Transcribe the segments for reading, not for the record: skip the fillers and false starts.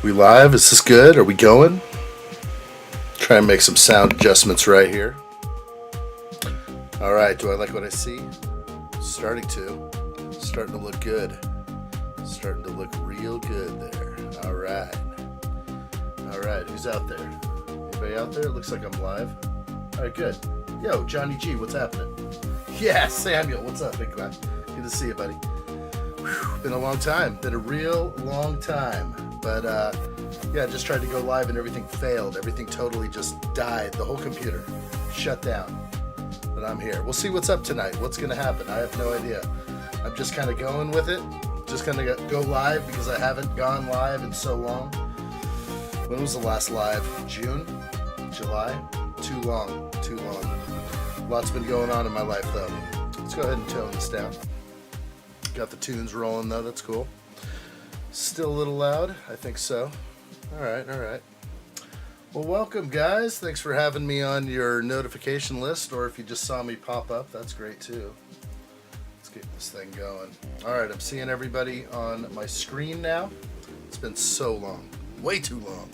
We live? Is this good? Are we going? Try and make some sound adjustments right here. All right, do I like what I see? Starting to look good. Starting to look real good there. All right, who's out there? Anybody out there? It looks like I'm live. All right, good. Yo, Johnny G, what's happening? Yeah, Samuel, what's up, big guy? Good to see you, buddy. Whew, been a long time. Been a real long time. But, yeah, just tried to go live and everything failed. Everything totally just died. The whole computer shut down. But I'm here. We'll see what's up tonight. What's going to happen? I have no idea. I'm just kind of going with it. Just going to go live because I haven't gone live in so long. When was the last live? June? July? Too long. Lots been going on in my life, though. Let's go ahead and tone this down. Got the tunes rolling, though. That's cool. Still a little loud? I think so. All right. Well, welcome, guys. Thanks for having me on your notification list, or if you just saw me pop up, that's great, too. Let's get this thing going. All right, I'm seeing everybody on my screen now. It's been so long. Way too long.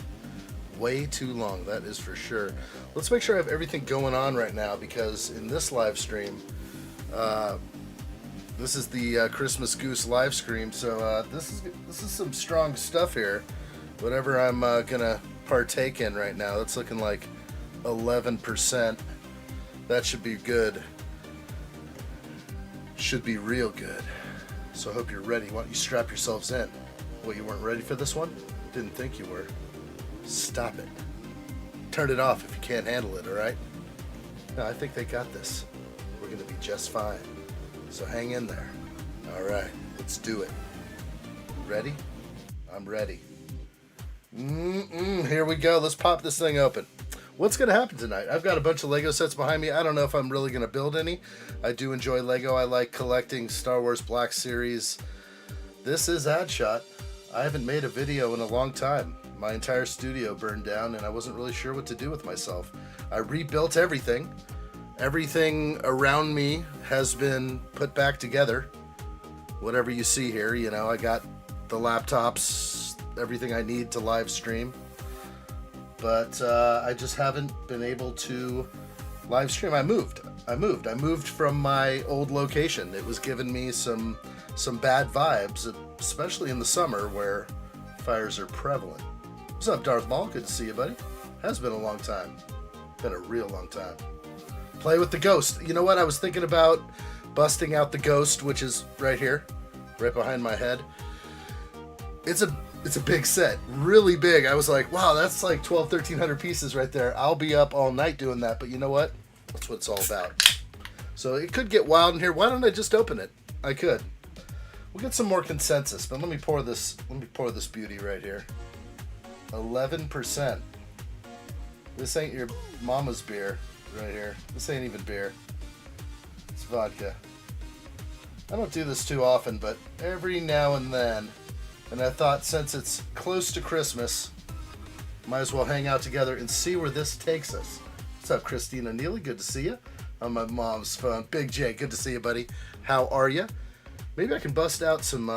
That is for sure. Let's make sure I have everything going on right now, because in this live stream, this is the Christmas Goose live stream, so this is some strong stuff here. Whatever I'm gonna partake in right now, that's looking like 11%. That should be good. Should be real good. So I hope you're ready. Why don't you strap yourselves in? What, you weren't ready for this one? Didn't think you were. Stop it. Turn it off if you can't handle it, all right? No, I think they got this. We're gonna be just fine. So hang in there. All right, let's do it. Ready? I'm ready. Here we go. Let's pop this thing open. What's going to happen tonight? I've got a bunch of Lego sets behind me. I don't know if I'm really going to build any. I do enjoy Lego. I like collecting Star Wars Black Series. This is addshot. I haven't made a video in a long time. My entire studio burned down and I wasn't really sure what to do with myself. I rebuilt everything. Everything around me has been put back together. Whatever you see here, you know, I got the laptops, everything I need to live stream. But I just haven't been able to live stream. I moved from my old location. It was giving me some bad vibes, especially in the summer where fires are prevalent. What's up, Darth Maul? Good to see you, buddy. Has been a long time. Been a real long time. Play with the ghost. You know what? I was thinking about busting out the ghost, which is right here, right behind my head. It's a big set, really big. I was like, wow, that's like 1,200-1,300 pieces right there. I'll be up all night doing that, but you know what? That's what it's all about. So it could get wild in here. Why don't I just open it? I could. We'll get some more consensus, but let me pour this beauty right here. 11%. This ain't your mama's beer. Right here. This ain't even beer. It's vodka. I don't do this too often, but every now and then. And I thought since it's close to Christmas, might as well hang out together and see where this takes us. What's up, Christina Neely? Good to see you. On my mom's phone. Big J, good to see you, buddy. How are you? Maybe I can bust out some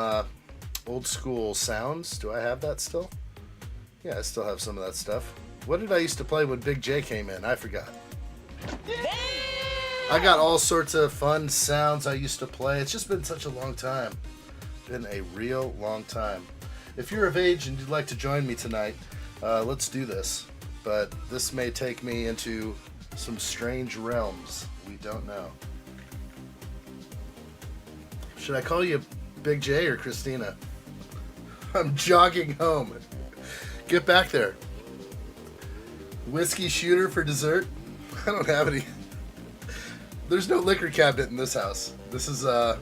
old school sounds. Do I have that still? Yeah, I still have some of that stuff. What did I used to play when Big J came in? I forgot. I got all sorts of fun sounds I used to play. It's just been such a long time. Been a real long time. If you're of age and you'd like to join me tonight, let's do this. But this may take me into some strange realms. We don't know. Should I call you Big J or Christina? I'm jogging home. Get back there. Whiskey shooter for dessert? I don't have any. There's no liquor cabinet in this house. This is, I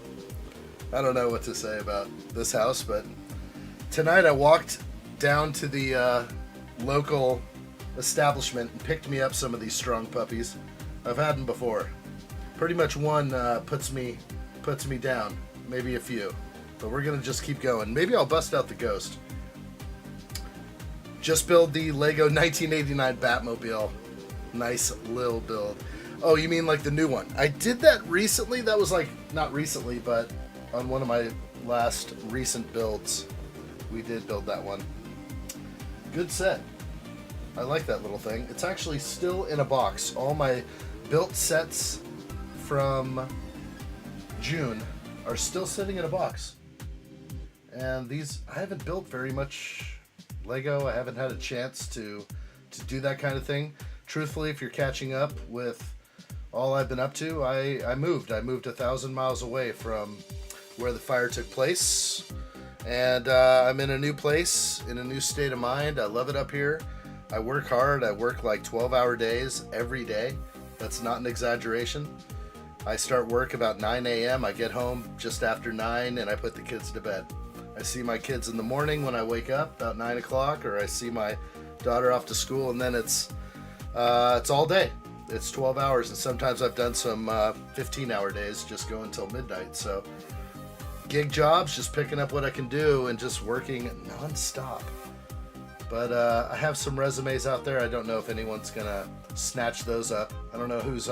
don't know what to say about this house, but tonight I walked down to the local establishment and picked me up some of these strong puppies. I've had them before. Pretty much one puts me down, maybe a few, but we're gonna just keep going. Maybe I'll bust out the ghost. Just build the Lego 1989 Batmobile. Nice little build. Oh, you mean like the new one? I did that recently. That was like, not recently, but on one of my last recent builds, we did build that one. Good set. I like that little thing. It's actually still in a box. All my built sets from June are still sitting in a box. And these, I haven't built very much Lego. I haven't had a chance to do that kind of thing. Truthfully, if you're catching up with all I've been up to, I moved 1,000 miles away from where the fire took place. And I'm in a new place, in a new state of mind. I love it up here. I work hard. I work like 12-hour days every day. That's not an exaggeration. I start work about 9 a.m. I get home just after 9 and I put the kids to bed. I see my kids in the morning when I wake up about 9 o'clock, or I see my daughter off to school, and then it's all day. It's 12 hours, and sometimes I've done some 15-hour days, just go until midnight. So gig jobs, just picking up what I can do and just working nonstop. But I have some resumes out there. I don't know if anyone's gonna snatch those up. I don't know who's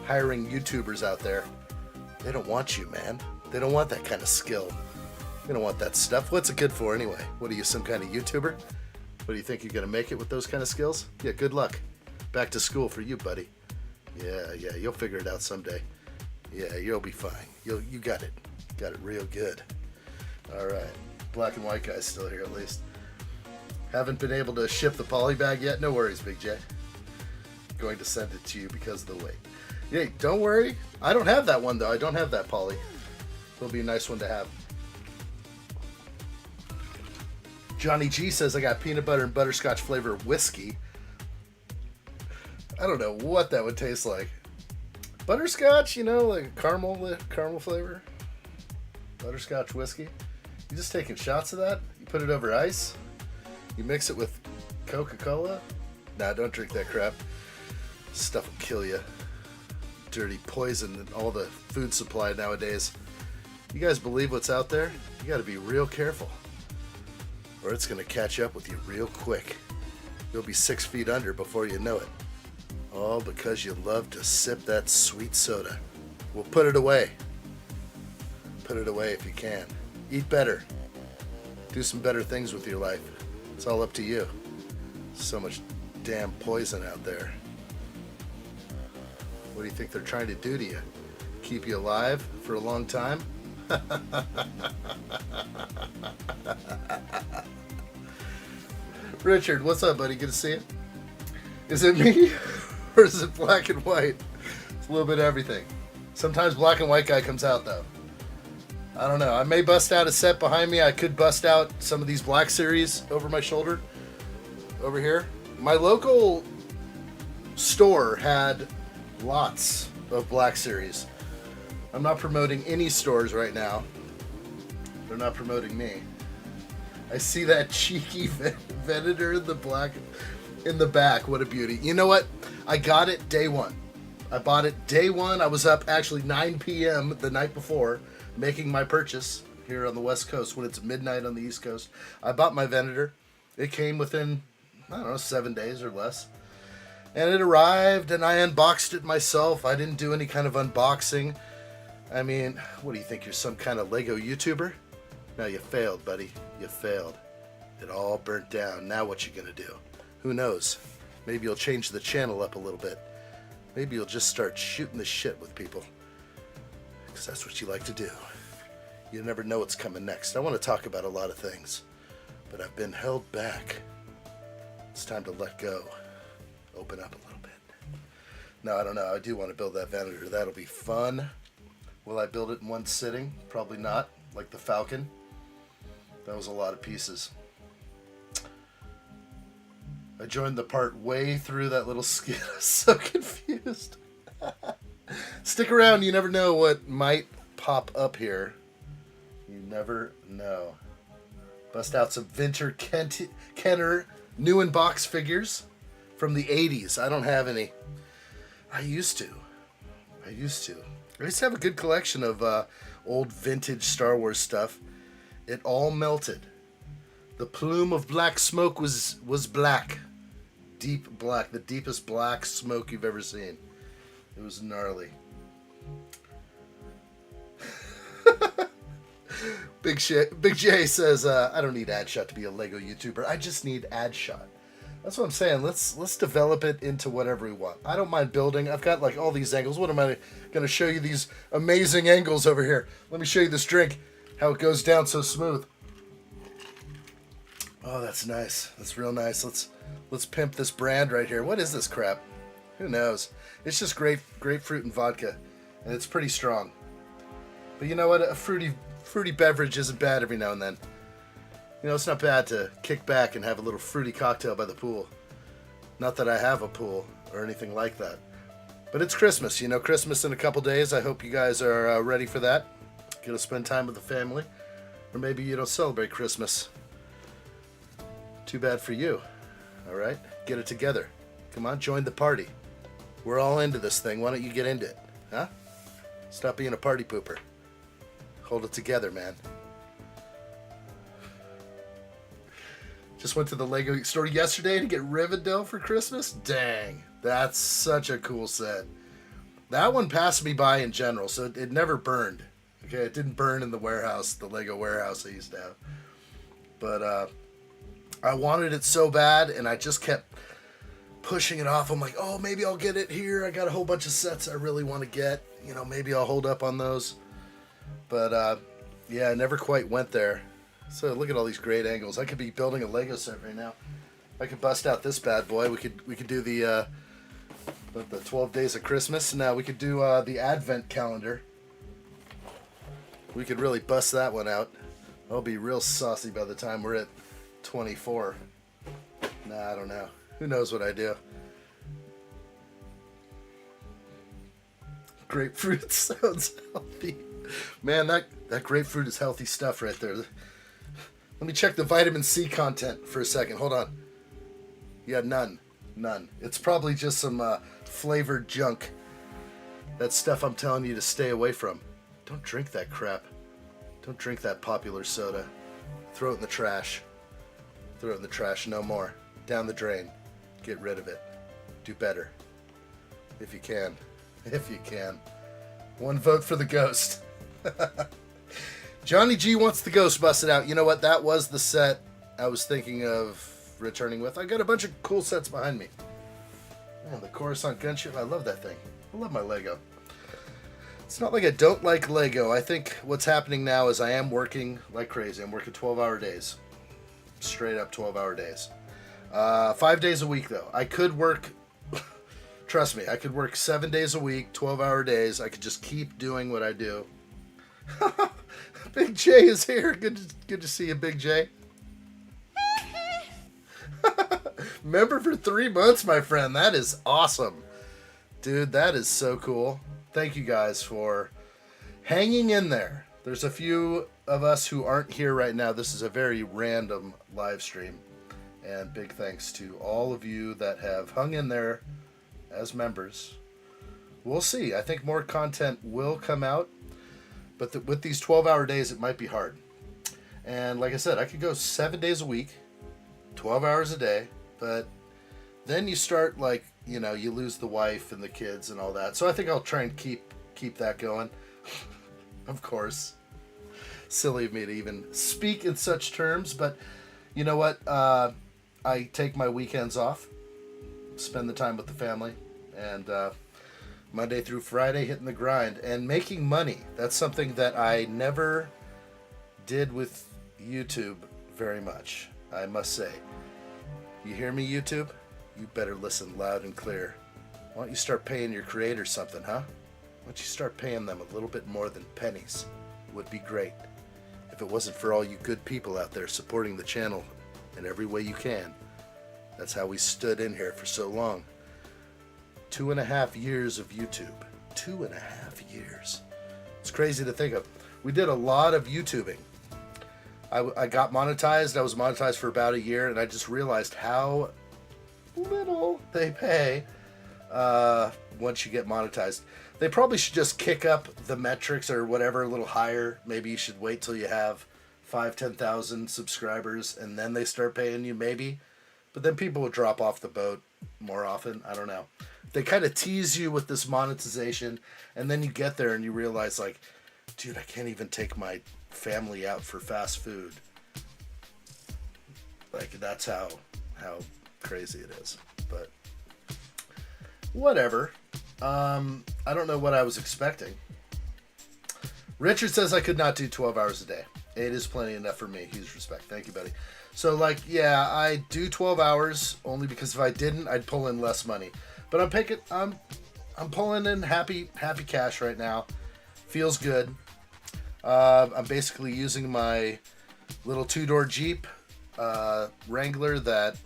hiring YouTubers out there. They don't want you, man. They don't want that kind of skill. They don't want that stuff. What's it good for anyway? What are you, some kind of YouTuber? What do you think, you're gonna make it with those kind of skills? Yeah, good luck. Back to school for you, buddy. Yeah, you'll figure it out someday. Yeah, you'll be fine. You got it. Got it real good. All right, black and white guy's still here at least. Haven't been able to ship the poly bag yet. No worries, Big J. Going to send it to you because of the weight. Yeah, don't worry. I don't have that one though. I don't have that poly. It'll be a nice one to have. Johnny G says I got peanut butter and butterscotch flavor whiskey. I don't know what that would taste like. Butterscotch, you know, like caramel flavor. Butterscotch whiskey. You just taking shots of that? You put it over ice? You mix it with Coca-Cola? Nah, don't drink that crap. Stuff will kill you. Dirty poison and all the food supply nowadays. You guys believe what's out there? You gotta be real careful, or it's gonna catch up with you real quick. You'll be 6 feet under before you know it. All because you love to sip that sweet soda. Well, put it away. Put it away if you can. Eat better. Do some better things with your life. It's all up to you. So much damn poison out there. What do you think they're trying to do to you? Keep you alive for a long time? Richard, what's up, buddy? Good to see you. Is it me? Or is it black and white? It's a little bit of everything. Sometimes black and white guy comes out, though. I don't know. I may bust out a set behind me. I could bust out some of these black series over my shoulder. Over here. My local store had lots of black series. I'm not promoting any stores right now. They're not promoting me. I see that cheeky Venator in the back. What a beauty. You know what? I got it day one. I bought it day one. I was up actually 9 p.m. the night before making my purchase here on the West Coast when it's midnight on the East Coast. I bought my Venator. It came within, I don't know, 7 days or less. And it arrived and I unboxed it myself. I didn't do any kind of unboxing. I mean, what do you think? You're some kind of Lego YouTuber? No, you failed, buddy. You failed. It all burnt down. Now what you gonna do? Who knows? Maybe you'll change the channel up a little bit. Maybe you'll just start shooting the shit with people. Because that's what you like to do. You never know what's coming next. I want to talk about a lot of things, but I've been held back. It's time to let go. Open up a little bit. No, I don't know. I do want to build that Venator. That'll be fun. Will I build it in one sitting? Probably not. Like the Falcon. That was a lot of pieces. I joined the part way through that little skit. I was so confused. Stick around. You never know what might pop up here. You never know. Bust out some Kenner new in box figures from the 80s. I don't have any. I used to. I used to have a good collection of old vintage Star Wars stuff. It all melted. The plume of black smoke was black. Deep black. The deepest black smoke you've ever seen. It was gnarly. Big J says, I don't need addshot to be a Lego YouTuber. I just need addshot. That's what I'm saying. Let's develop it into whatever we want. I don't mind building. I've got like all these angles. What am I going to show you? These amazing angles over here. Let me show you this drink. How it goes down so smooth. Oh, that's nice. That's real nice. Let's pimp this brand right here. What is this crap? Who knows? It's just grapefruit and vodka, and it's pretty strong. But you know what? A fruity beverage isn't bad every now and then. You know, it's not bad to kick back and have a little fruity cocktail by the pool. Not that I have a pool or anything like that. But it's Christmas, you know, Christmas in a couple days. I hope you guys are ready for that. Gonna spend time with the family. Or maybe you don't celebrate Christmas. Too bad for you. Alright? Get it together. Come on, join the party. We're all into this thing. Why don't you get into it? Huh? Stop being a party pooper. Hold it together, man. Just went to the Lego store yesterday to get Rivendell for Christmas. Dang, that's such a cool set. That one passed me by in general, so it never burned. Okay, it didn't burn in the warehouse, the Lego warehouse I used to have. But I wanted it so bad, and I just kept pushing it off. I'm like, oh, maybe I'll get it here. I got a whole bunch of sets I really want to get. You know, maybe I'll hold up on those. But yeah, I never quite went there. So look at all these great angles. I could be building a Lego set right now. I could bust out this bad boy. We could do the 12 days of Christmas. Now we could do the Advent calendar. We could really bust that one out. I'll be real saucy by the time we're at 24. Nah, I don't know. Who knows what I do? Grapefruit sounds healthy. Man, that grapefruit is healthy stuff right there. Let me check the vitamin C content for a second. Hold on. Yeah, none. It's probably just some flavored junk. That stuff I'm telling you to stay away from. Don't drink that crap. Don't drink that popular soda. Throw it in the trash. Throw it in the trash. No more. Down the drain. Get rid of it. Do better. If you can. If you can. One vote for the ghost. Johnny G wants the ghost busted out. You know what? That was the set I was thinking of returning with. I got a bunch of cool sets behind me. Man, the Coruscant gunship. I love that thing. I love my Lego. It's not like I don't like Lego. I think what's happening now is I am working like crazy. I'm working 12-hour days. Straight up 12-hour days. 5 days a week, though. I could work... Trust me, I could work 7 days a week, 12-hour days. I could just keep doing what I do. Big J is here. Good to see you, Big J. Member for 3 months, my friend. That is awesome. Dude, that is so cool. Thank you guys for hanging in there. There's a few of us who aren't here right now. This is a very random live stream. And big thanks to all of you that have hung in there as members. We'll see. I think more content will come out. But with these 12-hour days, it might be hard. And like I said, I could go 7 days a week, 12 hours a day. But then you start, like, you know, you lose the wife and the kids and all that. So I think I'll try and keep that going. Of course. Silly of me to even speak in such terms. But you know what? I take my weekends off. Spend the time with the family. And Monday through Friday, hitting the grind and making money. That's something that I never did with YouTube very much, I must say. You hear me, YouTube? You better listen loud and clear. Why don't you start paying your creators something, huh? Why don't you start paying them a little bit more than pennies? It would be great. If it wasn't for all you good people out there supporting the channel in every way you can. That's how we stood in here for so long. 2.5 years of YouTube. 2.5 years. It's crazy to think of. We did a lot of YouTubing. I got monetized. I was monetized for about a year, and I just realized how little they pay once you get monetized. They probably should just kick up the metrics or whatever a little higher. Maybe you should wait till you have 5,000-10,000 subscribers, and then they start paying you, maybe. But then people will drop off the boat more often. I don't know. They kind of tease you with this monetization, and then you get there and you realize, like, Dude, I can't even take my family out for fast food. Like, that's how crazy it is. But whatever. I don't know what I was expecting. Richard says I could not do 12 hours a day. 8 is plenty enough for me. Huge respect. Thank you, buddy. So, like, yeah, I do 12 hours only because if I didn't, I'd pull in less money. But I'm pulling in happy cash right now. Feels good. I'm basically using my little 2-door Jeep Wrangler that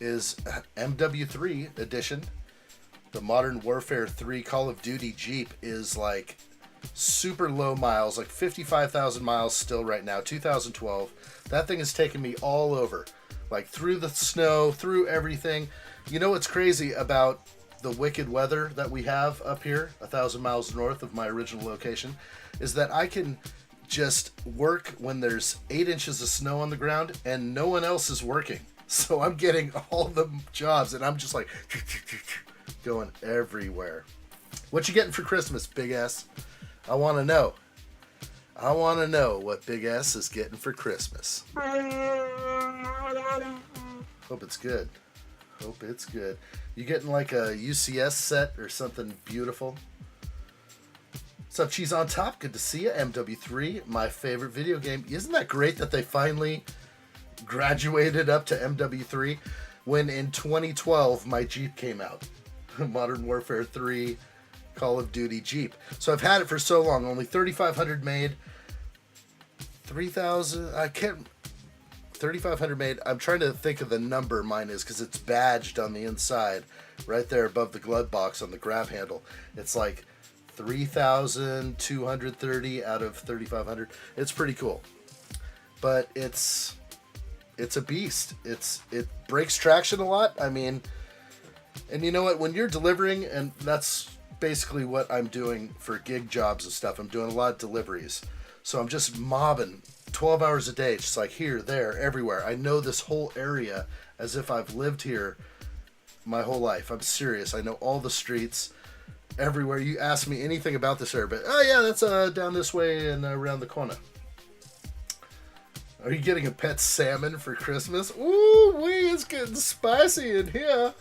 is MW3 edition. The Modern Warfare 3 Call of Duty Jeep is like super low miles, like 55,000 miles still right now, 2012. That thing has taken me all over, like through the snow, through everything. You know what's crazy about the wicked weather that we have up here, 1,000 miles north of my original location, is that I can just work when there's 8 inches of snow on the ground and no one else is working. So I'm getting all the jobs and I'm just like going everywhere. What you getting for Christmas, Big S? I want to know. I want to know what Big S is getting for Christmas. Hope it's good. Hope it's good. You getting like a UCS set or something beautiful? What's up, Cheese on Top? Good to see you. MW3, my favorite video game. Isn't that great that they finally graduated up to MW3 when in 2012 my Jeep came out? Modern Warfare 3 Call of Duty Jeep. So I've had it for so long. Only 3,500 made. 3,000. I can't. 3,500 made. I'm trying to think of the number mine is because it's badged on the inside, right there above the glove box on the grab handle. It's like 3,230 out of 3,500. It's pretty cool, but it's a beast. It breaks traction a lot. I mean, and you know what? When you're delivering, and that's basically what I'm doing for gig jobs and stuff. I'm doing a lot of deliveries, so I'm just mobbing 12 hours a day, just like here, there, everywhere. I know this whole area as if I've lived here my whole life. I'm serious. I know all the streets, everywhere. You ask me anything about this area, but oh yeah, that's down this way and around the corner. Are you getting a pet salmon for Christmas? Ooh, wee, it's getting spicy in here.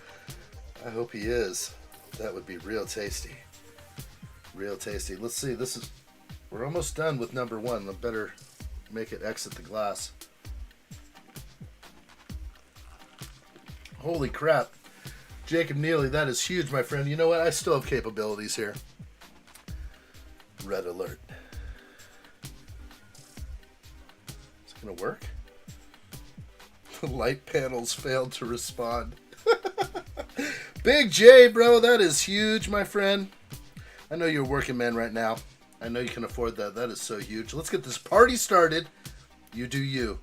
I hope he is. That would be real tasty. Real tasty. Let's see. We're almost done with number 1. I better make it exit the glass. Holy crap. Jacob Neely, that is huge, my friend. You know what? I still have capabilities here. Red alert. Is it going to work? The light panels failed to respond. Big J, bro, that is huge, my friend. I know you're a working man right now. I know you can afford that. That is so huge. Let's get this party started. You do you.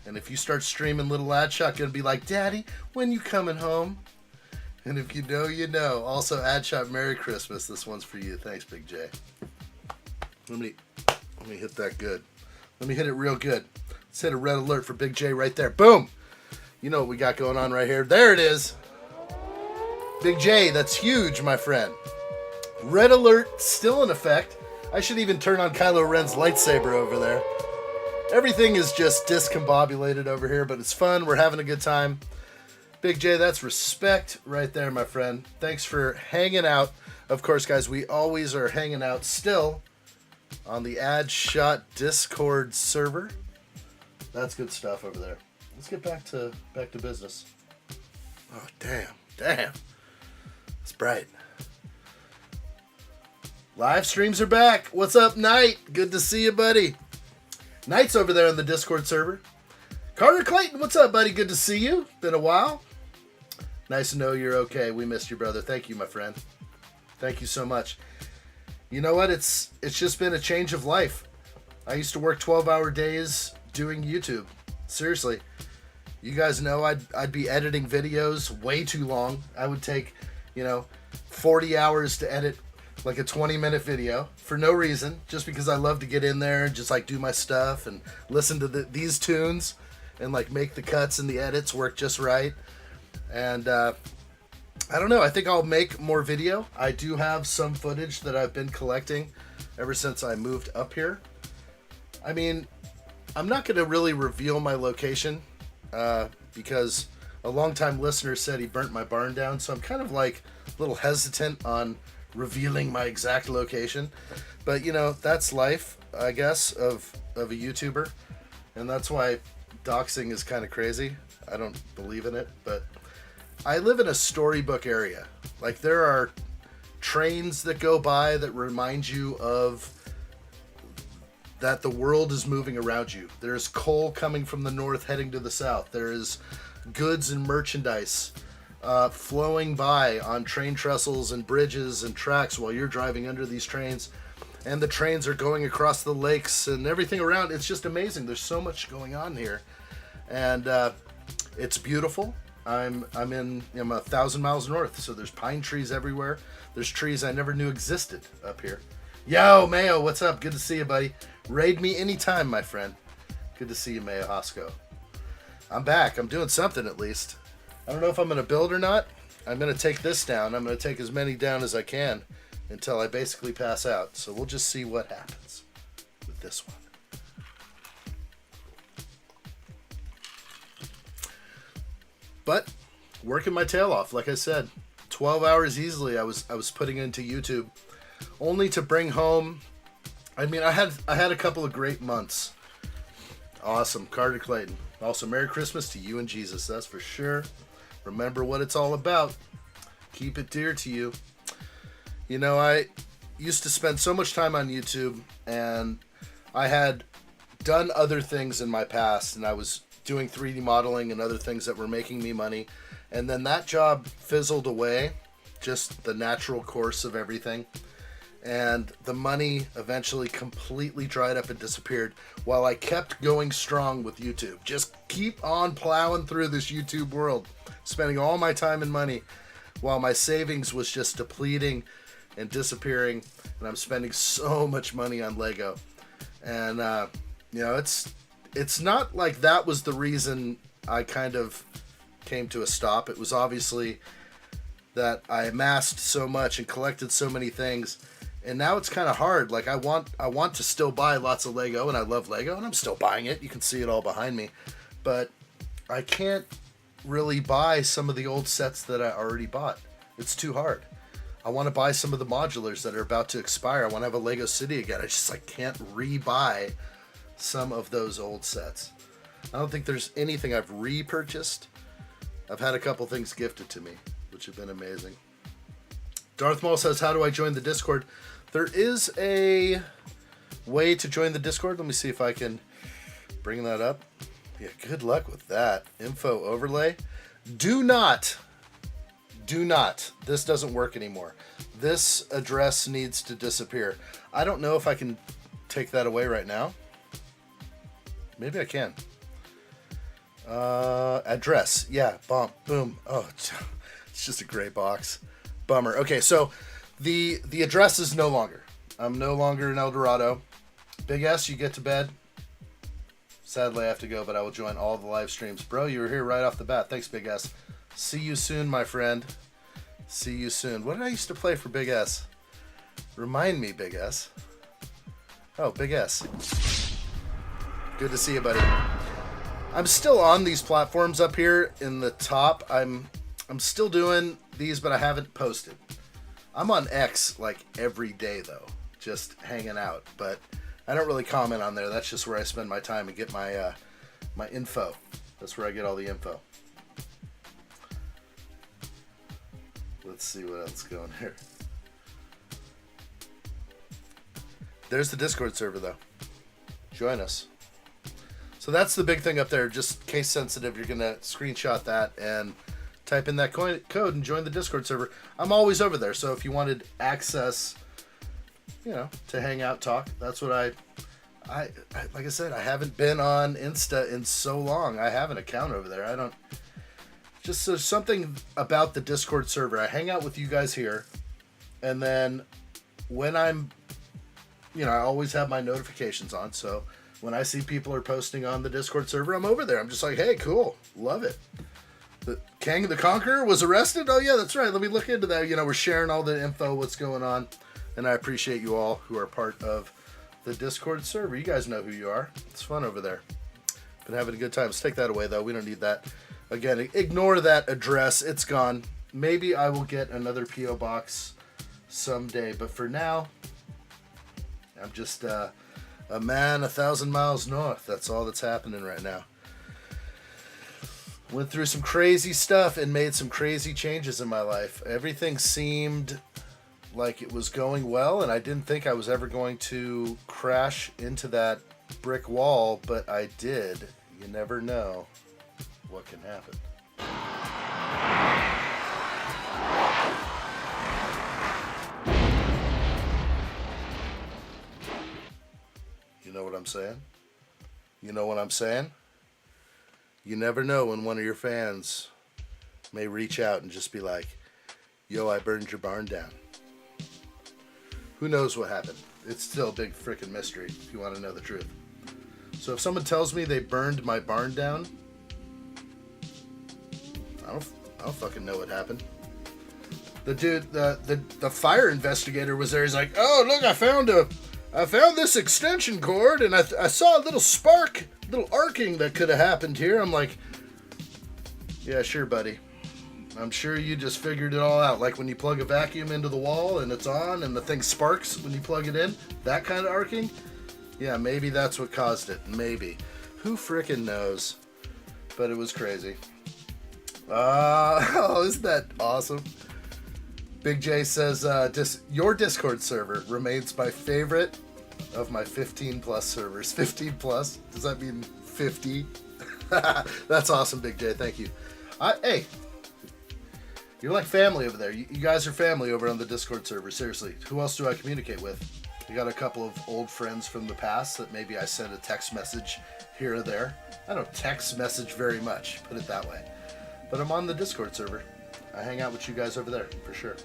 And if you start streaming, little addshot gonna be like, Daddy, when you coming home? And if you know, you know. Also, addshot, Merry Christmas. This one's for you. Thanks, Big J. Let me hit that good. Let me hit it real good. Let's hit a red alert for Big J right there. Boom. You know what we got going on right here. There it is. Big J, that's huge, my friend. Red alert still in effect. I should even turn on Kylo Ren's lightsaber over there. Everything is just discombobulated over here, but it's fun. We're having a good time. Big J, that's respect right there, my friend. Thanks for hanging out. Of course, guys, we always are hanging out still on the addshot Discord server. That's good stuff over there. Let's get back to business. Oh, damn. It's bright. Live streams are back. What's up, Knight? Good to see you, buddy. Knight's over there on the Discord server. Carter Clayton, what's up, buddy? Good to see you. Been a while. Nice to know you're okay. We missed you, brother. Thank you, my friend. Thank you so much. You know what? It's just been a change of life. I used to work 12-hour days doing YouTube. Seriously. You guys know I'd be editing videos way too long. I would take, 40 hours to edit like a 20-minute video for no reason, just because I love to get in there and just like do my stuff and listen to these tunes and like make the cuts and the edits work just right. And I don't know, I think I'll make more video. I do have some footage that I've been collecting ever since I moved up here. I mean, I'm not going to really reveal my location because a longtime listener said he burnt my barn down, so I'm kind of like a little hesitant on revealing my exact location. But, you know, that's life, I guess, of a YouTuber, and that's why doxing is kind of crazy. I don't believe in it, but I live in a storybook area. Like, there are trains that go by that remind you of that the world is moving around you. There's coal coming from the north heading to the south. There is goods and merchandise flowing by on train trestles and bridges and tracks while you're driving under these trains. And the trains are going across the lakes and everything around. It's just amazing. There's so much going on here. And it's beautiful. I'm 1,000 miles north, so there's pine trees everywhere. There's trees I never knew existed up here. Yo, Mayo, what's up? Good to see you, buddy. Raid me anytime, my friend. Good to see you, Mayo Hosco. I'm back. I'm doing something at least. I don't know if I'm going to build or not. I'm going to take this down. I'm going to take as many down as I can until I basically pass out. So we'll just see what happens with this one. But working my tail off, like I said, 12 hours easily I was putting into YouTube, only to bring home. I mean, I had a couple of great months. Awesome, Carter Clayton. Also, Merry Christmas to you and Jesus, that's for sure. Remember what it's all about. Keep it dear to you. You know, I used to spend so much time on YouTube, and I had done other things in my past, and I was doing 3D modeling and other things that were making me money. And then that job fizzled away, just the natural course of everything. And the money eventually completely dried up and disappeared while I kept going strong with YouTube. Just keep on plowing through this YouTube world, spending all my time and money while my savings was just depleting and disappearing. And I'm spending so much money on Lego. And, you know, it's not like that was the reason I kind of came to a stop. It was obviously that I amassed so much and collected so many things, and now it's kind of hard. Like, I want to still buy lots of Lego, and I love Lego, and I'm still buying it. You can see it all behind me, but I can't really buy some of the old sets that I already bought. It's too hard. I want to buy some of the modulars that are about to expire. I want to have a Lego City again. I can't re-buy some of those old sets. I don't think there's anything I've repurchased. I've had a couple things gifted to me, which have been amazing. Darth Maul says, how do I join the Discord? There is a way to join the Discord. Let me see if I can bring that up. Yeah, good luck with that. Info overlay. Do not. This doesn't work anymore. This address needs to disappear. I don't know if I can take that away right now. Maybe I can. Address. Yeah, boom. Oh, it's just a gray box. Bummer. Okay, so the address is no longer. I'm no longer in El Dorado. Big S, you get to bed. Sadly, I have to go, but I will join all the live streams. Bro, you were here right off the bat. Thanks, Big S. See you soon, my friend. See you soon. What did I used to play for Big S? Remind me, Big S. Oh, Big S. Good to see you, buddy. I'm still on these platforms up here in the top. I'm still doing these, but I haven't posted. I'm on X like every day though, just hanging out. But I don't really comment on there. That's just where I spend my time and get my my info. That's where I get all the info. Let's see what else is going here. There's the Discord server though. Join us. So that's the big thing up there. Just case sensitive, you're gonna screenshot that and type in that code and join the Discord server. I'm always over there, so if you wanted access, you know, to hang out, talk, that's what I like I said, I haven't been on Insta in so long. I have an account over there. I don't, just there's something about the Discord server. I hang out with you guys here, and then when I'm, you know, I always have my notifications on, so when I see people are posting on the Discord server, I'm over there. I'm just like, hey, cool, love it. The Kang the Conqueror was arrested? Oh, yeah, that's right. Let me look into that. You know, we're sharing all the info, what's going on. And I appreciate you all who are part of the Discord server. You guys know who you are. It's fun over there. Been having a good time. Let's take that away, though. We don't need that. Again, ignore that address. It's gone. Maybe I will get another P.O. box someday. But for now, I'm just a man 1,000 miles north. That's all that's happening right now. Went through some crazy stuff and made some crazy changes in my life. Everything seemed like it was going well, and I didn't think I was ever going to crash into that brick wall, but I did. You never know what can happen. You know what I'm saying? You know what I'm saying? You never know when one of your fans may reach out and just be like, yo, I burned your barn down. Who knows what happened? It's still a big freaking mystery if you want to know the truth. So if someone tells me they burned my barn down, I don't fucking know what happened. The dude, the fire investigator was there. He's like, oh, look, I found this extension cord, and I saw a little spark, little arcing that could have happened here. I'm like, yeah, sure, buddy. I'm sure you just figured it all out. Like when you plug a vacuum into the wall and it's on and the thing sparks when you plug it in. That kind of arcing. Yeah, maybe that's what caused it. Maybe. Who frickin' knows? But it was crazy. Oh, isn't that awesome? Big J says, your Discord server remains my favorite of my 15 plus servers. 15 plus? Does that mean 50? That's awesome, Big J. Thank you. Hey, you're like family over there. You guys are family over on the Discord server. Seriously. Who else do I communicate with? I got a couple of old friends from the past that maybe I send a text message here or there. I don't text message very much, put it that way. But I'm on the Discord server. I hang out with you guys over there, for sure.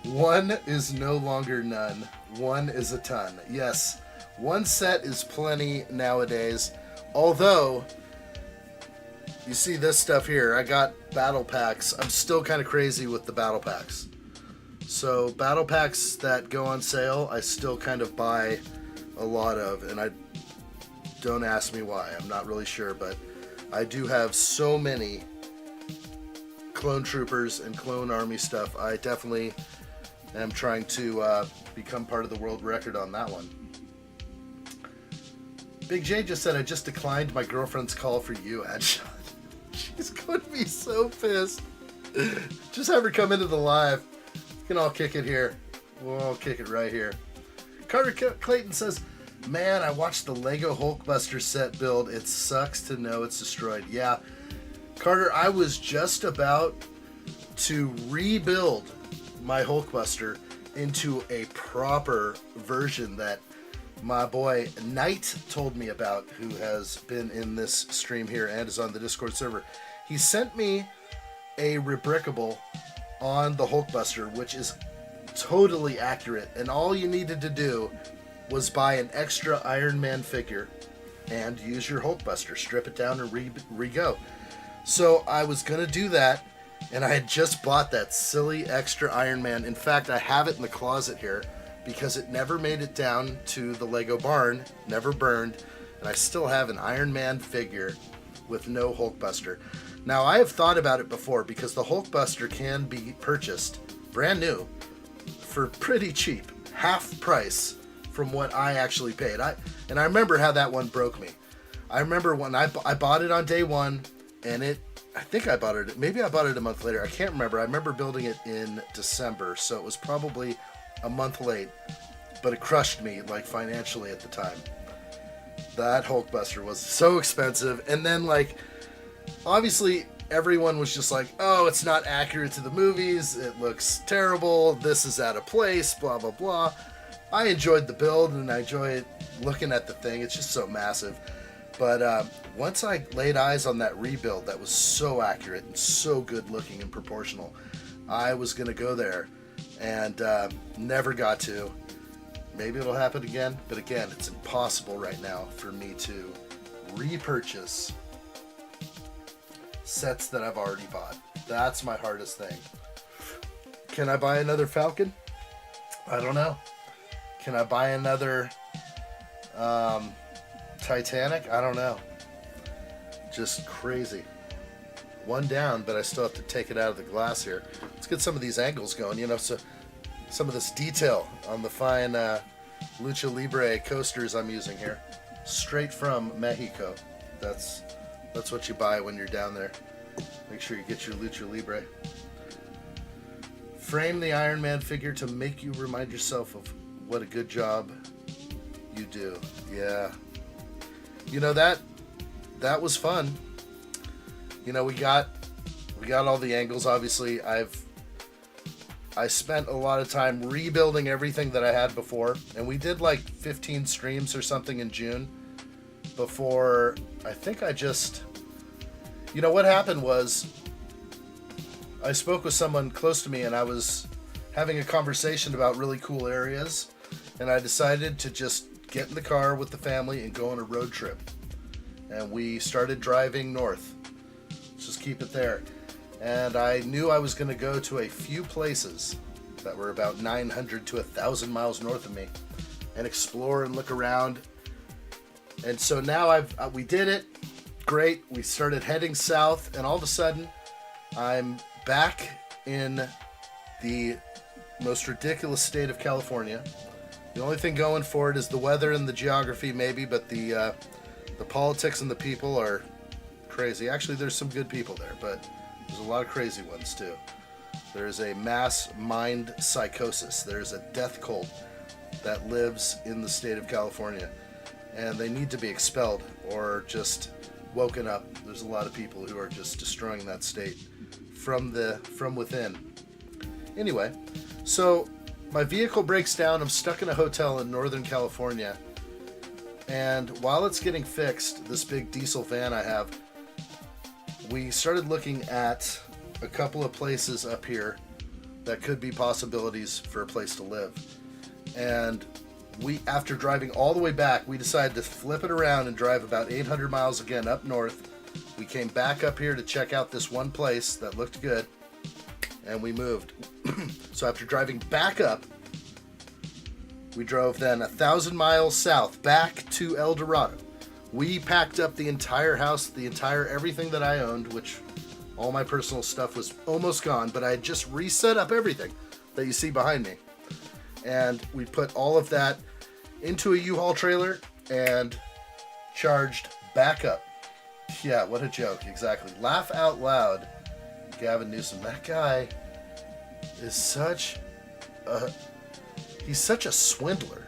One is no longer none. One is a ton. Yes, one set is plenty nowadays. Although, you see this stuff here. I got battle packs. I'm still kind of crazy with the battle packs. So, battle packs that go on sale, I still kind of buy a lot of. And I don't ask me why. I'm not really sure, but I do have so many clone troopers and clone army stuff. I definitely am trying to become part of the world record on that one. Big J just said, I just declined my girlfriend's call for you, addshot. She's going to be so pissed. Just have her come into the live. We can all kick it here. We'll all kick it right here. Carter Clayton says, man, I watched the Lego Hulkbuster set build. It sucks to know it's destroyed. Yeah, Carter, I was just about to rebuild my Hulkbuster into a proper version that my boy Knight told me about, who has been in this stream here and is on the Discord server. He sent me a rebrickable on the Hulkbuster, which is totally accurate, and all you needed to do was buy an extra Iron Man figure and use your Hulkbuster, strip it down and re-go. So I was gonna do that, and I had just bought that silly extra Iron Man. In fact, I have it in the closet here because it never made it down to the Lego barn, never burned, and I still have an Iron Man figure with no Hulkbuster. Now, I have thought about it before because the Hulkbuster can be purchased brand new for pretty cheap, half price from what I actually paid. I remember how that one broke me. I remember when I bought it on day one, and I think I bought it, maybe I bought it a month later. I can't remember. I remember building it in December, so it was probably a month late, but it crushed me, like, financially at the time. That Hulkbuster was so expensive, and then, like, obviously everyone was just like, oh, it's not accurate to the movies, it looks terrible, this is out of place, blah, blah, blah. I enjoyed the build, and I enjoyed looking at the thing. It's just so massive. But once I laid eyes on that rebuild that was so accurate and so good looking and proportional, I was going to go there, and never got to. Maybe it'll happen again, but again, it's impossible right now for me to repurchase sets that I've already bought. That's my hardest thing. Can I buy another Falcon? I don't know. Can I buy another Titanic? I don't know. Just crazy. One down, but I still have to take it out of the glass here. Let's get some of these angles going, you know, so some of this detail on the fine Lucha Libre coasters I'm using here. Straight from Mexico. That's what you buy when you're down there. Make sure you get your Lucha Libre. Frame the Iron Man figure to make you remind yourself of what a good job you do. Yeah. You know, that was fun. You know, we got all the angles. Obviously, I spent a lot of time rebuilding everything that I had before, and we did like 15 streams or something in June before. I think I just, you know, what happened was I spoke with someone close to me, and I was having a conversation about really cool areas, and I decided to just get in the car with the family and go on a road trip. And we started driving north. Let's just keep it there. And I knew I was going to go to a few places that were about 900 to 1,000 miles north of me and explore and look around. And so now we did it. Great. We started heading south, and all of a sudden I'm back in the most ridiculous state of California. The only thing going for it is the weather and the geography, maybe, but the politics and the people are crazy. Actually, there's some good people there, but there's a lot of crazy ones too. There's a mass mind psychosis. There's a death cult that lives in the state of California, and they need to be expelled or just woken up. There's a lot of people who are just destroying that state from within. Anyway, so my vehicle breaks down. I'm stuck in a hotel in Northern California, and while it's getting fixed, this big diesel van I have, we started looking at a couple of places up here that could be possibilities for a place to live. And after driving all the way back, we decided to flip it around and drive about 800 miles again up north. We came back up here to check out this one place that looked good, and we moved. So after driving back up, we drove then 1,000 miles south back to El Dorado. We packed up the entire house, everything that I owned, which all my personal stuff was almost gone, but I had just reset up everything that you see behind me. And we put all of that into a U-Haul trailer and charged back up. Yeah, what a joke, exactly. Laugh out loud, Gavin Newsom. That guy is he's such a swindler.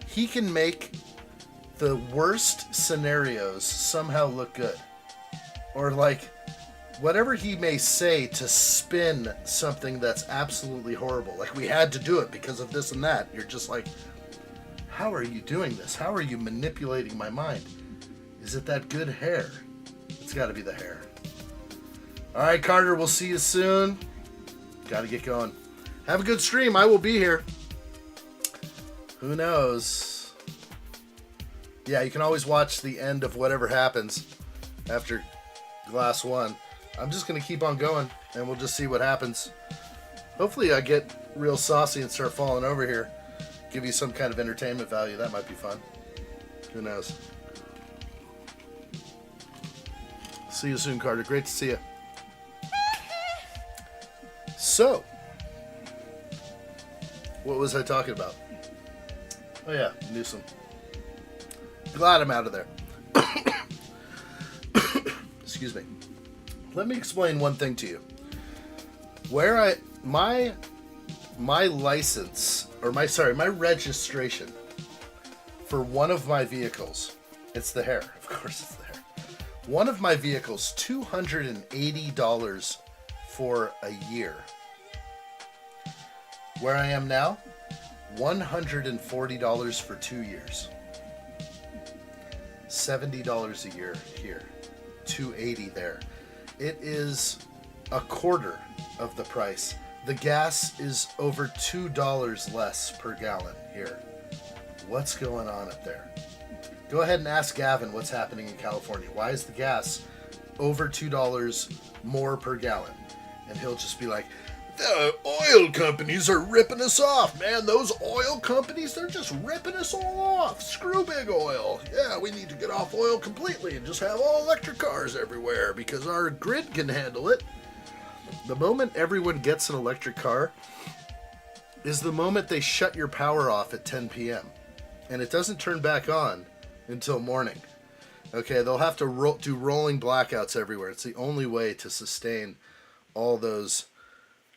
He can make the worst scenarios somehow look good. Or like, whatever he may say to spin something that's absolutely horrible. Like, we had to do it because of this and that. You're just like, how are you doing this? How are you manipulating my mind? Is it that good hair? It's got to be the hair. All right, Carter, we'll see you soon. Got to get going. Have a good stream. I will be here. Who knows? Yeah, you can always watch the end of whatever happens after Glass 1. I'm just going to keep on going, and we'll just see what happens. Hopefully I get real saucy and start falling over here. Give you some kind of entertainment value. That might be fun. Who knows? See you soon, Carter. Great to see you. So, what was I talking about? Oh yeah, Newsom. Glad I'm out of there. Excuse me. Let me explain one thing to you. My license, or my registration for one of my vehicles, it's the hair, of course it's the hair. One of my vehicles, $280 for a year. Where I am now, $140 for 2 years. $70 a year here, $280 there. It is a quarter of the price. The gas is over $2 less per gallon here. What's going on up there? Go ahead and ask Gavin what's happening in California. Why is the gas over $2 more per gallon? And he'll just be like, The oil companies are ripping us off, man. Those oil companies, they're just ripping us all off. Screw big oil. Yeah, we need to get off oil completely and just have all electric cars everywhere because our grid can handle it. The moment everyone gets an electric car is the moment they shut your power off at 10 p.m. And it doesn't turn back on until morning. Okay, they'll have to do rolling blackouts everywhere. It's the only way to sustain all those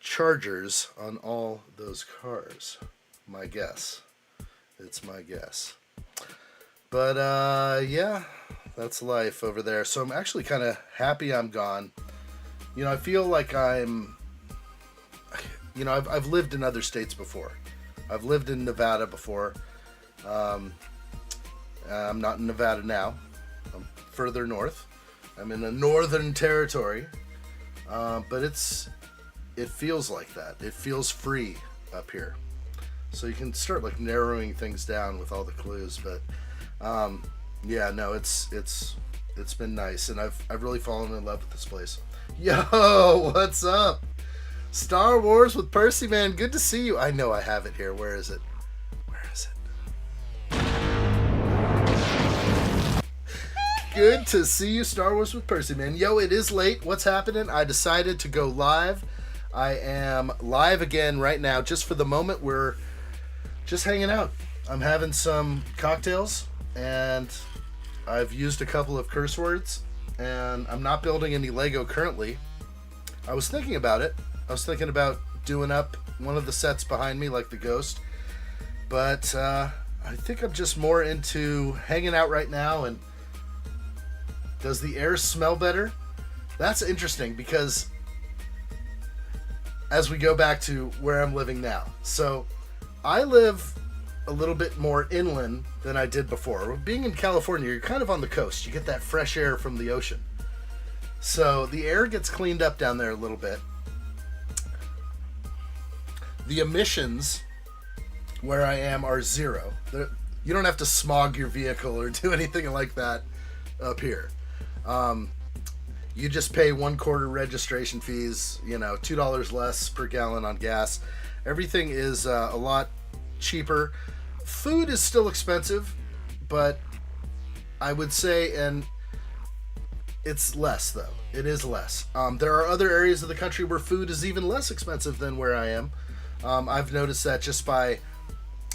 chargers on all those cars. My guess. It's my guess. But, yeah, that's life over there. So I'm actually kind of happy I'm gone. You know, I feel like I'm... You know, I've lived in other states before. I've lived in Nevada before. I'm not in Nevada now. I'm further north. I'm in the northern territory. But it feels like that. It feels free up here. So you can start like narrowing things down with all the clues. But yeah, no, it's been nice, and I've really fallen in love with this place. Yo, what's up? Star Wars with Percy, man. Good to see you. I know I have it here. Where is it? Where is it? Good to see you, Star Wars with Percy, man. Yo, it is late. What's happening? I decided to go live. I am live again right now. Just for the moment, we're just hanging out. I'm having some cocktails, and I've used a couple of curse words, and I'm not building any Lego currently. I was thinking about it. I was thinking about doing up one of the sets behind me, like the Ghost. But I think I'm just more into hanging out right now. And does the air smell better? That's interesting, because as we go back to where I'm living now. So I live a little bit more inland than I did before. Being in California, you're kind of on the coast. You get that fresh air from the ocean. So the air gets cleaned up down there a little bit. The emissions where I am are zero. You don't have to smog your vehicle or do anything like that up here. You just pay 1/4 registration fees, you know, $2 less per gallon on gas. Everything is a lot cheaper. Food is still expensive, but I would say, and it's less though. It is less. There are other areas of the country where food is even less expensive than where I am. I've noticed that just by,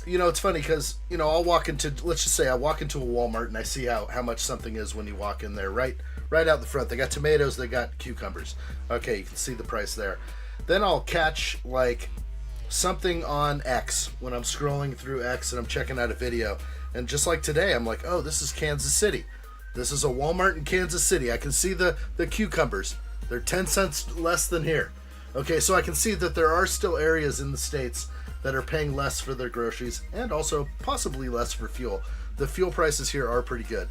you know, it's funny because, you know, I'll walk into, let's just say I walk into a Walmart and I see how much something is when you walk in there, right out the front. They got tomatoes, they got cucumbers. Okay, you can see the price there. Then I'll catch like something on X when I'm scrolling through X and I'm checking out a video. And just like today, I'm like, oh, this is Kansas City. This is a Walmart in Kansas City. I can see the cucumbers. They're 10 cents less than here. Okay, so I can see that there are still areas in the States that are paying less for their groceries and also possibly less for fuel. The fuel prices here are pretty good.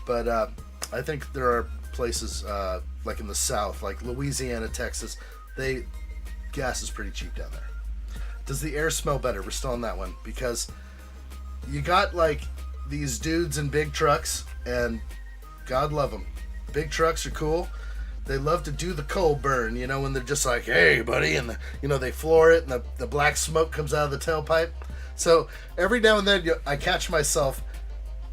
But I think there are places like in the South, like Louisiana, Texas, gas is pretty cheap down there. Does the air smell better? We're still on that one. Because you got like these dudes in big trucks, and God love them. Big trucks are cool. They love to do the coal burn, you know, when they're just like, hey, buddy, and, you know, they floor it, and the black smoke comes out of the tailpipe. So every now and then I catch myself.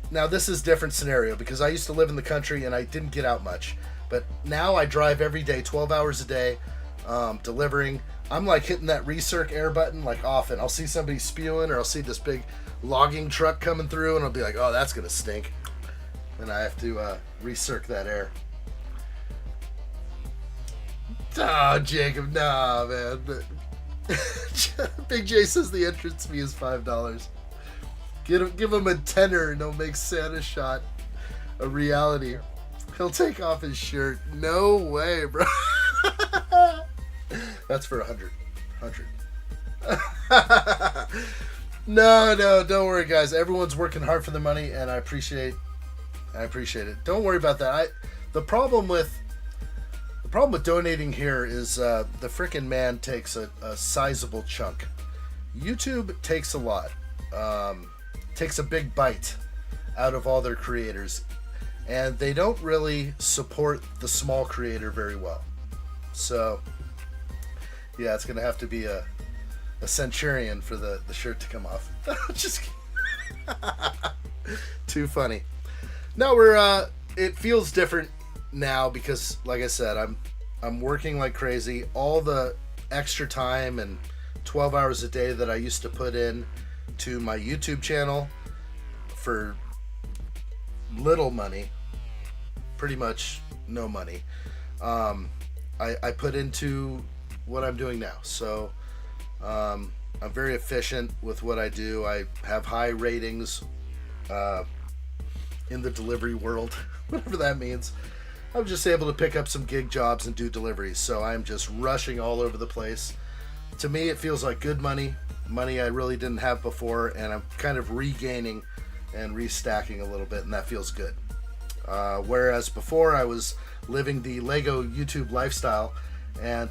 Now, this is a different scenario because I used to live in the country and I didn't get out much. But now I drive every day, 12 hours a day, delivering. I'm like hitting that recirc air button like often. I'll see somebody spewing, or I'll see this big logging truck coming through, and I'll be like, oh, that's going to stink. And I have to recirc that air. Oh, Jacob, nah, man. Big J says the entrance fee is $5. Give him a tenner and he'll make Santa shot a reality. He'll take off his shirt. No way, bro. That's for 100. No, don't worry, guys. Everyone's working hard for the money, and I appreciate it. Don't worry about that. The problem with donating here is the frickin' man takes a sizable chunk. YouTube takes a lot. Takes a big bite out of all their creators. And they don't really support the small creator very well. So, Yeah, it's gonna have to be a centurion for the shirt to come off. Just too funny. No, we're it feels different now because, like I said, I'm working like crazy. All the extra time and 12 hours a day that I used to put in to my YouTube channel for little money, pretty much no money, I put into what I'm doing now. So I'm very efficient with what I do. I have high ratings in the delivery world, whatever that means. I'm just able to pick up some gig jobs and do deliveries. So I'm just rushing all over the place. To me, it feels like good money I really didn't have before, and I'm kind of regaining and restacking a little bit, and that feels good. Whereas before I was living the Lego YouTube lifestyle, and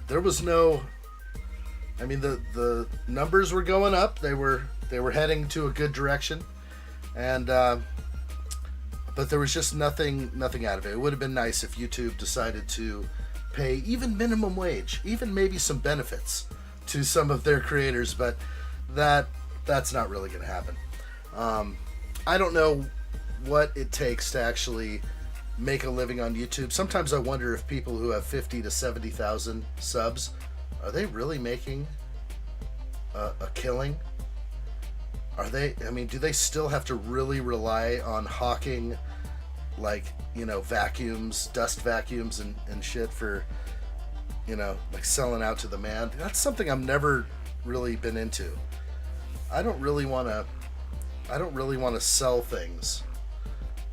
there was no, I mean, the numbers were going up. They were heading to a good direction, and but there was just nothing out of it. It would have been nice if YouTube decided to pay even minimum wage, even maybe some benefits to some of their creators, but that's not really going to happen. I don't know what it takes to actually make a living on YouTube. Sometimes I wonder if people who have 50 to 70,000 subs, are they really making a killing? Are they, I mean, do they still have to really rely on hawking, like, you know, vacuums, dust vacuums and shit for, you know, like selling out to the man? That's something I've never really been into. I don't really want to sell things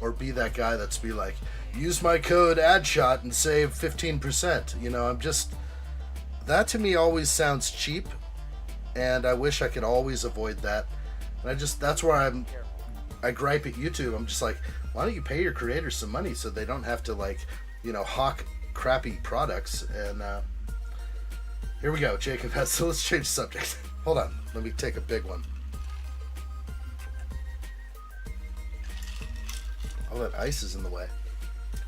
or be that guy that's be like, use my code addshot and save 15%. You know, that to me always sounds cheap, and I wish I could always avoid that. And that's where I gripe at YouTube. I'm just like, why don't you pay your creators some money so they don't have to, like, you know, hawk crappy products? And here we go, Jacob. So let's change the subject. Hold on, let me take a big one. All that ice is in the way.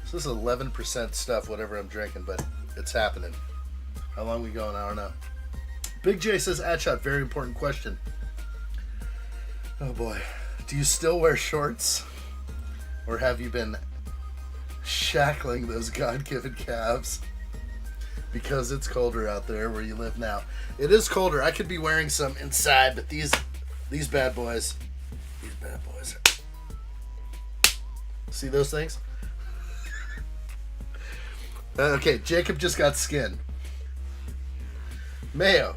So this is 11% stuff, whatever I'm drinking, but it's happening. How long we going? I don't know. Big J says, addshot, very important question. Oh boy. Do you still wear shorts? Or have you been shackling those God-given calves? Because it's colder out there where you live now. It is colder. I could be wearing some inside, but these bad boys. See those things? Okay, Jacob just got skin. Mayo.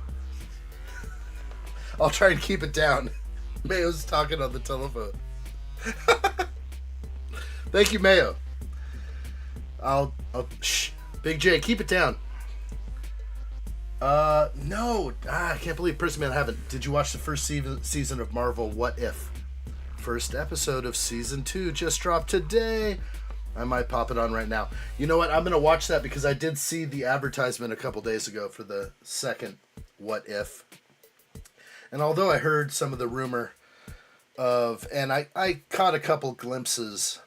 I'll try and keep it down. Mayo's talking on the telephone. Thank you, Mayo. I'll shh. Big J, keep it down. No. I can't believe Prism Man haven't. Did you watch the first season of Marvel What If? First episode of season 2 just dropped today. I might pop it on right now. You know what? I'm going to watch that because I did see the advertisement a couple days ago for the second What If. And although I heard some of the rumor of, and I caught a couple glimpses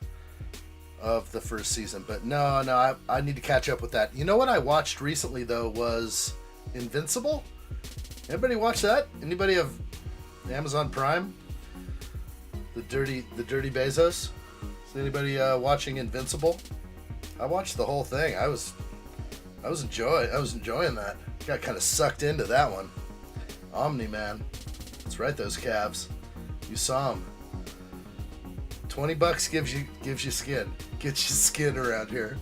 of the first season, but no, I need to catch up with that. You know what I watched recently, though, was Invincible. Anybody watch that? Anybody have Amazon Prime? The dirty Bezos? Is anybody watching Invincible? I watched the whole thing. I was enjoying that. Got kind of sucked into that one. Omni-Man. That's right, those calves. You saw them. $20 gives you skin. Gets you skin around here.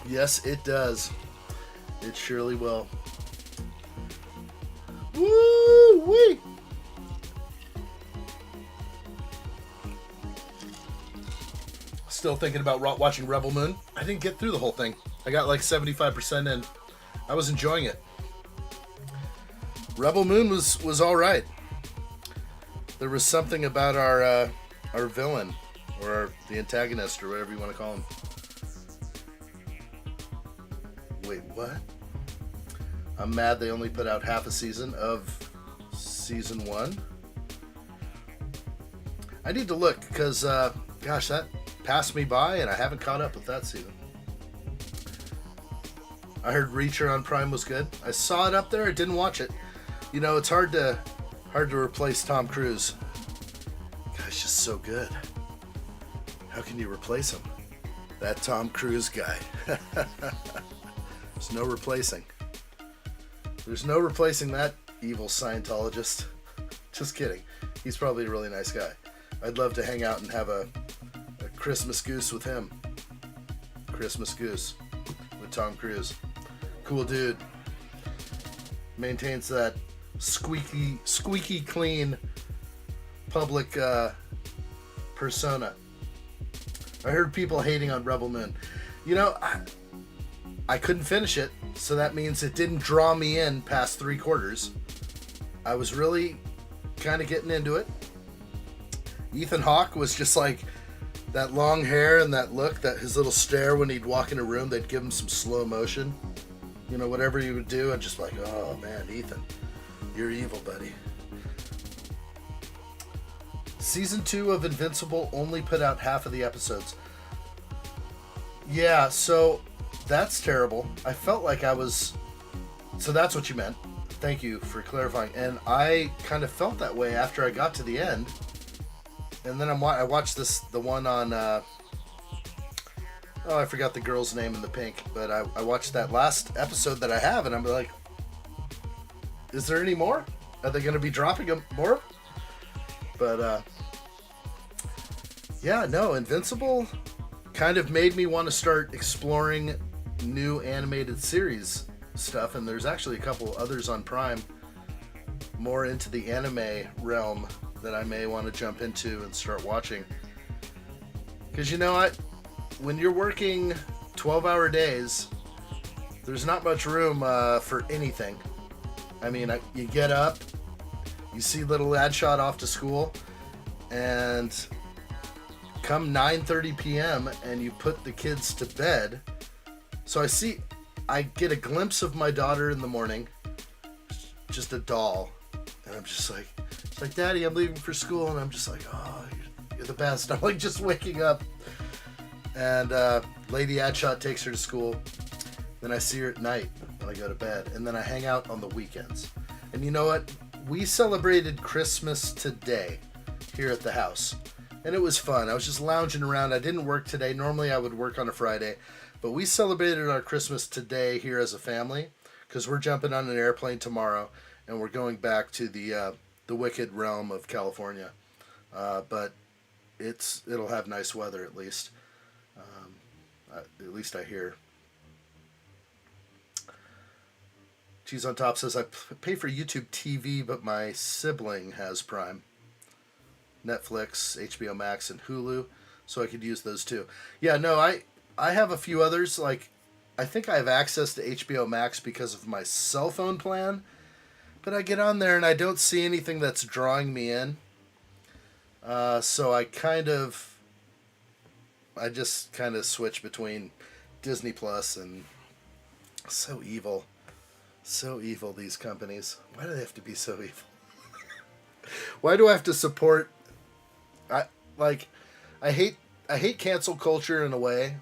Yes, it does. It surely will. Woo-wee! Still thinking about watching Rebel Moon. I didn't get through the whole thing. I got like 75% in. I was enjoying it. Rebel Moon was all right. There was something about our villain, or the antagonist, or whatever you want to call him. Wait, what? I'm mad they only put out half a season of season 1. I need to look because, gosh, that passed me by, and I haven't caught up with that season. I heard Reacher on Prime was good. I saw it up there. I didn't watch it. You know, it's hard to replace Tom Cruise. Guy's just so good. How can you replace him? That Tom Cruise guy. There's no replacing. There's no replacing that evil Scientologist. Just kidding. He's probably a really nice guy. I'd love to hang out and have a Christmas Goose with him. Christmas Goose with Tom Cruise. Cool dude. Maintains that squeaky clean public persona. I heard people hating on Rebel Moon. You know, I couldn't finish it, so that means it didn't draw me in past 3/4. I was really kind of getting into it. Ethan Hawke was just like that long hair and that look, that his little stare when he'd walk in a room, they'd give him some slow motion. You know, whatever he would do, I'd just like, oh man, Ethan, you're evil, buddy. Season 2 of Invincible only put out half of the episodes. Yeah, so that's terrible. I felt like I was... So that's what you meant. Thank you for clarifying. And I kind of felt that way after I got to the end. And then I watched the one on... I forgot the girl's name in the pink. But I watched that last episode that I have, and I'm like, is there any more? Are they going to be dropping more? But, yeah, no, Invincible kind of made me want to start exploring new animated series stuff, and there's actually a couple others on Prime more into the anime realm that I may want to jump into and start watching. Because you know what? When you're working 12-hour days, there's not much room for anything. I mean, you get up, you see little addshot off to school, and come 9:30 p.m. and you put the kids to bed. So I get a glimpse of my daughter in the morning, just a doll, and I'm just like, it's like, Daddy, I'm leaving for school, and I'm just like, oh, you're the best. I'm like just waking up, and Lady Addshot takes her to school. Then I see her at night when I go to bed, and then I hang out on the weekends. And you know what? We celebrated Christmas today here at the house, and it was fun. I was just lounging around. I didn't work today. Normally I would work on a Friday, but we celebrated our Christmas today here as a family because we're jumping on an airplane tomorrow, and we're going back to the wicked realm of California. But it'll have nice weather at least. At least I hear. Cheese on Top says, I pay for YouTube TV, but my sibling has Prime. Netflix, HBO Max, and Hulu, so I could use those too. Yeah, no, I have a few others. Like, I think I have access to HBO Max because of my cell phone plan, but I get on there and I don't see anything that's drawing me in. So I just kind of switch between Disney Plus and so evil. So evil, these companies. Why do they have to be so evil? Why do I have to support... I hate cancel culture in a way,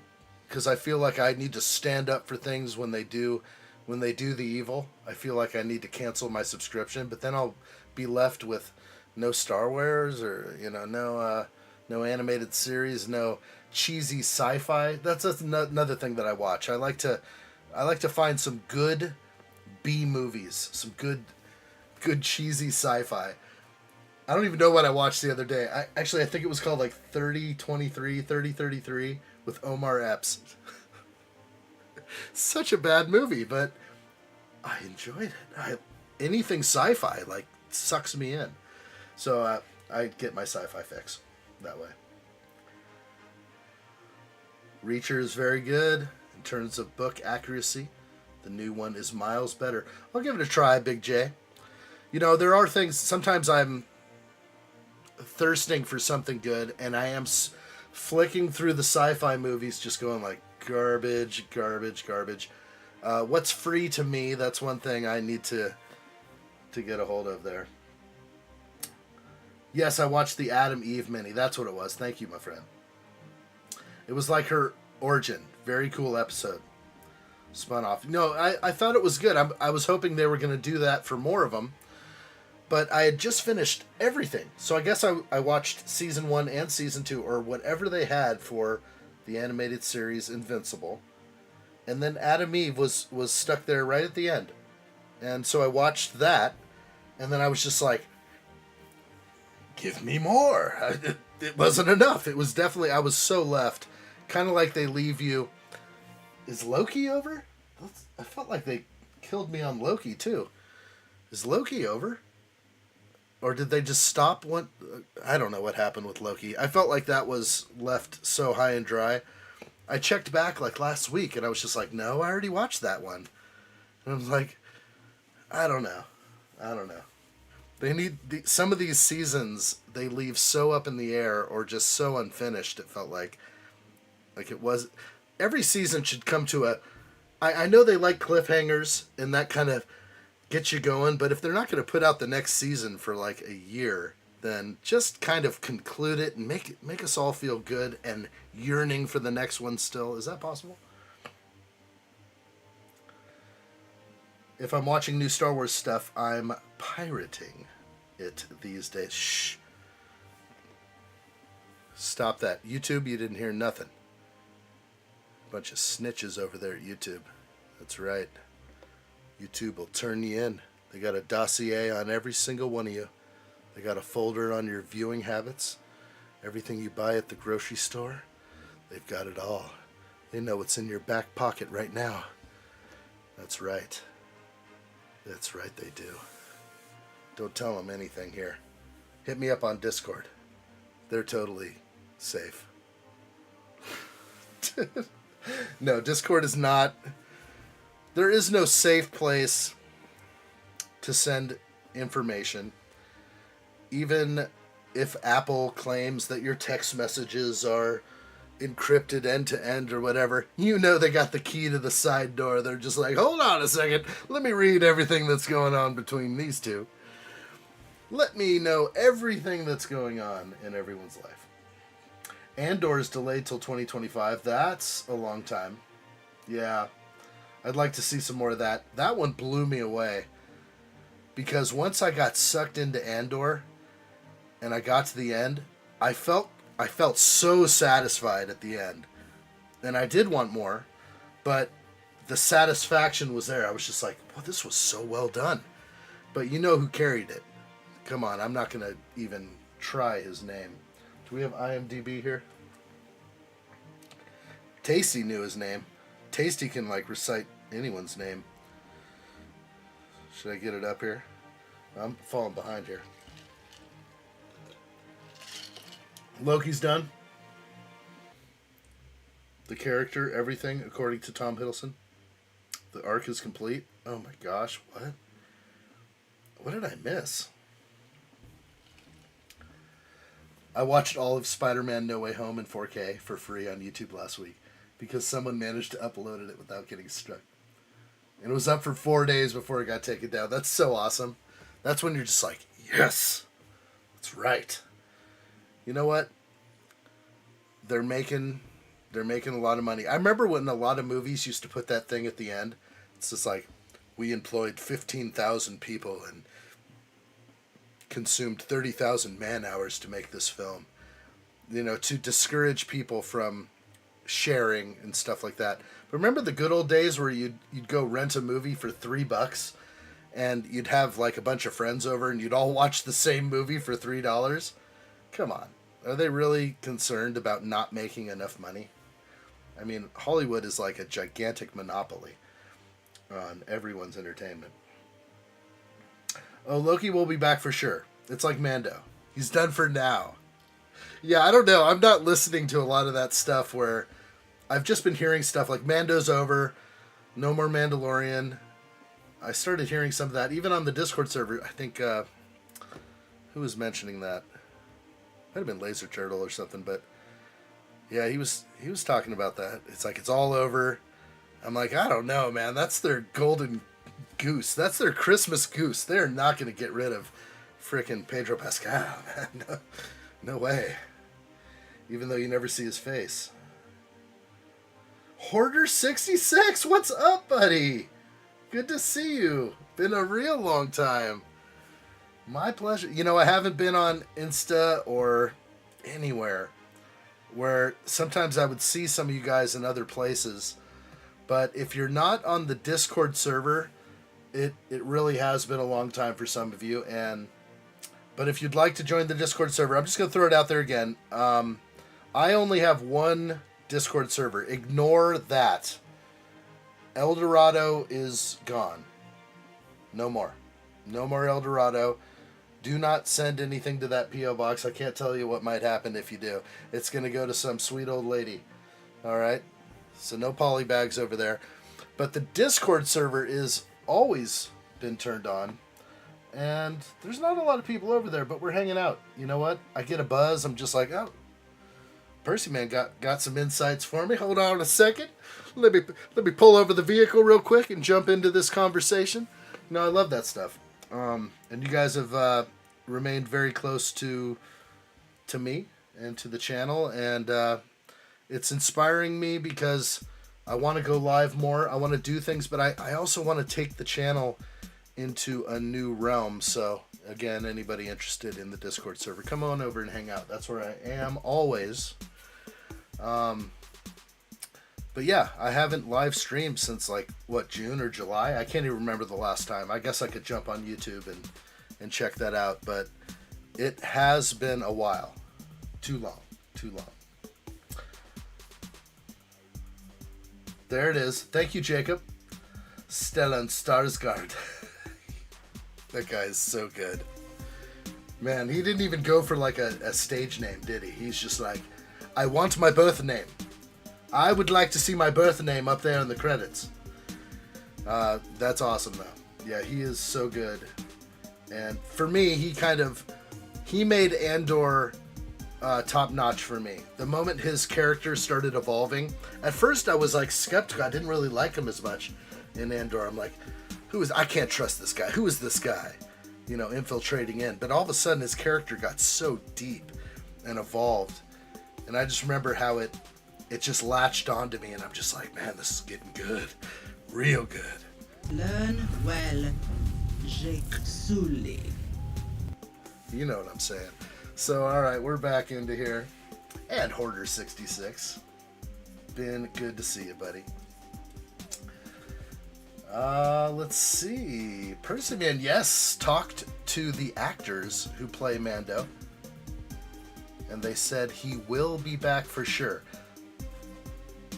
because I feel like I need to stand up for things when they do the evil. I feel like I need to cancel my subscription, but then I'll be left with no Star Wars, or no animated series, no cheesy sci-fi. That's another thing that I watch. I like to find some good B movies, some good cheesy sci-fi. I don't even know what I watched the other day. I think it was called like 3033 with Omar Epps. Such a bad movie, but I enjoyed it. Anything sci-fi like sucks me in. So I get my sci-fi fix that way. Reacher is very good in terms of book accuracy. The new one is miles better. I'll give it a try, Big J. You know, there are things, sometimes I'm thirsting for something good, and I am flicking through the sci-fi movies just going like, garbage. What's free to me, that's one thing I need to get a hold of there. Yes, I watched the Adam Eve mini. That's what it was. Thank you, my friend. It was like her origin. Very cool episode. Spun off. No, I thought it was good. I was hoping they were going to do that for more of them. But I had just finished everything. So I guess I watched season 1 and season 2, or whatever they had for the animated series Invincible. And then Adam Eve was stuck there right at the end. And so I watched that, and then I was just like, give me more. It wasn't enough. It was definitely, I was so left. Kind of like they leave you. Is Loki over? I felt like they killed me on Loki too. Is Loki over? Or did they just stop one? I don't know what happened with Loki. I felt like that was left so high and dry. I checked back like last week and I was just like, no, I already watched that one. And I was like, I don't know. They need some of these seasons. They leave so up in the air or just so unfinished. It felt like it was. Every season should come to a. I know they like cliffhangers and that kind of gets you going. But if they're not going to put out the next season for like a year, then just kind of conclude it and make us all feel good and yearning for the next one. Still, is that possible? If I'm watching new Star Wars stuff, I'm pirating it these days. Shh. Stop that. YouTube, you didn't hear nothing. Bunch of snitches over there at YouTube. That's right. YouTube will turn you in. They got a dossier on every single one of you. They got a folder on your viewing habits. Everything you buy at the grocery store. They've got it all. They know what's in your back pocket right now. That's right. That's right, they do. Don't tell them anything here. Hit me up on Discord. They're totally safe. No, Discord is not. There is no safe place to send information. Even if Apple claims that your text messages are encrypted end to end or whatever, you know they got the key to the side door. They're just like, hold on a second, let me read everything that's going on between these two. Let me know everything that's going on in everyone's life. Andor is delayed till 2025. That's a long time. Yeah, I'd like to see some more of that. That one blew me away because once I got sucked into Andor and I got to the end, I felt so satisfied at the end. And I did want more, but the satisfaction was there. I was just like, well, this was so well done. But you know who carried it. Come on, I'm not going to even try his name. Do we have IMDb here? Tasty knew his name. Tasty can, like, recite anyone's name. Should I get it up here? I'm falling behind here. Loki's done. The character, everything, according to Tom Hiddleston. The arc is complete. Oh my gosh, what? What did I miss? I watched all of Spider-Man No Way Home in 4K for free on YouTube last week because someone managed to upload it without getting struck. And it was up for 4 days before it got taken down. That's so awesome. That's when you're just like, yes, that's right. You know what? They're making a lot of money. I remember when a lot of movies used to put that thing at the end. It's just like, we employed 15,000 people and consumed 30,000 man-hours to make this film. You know, to discourage people from sharing and stuff like that. But remember the good old days where you'd go rent a movie for $3 and you'd have like a bunch of friends over and you'd all watch the same movie for $3? Come on. Are they really concerned about not making enough money? I mean, Hollywood is like a gigantic monopoly on everyone's entertainment. Oh, Loki will be back for sure. It's like Mando. He's done for now. Yeah, I don't know. I'm not listening to a lot of that stuff where I've just been hearing stuff like Mando's over, no more Mandalorian. I started hearing some of that even on the Discord server. I think, who was mentioning that? Might have been Laser Turtle or something, but yeah, he was talking about that. It's like it's all over. I'm like, I don't know, man. That's their golden goose. That's their Christmas goose. They're not going to get rid of frickin' Pedro Pascal, man. No way. Even though you never see his face. Hoarder66, what's up, buddy? Good to see you. Been a real long time. My pleasure. You know, I haven't been on Insta or anywhere where sometimes I would see some of you guys in other places. But if you're not on the Discord server, it really has been a long time for some of you. But if you'd like to join the Discord server, I'm just going to throw it out there again. I only have one Discord server. Ignore that. El Dorado is gone. No more. No more El Dorado. Do not send anything to that P.O. box. I can't tell you what might happen if you do. It's going to go to some sweet old lady. All right? So no poly bags over there. But the Discord server is always been turned on. And there's not a lot of people over there, but we're hanging out. You know what? I get a buzz. I'm just like, oh, Percy Man got some insights for me. Hold on a second. Let me pull over the vehicle real quick and jump into this conversation. You know, I love that stuff. And you guys have remained very close to me and to the channel, and it's inspiring me because I want to go live more. I want to do things, but I also want to take the channel into a new realm. So again, anybody interested in the Discord server, come on over and hang out. That's where I am always. But yeah, I haven't live streamed since like June or July. I can't even remember the last time. I guess I could jump on YouTube and check that out, but it has been a while. Too long. There it is. Thank you, Jacob. Stellan Skarsgård. That guy is so good. Man, he didn't even go for like a stage name, did he? He's just like, I want my birth name. I would like to see my birth name up there in the credits. That's awesome, though. Yeah, he is so good. And for me, he made Andor top-notch for me. The moment his character started evolving, at first I was like skeptical. I didn't really like him as much in Andor. I'm like, I can't trust this guy. Who is this guy? You know, infiltrating in. But all of a sudden, his character got so deep and evolved. And I just remember how it just latched onto me, and I'm just like, man, this is getting good. Real good. Learn well, Jake Sully. You know what I'm saying. So, all right, we're back into here. And Hoarder66. Been good to see you, buddy. Let's see. Percy Man, yes, talked to the actors who play Mando. And they said he will be back for sure.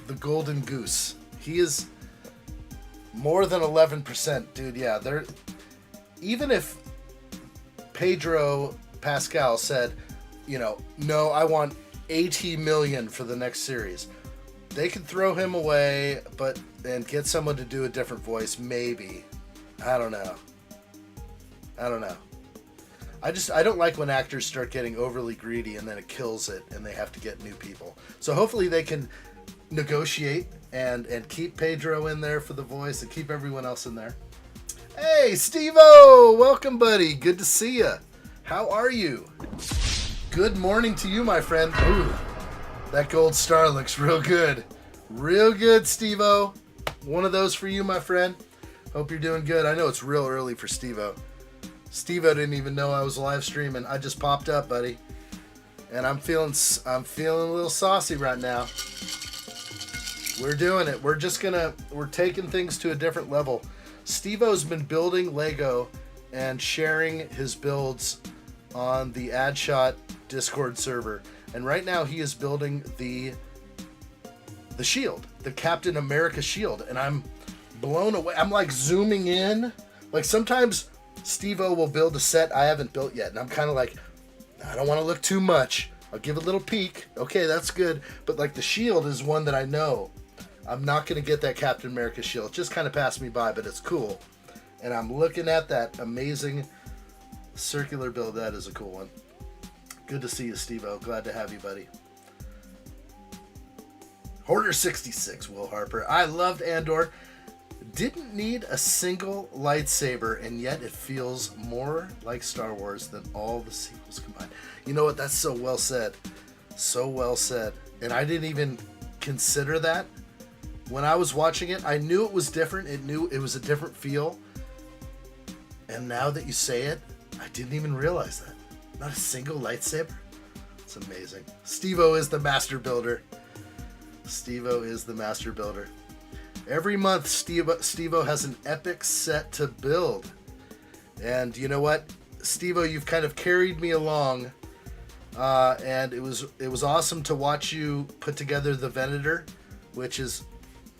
The Golden Goose. He is more than 11%, dude. Yeah, even if Pedro Pascal said, you know, no, I want 80 million for the next series, they could throw him away, and get someone to do a different voice, maybe. I don't know. I don't like when actors start getting overly greedy and then it kills it and they have to get new people. So hopefully they can negotiate and keep Pedro in there for the voice and keep everyone else in there. Hey, Steve-O! Welcome, buddy. Good to see you. How are you? Good morning to you, my friend. Ooh, that gold star looks real good. Real good, Steve-O. One of those for you, my friend. Hope you're doing good. I know it's real early for Steve-O. Steve-O didn't even know I was live streaming. I just popped up, buddy. And I'm feeling a little saucy right now. We're doing it. We're taking things to a different level. Steve-O's been building Lego and sharing his builds on the addshot Discord server. And right now he is building the shield, the Captain America shield. And I'm blown away. I'm like zooming in. Like sometimes Steve-O will build a set I haven't built yet. And I'm kind of like, I don't want to look too much. I'll give it a little peek. Okay, that's good. But like the shield is one that I know I'm not going to get that Captain America shield. It just kind of passed me by, but it's cool. And I'm looking at that amazing circular build. That is a cool one. Good to see you, Steve-O. Glad to have you, buddy. Hoarder66, Will Harper. I loved Andor. Didn't need a single lightsaber, and yet it feels more like Star Wars than all the sequels combined. You know what? That's so well said. So well said. And I didn't even consider that when I was watching it, I knew it was different. It was a different feel. And now that you say it, I didn't even realize that. Not a single lightsaber. It's amazing. Steve-O is the master builder. Steve-O is the master builder. Every month, Steve-O has an epic set to build. And you know what? Steve-O, you've kind of carried me along. And it was awesome to watch you put together the Venator, which is...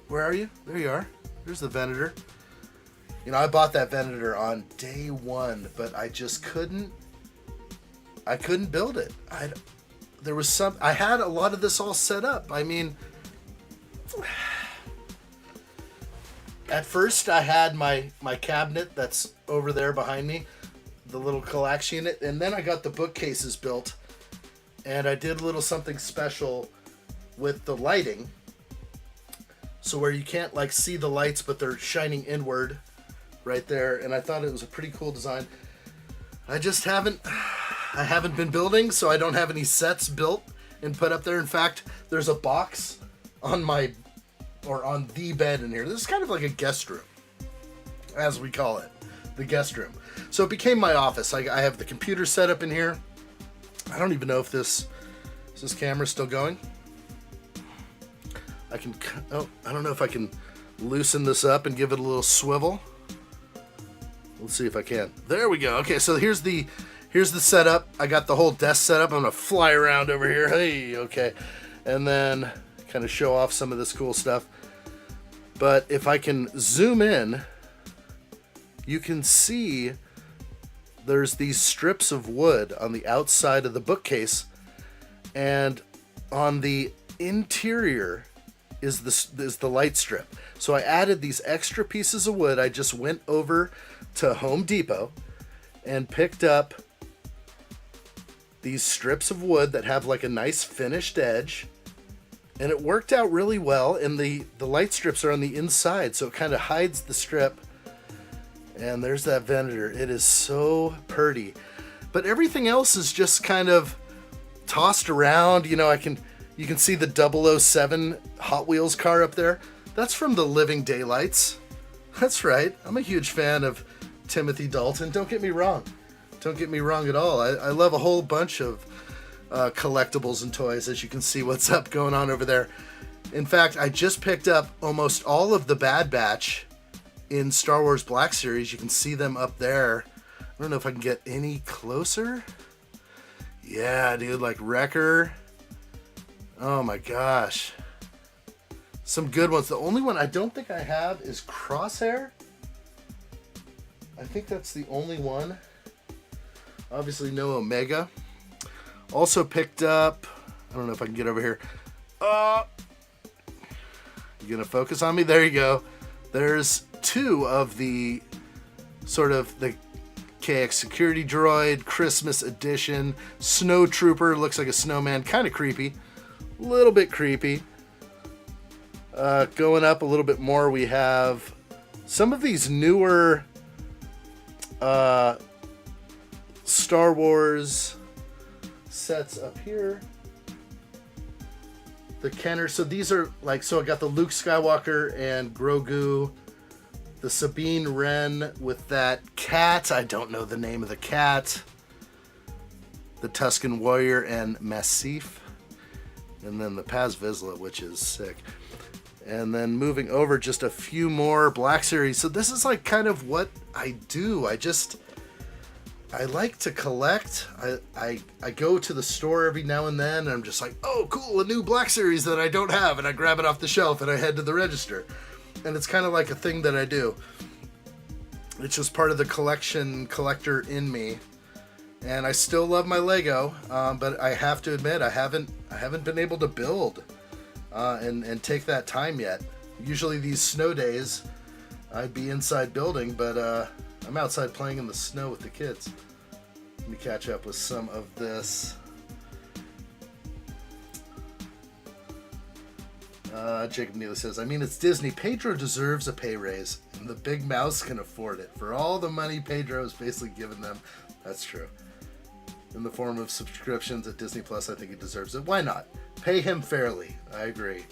Where are you? There you are. There's the Venator. You know, I bought that Venator on day one, but I just couldn't build it. I had a lot of this all set up. I mean, at first I had my cabinet that's over there behind me, the little collax unit, and then I got the bookcases built, and I did a little something special with the lighting. So where you can't like see the lights, but they're shining inward right there. And I thought it was a pretty cool design. I haven't been building, so I don't have any sets built and put up there. In fact, there's a box on the bed in here. This is kind of like a guest room, as we call it, the guest room. So it became my office. I have the computer set up in here. I don't even know if is this camera still going? I don't know if I can loosen this up and give it a little swivel. Let's see if I can. There we go. Okay, so here's the setup. I got the whole desk set up. I'm gonna fly around over here. Hey, okay. And then kind of show off some of this cool stuff. But if I can zoom in, you can see there's these strips of wood on the outside of the bookcase, and on the interior is the light strip. So I added these extra pieces of wood. I just went over to Home Depot and picked up these strips of wood that have like a nice finished edge, and it worked out really well. And the light strips are on the inside, so it kind of hides the strip. And there's that Venator. It is so pretty, but everything else is just kind of tossed around. You know, you can see the 007 Hot Wheels car up there. That's from the Living Daylights. That's right. I'm a huge fan of Timothy Dalton. Don't get me wrong. Don't get me wrong at all. I love a whole bunch of collectibles and toys, as you can see what's up going on over there. In fact, I just picked up almost all of the Bad Batch in Star Wars Black Series. You can see them up there. I don't know if I can get any closer. Yeah, dude, like Wrecker. Oh my gosh. Some good ones. The only one I don't think I have is Crosshair. I think that's the only one. Obviously no Omega. Also picked up, I don't know if I can get over here. You gonna focus on me? There you go. There's two of the sort of the KX Security Droid Christmas Edition. Snow Trooper, looks like a snowman, kind of creepy. A little bit creepy. Going up a little bit more, we have some of these newer Star Wars sets up here. The Kenner. So these are like, so I got the Luke Skywalker and Grogu. The Sabine Wren with that cat. I don't know the name of the cat. The Tusken Warrior and Massif. And then the Paz Vizsla, which is sick. And then moving over, just a few more Black Series. So this is like kind of what I do. I like to collect. I go to the store every now and then, and I'm just like, oh, cool, a new Black Series that I don't have, and I grab it off the shelf and I head to the register. And it's kind of like a thing that I do. It's just part of the collector in me. And I still love my Lego, but I have to admit I haven't been able to build and take that time yet. Usually these snow days, I'd be inside building, but I'm outside playing in the snow with the kids. Let me catch up with some of this. Jacob Neely says, I mean, it's Disney. Pedro deserves a pay raise, and the big mouse can afford it. For all the money Pedro has basically given them, that's true. In the form of subscriptions at Disney Plus, I think he deserves it. Why not? Pay him fairly. I agree.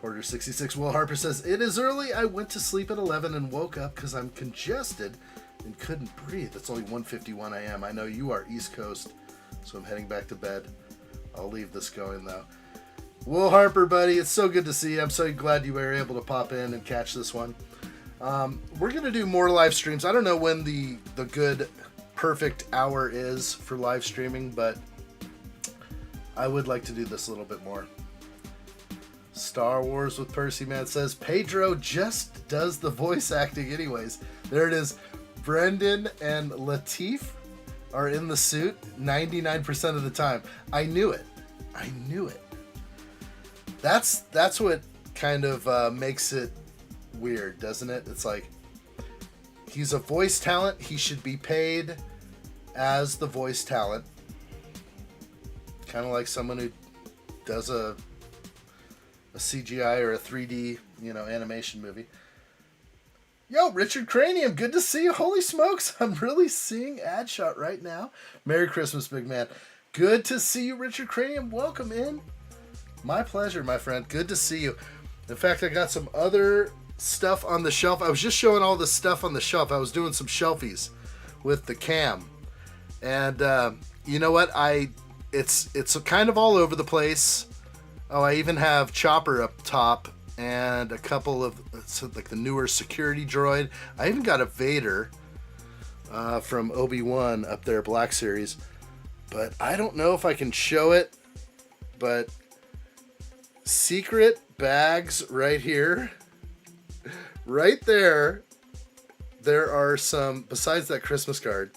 Order 66 Will Harper says, it is early. I went to sleep at 11 and woke up because I'm congested and couldn't breathe. It's only 1:51 a.m. I know you are East Coast, so I'm heading back to bed. I'll leave this going, though. Will Harper, buddy, it's so good to see you. I'm so glad you were able to pop in and catch this one. We're going to do more live streams. I don't know when the good, perfect hour is for live streaming, but I would like to do this a little bit more. Star Wars with Percy Man says, Pedro just does the voice acting anyways. There it is. Brendan and Latif are in the suit 99% of the time. I knew it. That's what kind of makes it weird, doesn't it? It's like, he's a voice talent. He should be paid as the voice talent. Kind of like someone who does a CGI or a 3D, animation movie. Yo, Richard Cranium, good to see you. Holy smokes, I'm really seeing addshot right now. Merry Christmas, big man. Good to see you, Richard Cranium. Welcome in. My pleasure, my friend. Good to see you. In fact, I got some other stuff on the shelf. I was just showing all this stuff on the shelf. I was doing some shelfies with the cam. And you know what? It's kind of all over the place. Oh, I even have Chopper up top and a couple of like the newer security droid. I even got a Vader from Obi-Wan up there, Black Series. But I don't know if I can show it. But secret bags right here. Right there. There are some, besides that Christmas card.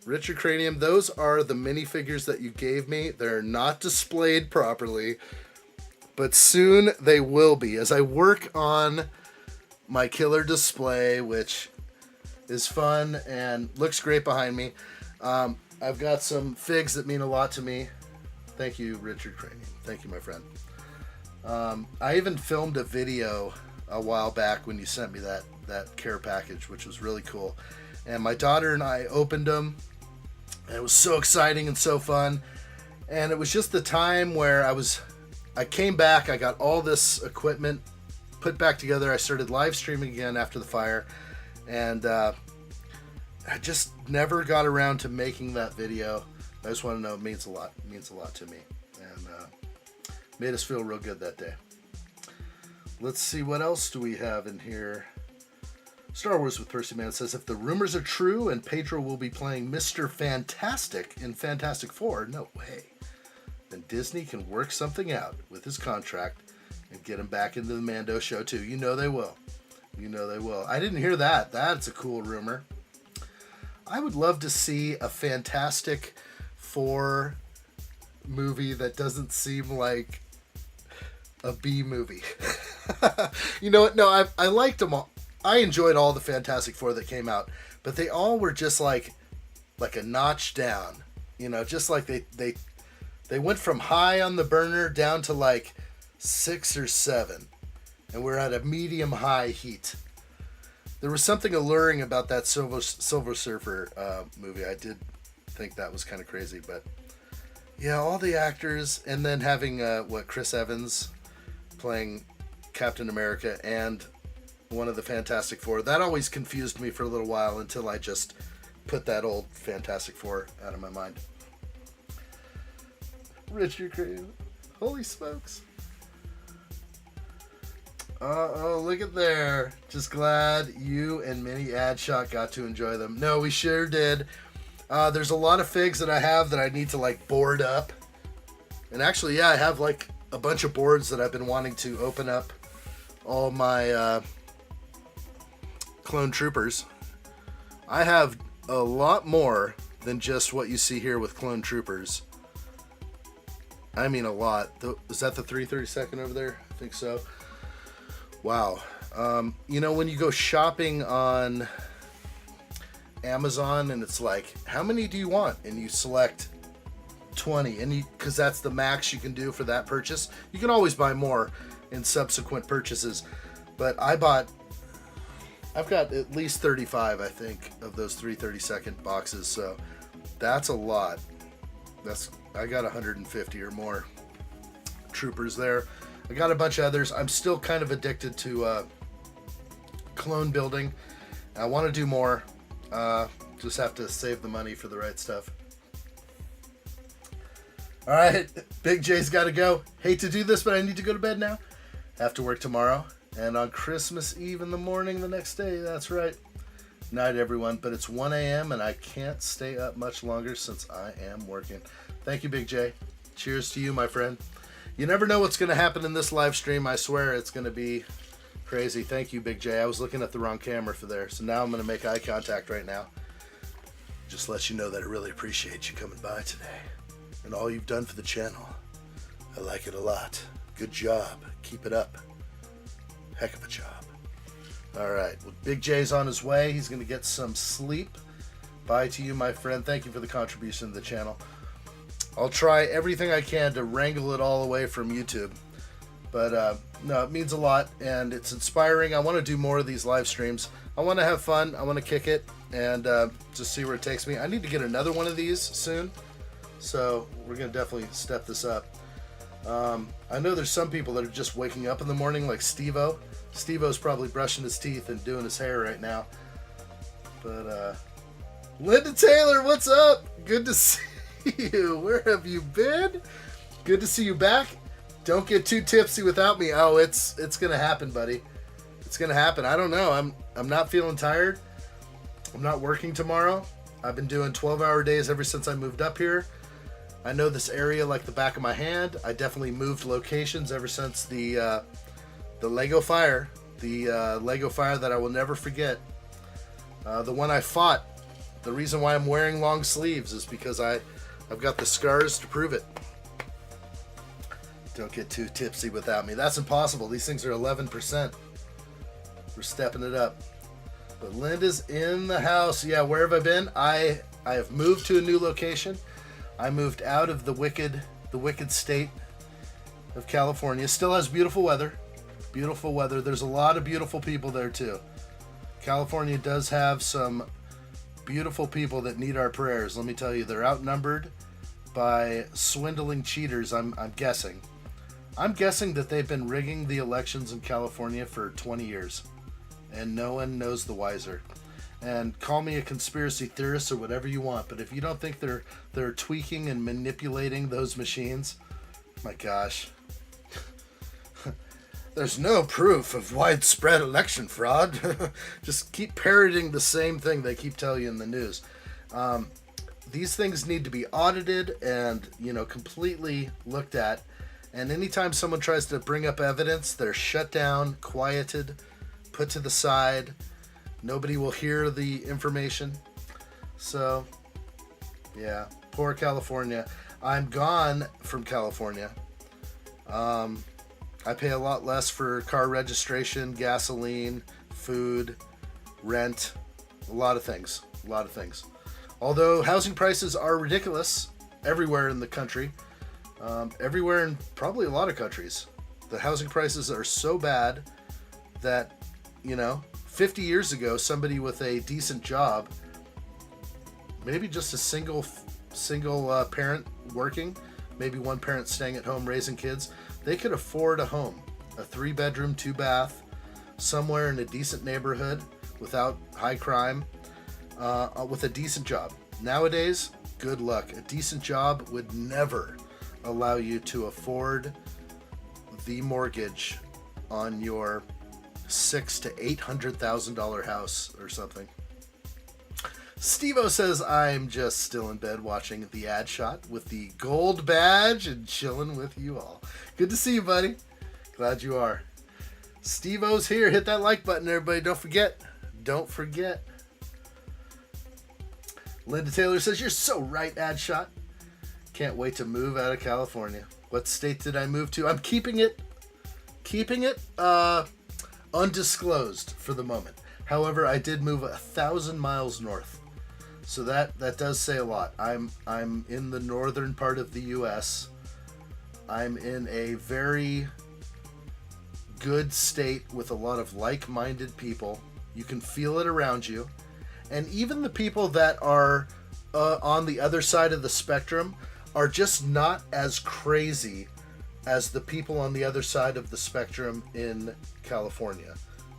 Richard Cranium, those are the minifigures that you gave me. They're not displayed properly, but soon they will be as I work on my killer display, which is fun and looks great behind me. I've got some figs that mean a lot to me. Thank you, Richard Cranium. Thank you, my friend. I even filmed a video a while back when you sent me that care package, which was really cool. And my daughter and I opened them. And it was so exciting and so fun. And it was just the time where I came back, I got all this equipment put back together. I started live streaming again after the fire. And I just never got around to making that video. I just want to know it means a lot. It means a lot to me. And made us feel real good that day. Let's see, what else do we have in here? Star Wars with Percy Man says, if the rumors are true and Pedro will be playing Mr. Fantastic in Fantastic Four, no way. Then Disney can work something out with his contract and get him back into the Mando show too. You know they will. I didn't hear that. That's a cool rumor. I would love to see a Fantastic Four movie that doesn't seem like a B movie. You know what? No, I liked them all. I enjoyed all the Fantastic Four that came out, but they all were just like a notch down. Just like they went from high on the burner down to like 6 or 7, and we're at a medium high heat. There was something alluring about that Silver Surfer movie. I did think that was kind of crazy, but yeah, all the actors, and then having Chris Evans playing Captain America and one of the Fantastic Four. That always confused me for a little while until I just put that old Fantastic Four out of my mind. Richard Crane. Holy smokes. Uh-oh, look at there. Just glad you and Mini Addshot got to enjoy them. No, we sure did. There's a lot of figs that I have that I need to board up. And actually, yeah, I have a bunch of boards that I've been wanting to open up all my clone troopers. I have a lot more than just what you see here with clone troopers. I mean a lot. Is that the 332nd over there? I think so. Wow. When you go shopping on Amazon and it's like, how many do you want? And you select 20, and because that's the max you can do for that purchase. You can always buy more in subsequent purchases, but I've got at least 35, I think, of those 332nd boxes, so that's a lot. I got 150 or more troopers there. I got a bunch of others. I'm still kind of addicted to clone building. I want to do more. Just have to save the money for the right stuff. All right, Big J's got to go. Hate to do this, but I need to go to bed now. Have to work tomorrow. And on Christmas Eve in the morning the next day, that's right. Night, everyone. But it's 1 a.m. and I can't stay up much longer since I am working. Thank you, Big J. Cheers to you, my friend. You never know what's going to happen in this live stream. I swear it's going to be crazy. Thank you, Big J. I was looking at the wrong camera for there. So now I'm going to make eye contact right now. Just let you know that I really appreciate you coming by today. And all you've done for the channel. I like it a lot. Good job. Keep it up. Heck of a job. Alright, well, Big J's on his way. He's going to get some sleep. Bye to you, my friend. Thank you for the contribution to the channel. I'll try everything I can to wrangle it all away from YouTube. But, no, it means a lot, and it's inspiring. I want to do more of these live streams. I want to have fun. I want to kick it, and just see where it takes me. I need to get another one of these soon. So we're going to definitely step this up. I know there's some people that are just waking up in the morning, like Steve-O. Steve-O's probably brushing his teeth and doing his hair right now. But, Linda Taylor, what's up? Good to see you. Where have you been? Good to see you back. Don't get too tipsy without me. Oh, it's going to happen, buddy. It's going to happen. I don't know. I'm not feeling tired. I'm not working tomorrow. I've been doing 12-hour days ever since I moved up here. I know this area like the back of my hand. I definitely moved locations ever since the Lego fire. The Lego fire that I will never forget. The one I fought. The reason why I'm wearing long sleeves is because I've got the scars to prove it. Don't get too tipsy without me. That's impossible. These things are 11%. We're stepping it up. But Linda's in the house. Yeah, where have I been? I have moved to a new location. I moved out of the wicked state of California. Still has beautiful weather. Beautiful weather. There's a lot of beautiful people there too. California does have some beautiful people that need our prayers. Let me tell you, they're outnumbered by swindling cheaters, I'm guessing. I'm guessing that they've been rigging the elections in California for 20 years. And no one knows the wiser. And call me a conspiracy theorist or whatever you want, but if you don't think they're tweaking and manipulating those machines, my gosh. There's no proof of widespread election fraud. Just keep parroting the same thing they keep telling you in the news. These things need to be audited and, completely looked at. And anytime someone tries to bring up evidence, they're shut down, quieted, put to the side. Nobody will hear the information. So, yeah, poor California. I'm gone from California. I pay a lot less for car registration, gasoline, food, rent, a lot of things. Although housing prices are ridiculous everywhere in the country, everywhere in probably a lot of countries. The housing prices are so bad that, 50 years ago, somebody with a decent job, maybe just a single parent working, maybe one parent staying at home raising kids, they could afford a home, a 3-bedroom, 2-bath, somewhere in a decent neighborhood without high crime, with a decent job. Nowadays, good luck. A decent job would never allow you to afford the mortgage on your $600,000 to $800,000 house or something. Steve-O says, I'm just still in bed watching the addshot with the gold badge and chilling with you all. Good to see you, buddy. Glad you are. Steve-O's here. Hit that like button, everybody. Don't forget. Linda Taylor says, you're so right, addshot. Can't wait to move out of California. What state did I move to? I'm keeping it undisclosed for the moment. However, I did move 1,000 miles north. So that does say a lot. I'm in the northern part of the U.S. I'm in a very good state with a lot of like-minded people. You can feel it around you. And even the people that are on the other side of the spectrum are just not as crazy as the people on the other side of the spectrum in California.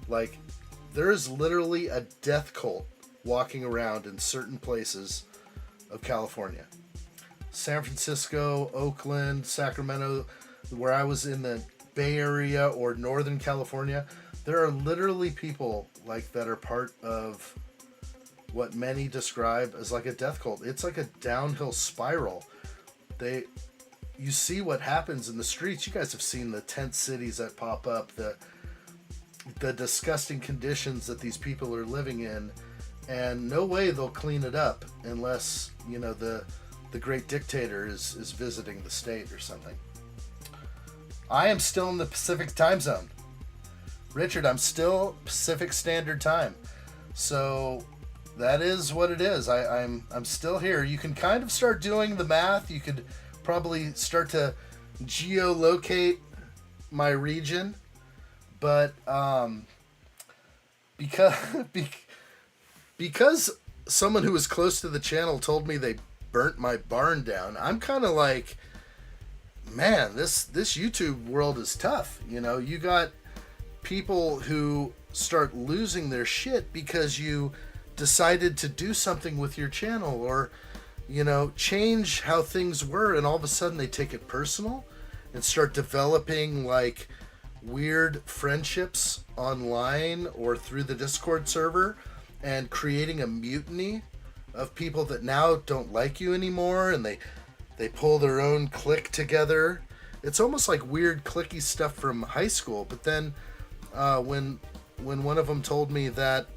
Like, there is literally a death cult walking around in certain places of California. San Francisco, Oakland, Sacramento, where I was in the Bay Area or Northern California, there are literally people like that are part of what many describe as like a death cult. It's like a downhill spiral. You see what happens in the streets. You guys have seen the tent cities that pop up, the disgusting conditions that these people are living in, and no way they'll clean it up unless, you know, the great dictator is visiting the state or something. I am still in the Pacific time zone. Richard, I'm still Pacific Standard Time. So that is what it is. I'm still here. You can kind of start doing the math. You could probably start to geolocate my region. But because someone who was close to the channel told me they burnt my barn down, I'm kind of like, man, this YouTube world is tough. You know, you got people who start losing their shit because you decided to do something with your channel, or, you know, change how things were, and all of a sudden they take it personal and start developing like weird friendships online or through the Discord server, and creating a mutiny of people that now don't like you anymore, and they pull their own clique together. It's almost like weird cliquey stuff from high school. But then when one of them told me that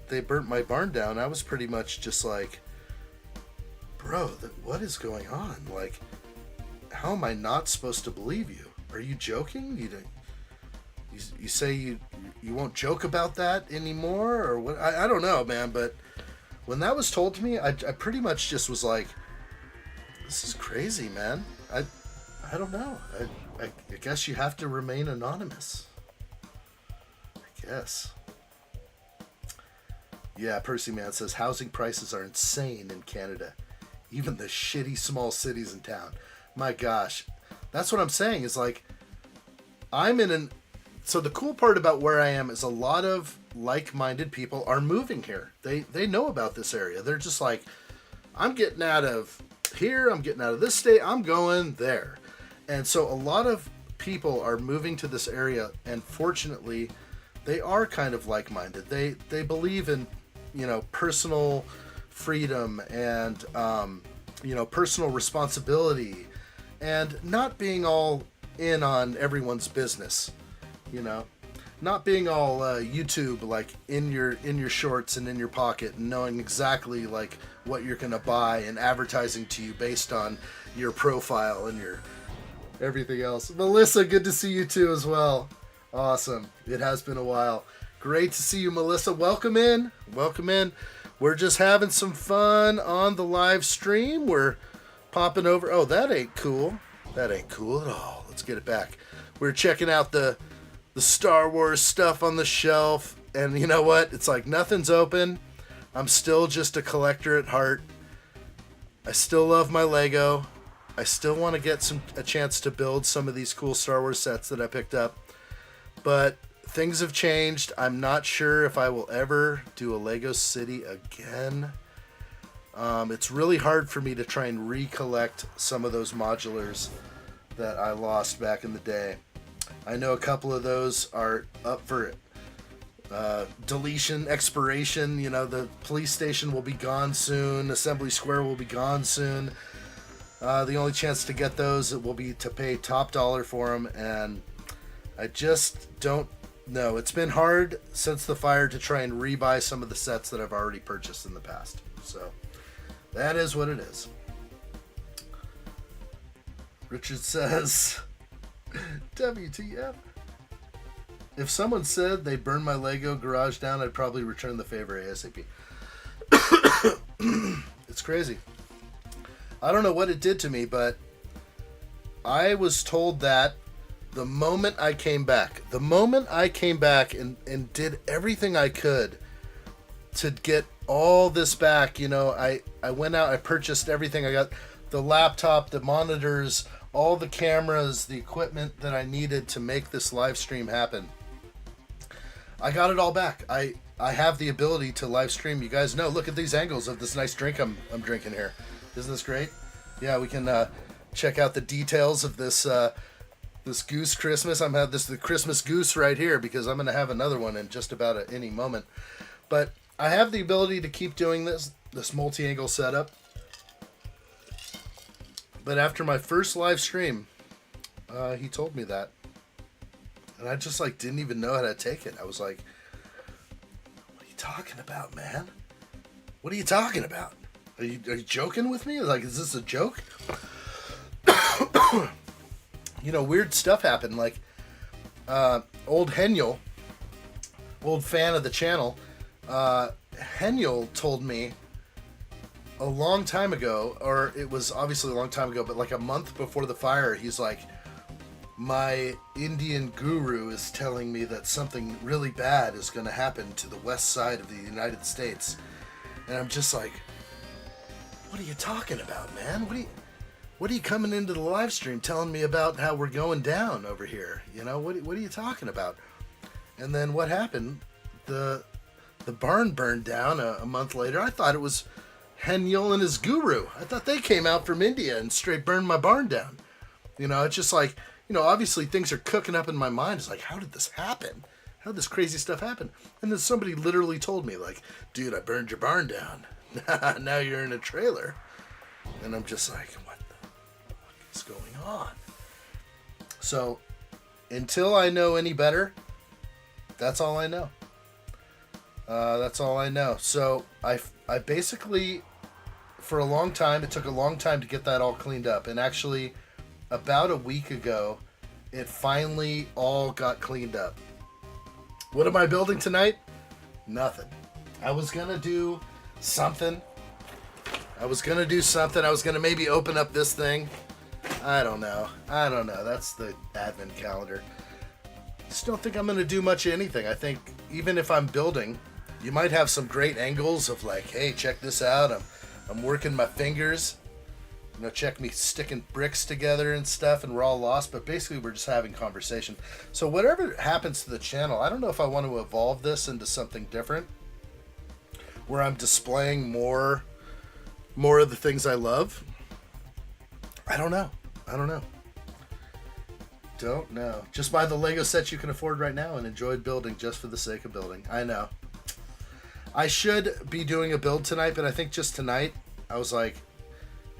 they burnt my barn down, I was pretty much just like, bro, what is going on? Like, how am I not supposed to believe you? Are you joking? You say you won't joke about that anymore, or what? I don't know, man. But when that was told to me, I pretty much just was like, this is crazy, man. I don't know. I guess you have to remain anonymous. I guess. Yeah, Percy Man says housing prices are insane in Canada. Even the shitty small cities in town. My gosh. That's what I'm saying, is like, so the cool part about where I am is a lot of like-minded people are moving here. They know about this area. They're just like, I'm getting out of here, I'm getting out of this state, I'm going there. And so a lot of people are moving to this area, and fortunately, they are kind of like-minded. They believe in, you know, personal freedom and, you know, personal responsibility, and not being all in on everyone's business, you know, not being all YouTube, like in your shorts and in your pocket, and knowing exactly like what you're gonna buy and advertising to you based on your profile and your everything else. Melissa, good to see you too as well. Awesome. It has been a while. Great to see you, Melissa. Welcome in. Welcome in. We're just having some fun on the live stream. We're popping over. Oh, that ain't cool. That ain't cool at all. Let's get it back. We're checking out the Star Wars stuff on the shelf. And you know what? It's like nothing's open. I'm still just a collector at heart. I still love my Lego. I still want to get a chance to build some of these cool Star Wars sets that I picked up. But things have changed. I'm not sure if I will ever do a Lego City again. It's really hard for me to try and recollect some of those modulars that I lost back in the day. I know a couple of those are up for deletion, expiration. You know, the police station will be gone soon. Assembly Square will be gone soon. The only chance to get those will be to pay top dollar for them, and I just don't know. It's been hard since the fire to try and rebuy some of the sets that I've already purchased in the past. So that is what it is. Richard says, WTF? If someone said they burned my Lego garage down, I'd probably return the favor ASAP. It's crazy. I don't know what it did to me, but I was told that the moment I came back and did everything I could to get all this back, you know, I went out, I purchased everything. I got the laptop, the monitors, all the cameras, the equipment that I needed to make this live stream happen. I got it all back. I have the ability to live stream. You guys know, look at these angles of this nice drink I'm drinking here. Isn't this great? Yeah, we can check out the details of this this Goose Christmas. I'm having the Christmas Goose right here because I'm going to have another one in just about at any moment. But I have the ability to keep doing this multi-angle setup. But after my first live stream, he told me that. And I just like didn't even know how to take it. I was like, what are you talking about, man? What are you talking about? Are you joking with me? Like, is this a joke? You know, weird stuff happened. Like, old Heniel, old fan of the channel, Heniel told me a long time ago, or it was obviously a long time ago, but like a month before the fire, he's like, my Indian guru is telling me that something really bad is going to happen to the west side of the United States. And I'm just like, what are you talking about, man? What are you coming into the live stream telling me about how we're going down over here? You know, what are you talking about? And then what happened? The barn burned down a month later. I thought it was Heniel and his guru. I thought they came out from India and straight burned my barn down. You know, it's just like, you know, obviously things are cooking up in my mind. It's like, how did this happen? How did this crazy stuff happen? And then somebody literally told me, like, dude, I burned your barn down. Now you're in a trailer. And I'm just like, what the fuck is going on? So, until I know any better, that's all I know. That's all I know. So, I basically, for a long time, it took a long time to get that all cleaned up. And actually, about a week ago, it finally all got cleaned up. What am I building tonight? Nothing. I was going to do something. I was going to maybe open up this thing. I don't know. That's the advent calendar. Just don't think I'm going to do much of anything. I think even if I'm building, you might have some great angles of like, hey, check this out. I'm working my fingers. You know, check me sticking bricks together and stuff, and we're all lost. But basically, we're just having conversation. So whatever happens to the channel, I don't know if I want to evolve this into something different, where I'm displaying more of the things I love. I don't know. Don't know. Just buy the Lego sets you can afford right now and enjoy building just for the sake of building. I know. I should be doing a build tonight, but I think just tonight, I was like,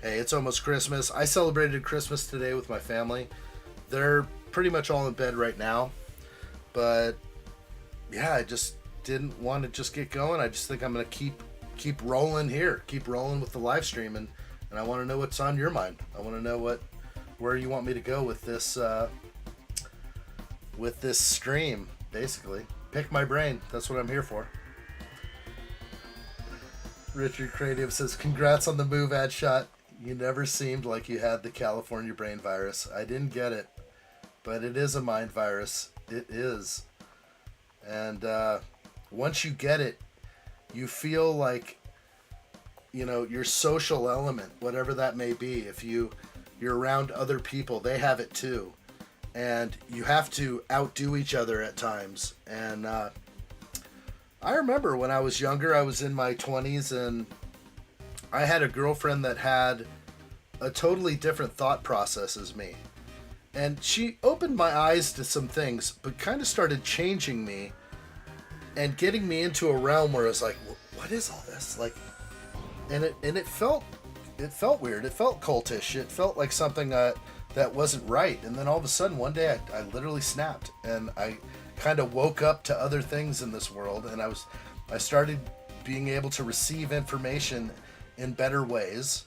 hey, it's almost Christmas. I celebrated Christmas today with my family. They're pretty much all in bed right now. But, yeah, I just didn't want to just get going. I just think I'm going to keep rolling here. Keep rolling with the live stream. And I want to know what's on your mind. I want to know where you want me to go with this stream, basically. Pick my brain. That's what I'm here for. Richard Cranium says, congrats on the move, addshot. You never seemed like you had the California brain virus. I didn't get it, but it is a mind virus. It is. And once you get it, you feel like, you know, your social element, whatever that may be, if you're around other people, they have it too. And you have to outdo each other at times. And I remember when I was younger, I was in my 20s, and I had a girlfriend that had a totally different thought process as me. And she opened my eyes to some things, but kind of started changing me and getting me into a realm where I was like, what is all this? Like, and it felt weird. It felt cultish. It felt like something that wasn't right. And then all of a sudden, one day, I literally snapped, and I kind of woke up to other things in this world, and I started being able to receive information in better ways.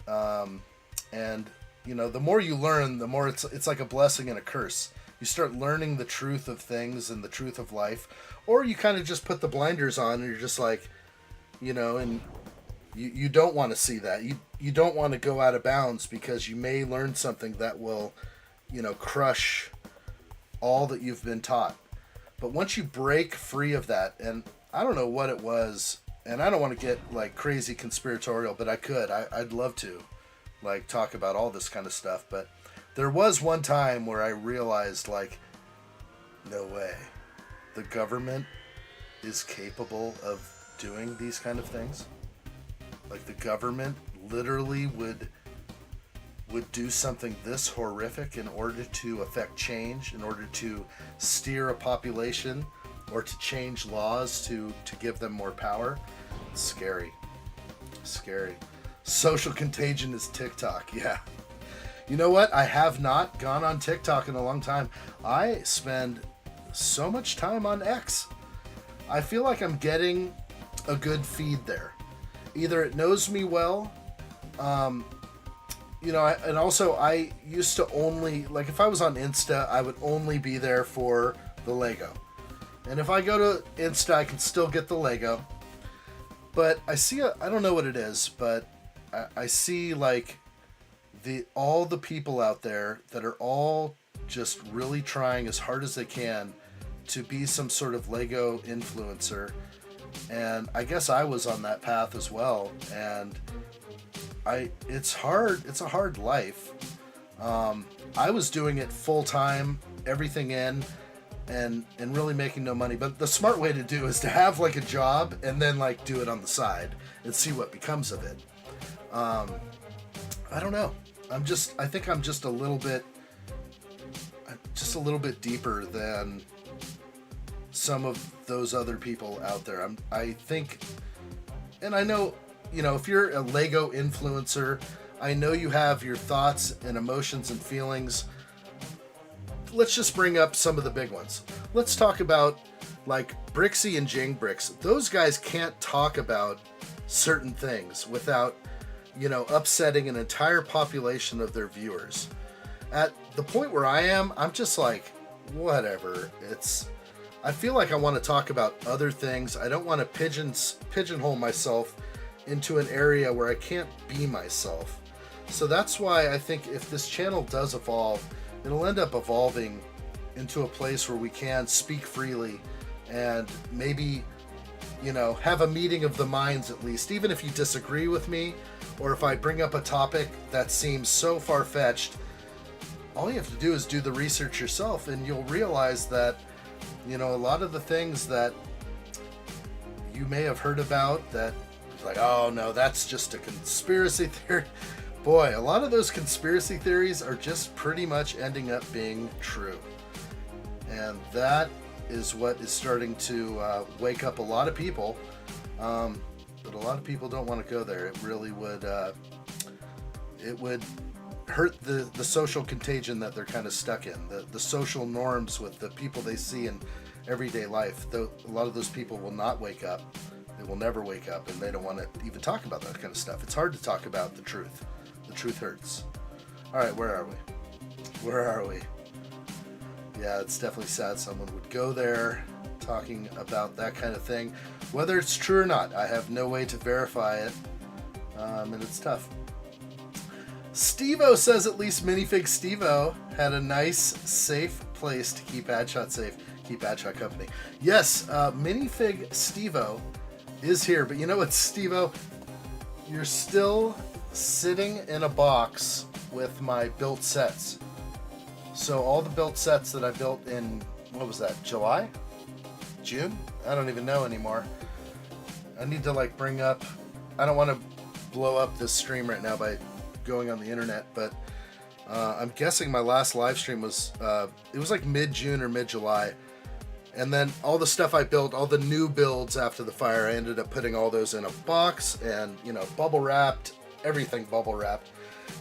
And you know, the more you learn, the more it's like a blessing and a curse. You start learning the truth of things and the truth of life, or you kind of just put the blinders on and you're just like, you know, and you don't want to see that. You don't want to go out of bounds because you may learn something that will, you know, crush all that you've been taught. But once you break free of that, and I don't know what it was, and I don't want to get like crazy conspiratorial, but I'd love to. like talk about all this kind of stuff, but there was one time where I realized, like, no way, the government is capable of doing these kind of things. Like, the government literally would do something this horrific in order to affect change, in order to steer a population, or to change laws to give them more power. It's scary. Scary. Social contagion is TikTok. Yeah. You know what? I have not gone on TikTok in a long time. I spend so much time on X. I feel like I'm getting a good feed there. Either it knows me well, you know, and also I used to only, like, if I was on Insta, I would only be there for the Lego. And if I go to Insta, I can still get the Lego. But I see, I don't know what it is, but I see, like, all the people out there that are all just really trying as hard as they can to be some sort of Lego influencer. And I guess I was on that path as well. And it's hard. It's a hard life. I was doing it full time, everything in, and really making no money. But the smart way to do is to have, like, a job and then, like, do it on the side and see what becomes of it. I don't know. I think I'm just a little bit deeper than some of those other people out there. I think, and I know, you know, if you're a Lego influencer, I know you have your thoughts and emotions and feelings. Let's just bring up some of the big ones. Let's talk about, like, Brixie and Jing Bricks. Those guys can't talk about certain things without, you know, upsetting an entire population of their viewers. At the point where I am, I'm just like, whatever. I feel like I want to talk about other things. I don't want to pigeonhole myself into an area where I can't be myself. So that's why I think if this channel does evolve, it'll end up evolving into a place where we can speak freely and maybe, you know, have a meeting of the minds at least. Even if you disagree with me, or if I bring up a topic that seems so far-fetched, all you have to do is do the research yourself, and you'll realize that, you know, a lot of the things that you may have heard about that, like, oh no, that's just a conspiracy theory. Boy, a lot of those conspiracy theories are just pretty much ending up being true. And that is what is starting to wake up a lot of people. But a lot of people don't want to go there. It really would, it would hurt the social contagion that they're kind of stuck in, the social norms with the people they see in everyday life. Though a lot of those people will not wake up. They will never wake up, and they don't want to even talk about that kind of stuff. It's hard to talk about the truth. The truth hurts. All right, where are we? Where are we? Yeah, it's definitely sad someone would go there talking about that kind of thing. Whether it's true or not, I have no way to verify it, and it's tough. Steve-O says at least Minifig Steve-O had a nice, safe place to keep addshot safe. Keep addshot company. Yes, Minifig Steve-O is here, but you know what, Steve-O? You're still sitting in a box with my built sets. So all the built sets that I built in, what was that, July? June? I don't even know anymore. I need to, like, bring up, I don't want to blow up this stream right now by going on the internet, but I'm guessing my last live stream was, it was like mid-June or mid-July. And then all the stuff I built, all the new builds after the fire, I ended up putting all those in a box and, you know, bubble wrapped, everything bubble wrapped.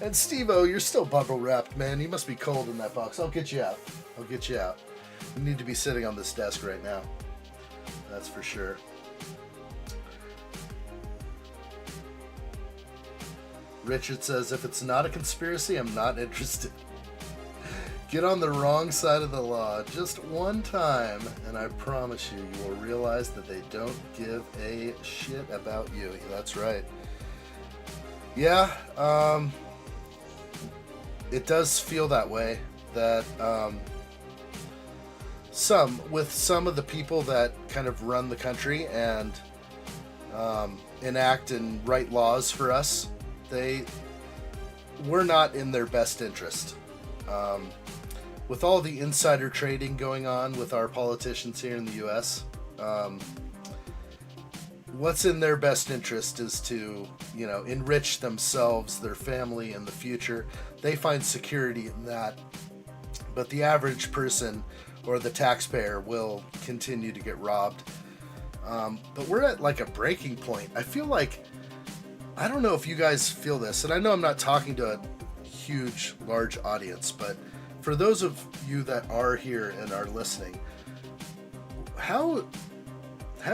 And Steve-O, you're still bubble wrapped, man. You must be cold in that box. I'll get you out. I'll get you out. You need to be sitting on this desk right now. That's for sure. Richard says, if it's not a conspiracy, I'm not interested. Get on the wrong side of the law just one time, and I promise you, you will realize that they don't give a shit about you. That's right. Yeah, it does feel that way, that some of the people that kind of run the country and enact and write laws for us, they we're not in their best interest. With all the insider trading going on with our politicians here in the U.S., what's in their best interest is to, enrich themselves, their family, and the future. They find security in that. But the average person or the taxpayer will continue to get robbed. But we're at like a breaking point. I feel like, I don't know if you guys feel this, and I know I'm not talking to a huge, large audience, but for those of you that are here and are listening, how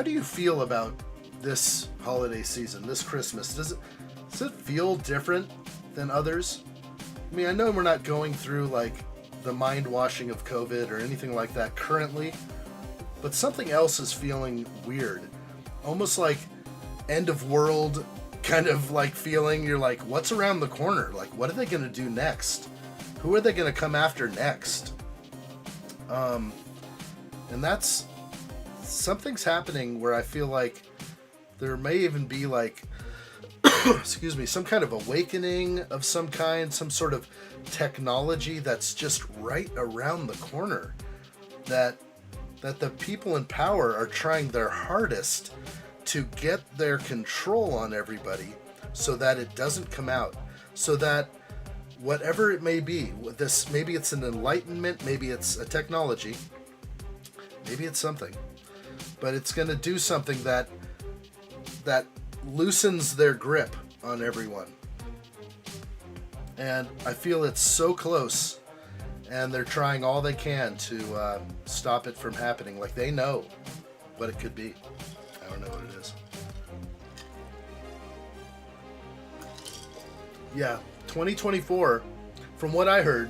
do you feel about this holiday season, this Christmas? Does it feel different than others? I mean, I know we're not going through like the mind washing of COVID or anything like that currently, but something else is feeling weird, almost like end of world kind of like feeling. You're like, what's around the corner? Like, what are they going to do next? Who are they going to come after next? And that's, something's happening where I feel like there may even be like, excuse me, some kind of awakening of some kind, some sort of technology that's just right around the corner, that the people in power are trying their hardest to get their control on everybody so that it doesn't come out, so that whatever it may be, this, maybe it's an enlightenment, maybe it's a technology, maybe it's something, but it's going to do something that loosens their grip on everyone. And I feel it's so close, and they're trying all they can to stop it from happening. Like, they know what it could be. I don't know what it is. Yeah, 2024, from what I heard,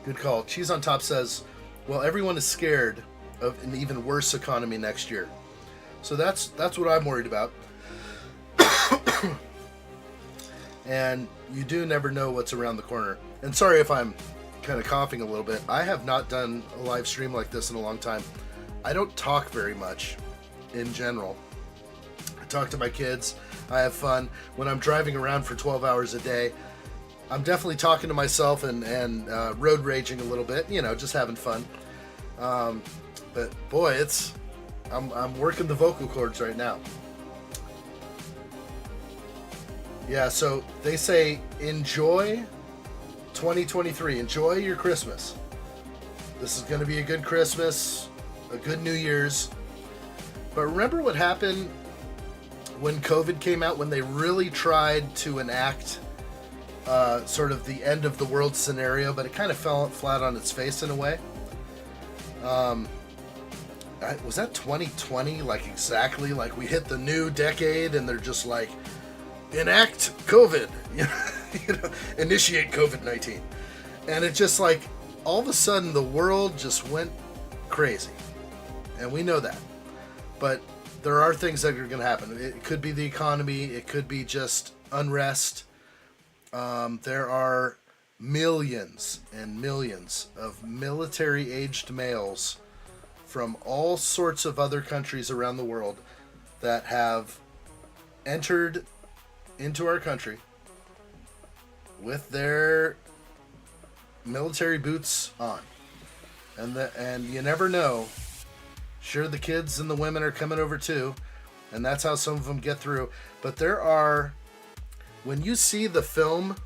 good call. Cheese on Top says, well, everyone is scared of an even worse economy next year. So that's what I'm worried about. And you do never know what's around the corner. And sorry if I'm kind of coughing a little bit. I have not done a live stream like this in a long time. I don't talk very much in general. I talk to my kids. I have fun. When I'm driving around for 12 hours a day, I'm definitely talking to myself and road raging a little bit, just having fun. But boy, I'm working the vocal cords right now. Yeah, so they say enjoy 2023. Enjoy your Christmas. This is going to be a good Christmas, a good New Year's. But remember what happened when COVID came out, when they really tried to enact sort of the end of the world scenario, but it kind of fell flat on its face in a way. Was that 2020? Like, exactly, like we hit the new decade and they're just like, enact COVID, initiate COVID-19. And it just like, all of a sudden the world just went crazy. And we know that. But there are things that are going to happen. It could be the economy. It could be just unrest. There are millions and millions of military-aged males from all sorts of other countries around the world that have entered into our country with their military boots on. And you never know. Sure, the kids and the women are coming over too, and that's how some of them get through. But there are, when you see the films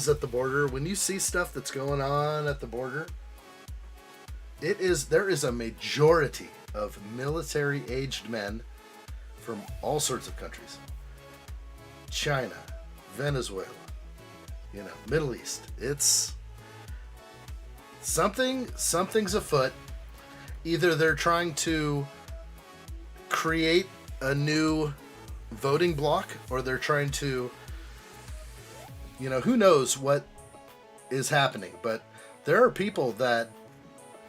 at the border, when you see stuff that's going on at the border, there is a majority of military-aged men from all sorts of countries. China, Venezuela, Middle East. It's something's afoot. Either they're trying to create a new voting bloc, or they're trying to, who knows what is happening. But there are people that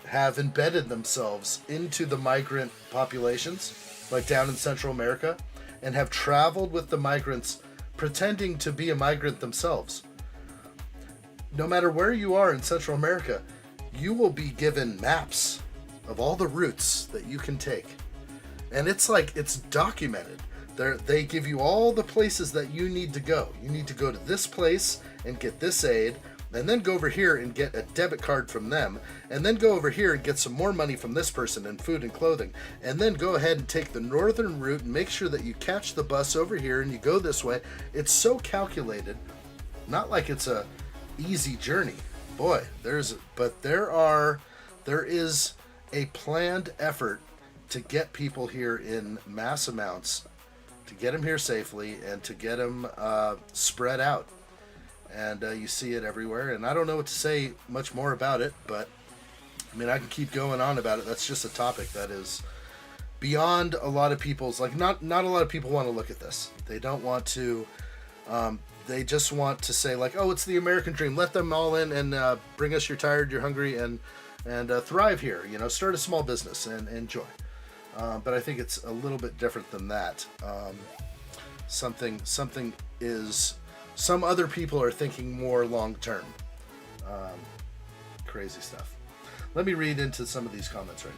have embedded themselves into the migrant populations, like down in Central America, and have traveled with the migrants, pretending to be a migrant themselves. No matter where you are in Central America, you will be given maps of all the routes that you can take. And it's like, it's documented. They give you all the places that you need to go. You need to go to this place and get this aid, and then go over here and get a debit card from them, and then go over here and get some more money from this person and food and clothing, and then go ahead and take the northern route and make sure that you catch the bus over here and you go this way. It's so calculated, not like it's a easy journey. Boy, there is a planned effort to get people here in mass amounts, to get them here safely, and to get them spread out. And you see it everywhere. And I don't know what to say much more about it, but I mean, I can keep going on about it. That's just a topic that is beyond a lot of people's, like, not a lot of people want to look at this. They don't want to, they just want to say, like, oh, it's the American dream. Let them all in and bring us, you're tired, you're hungry, and thrive here. You know, start a small business and enjoy. But I think it's a little bit different than that. Something is... Some other people are thinking more long-term. Crazy stuff. Let me read into some of these comments right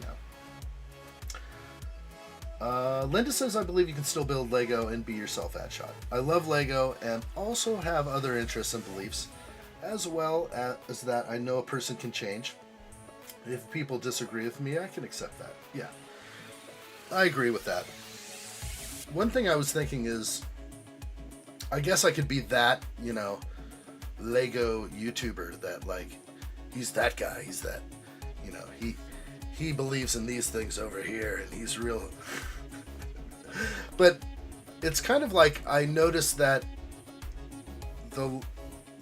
now. Linda says, I believe you can still build Lego and be yourself, addshot. I love Lego and also have other interests and beliefs, as well as that I know a person can change. If people disagree with me, I can accept that. Yeah, I agree with that. One thing I was thinking is, I guess I could be that, you know, Lego YouTuber that, like, he's that guy, he's that, you know, he believes in these things over here and he's real. But it's kind of like, I noticed that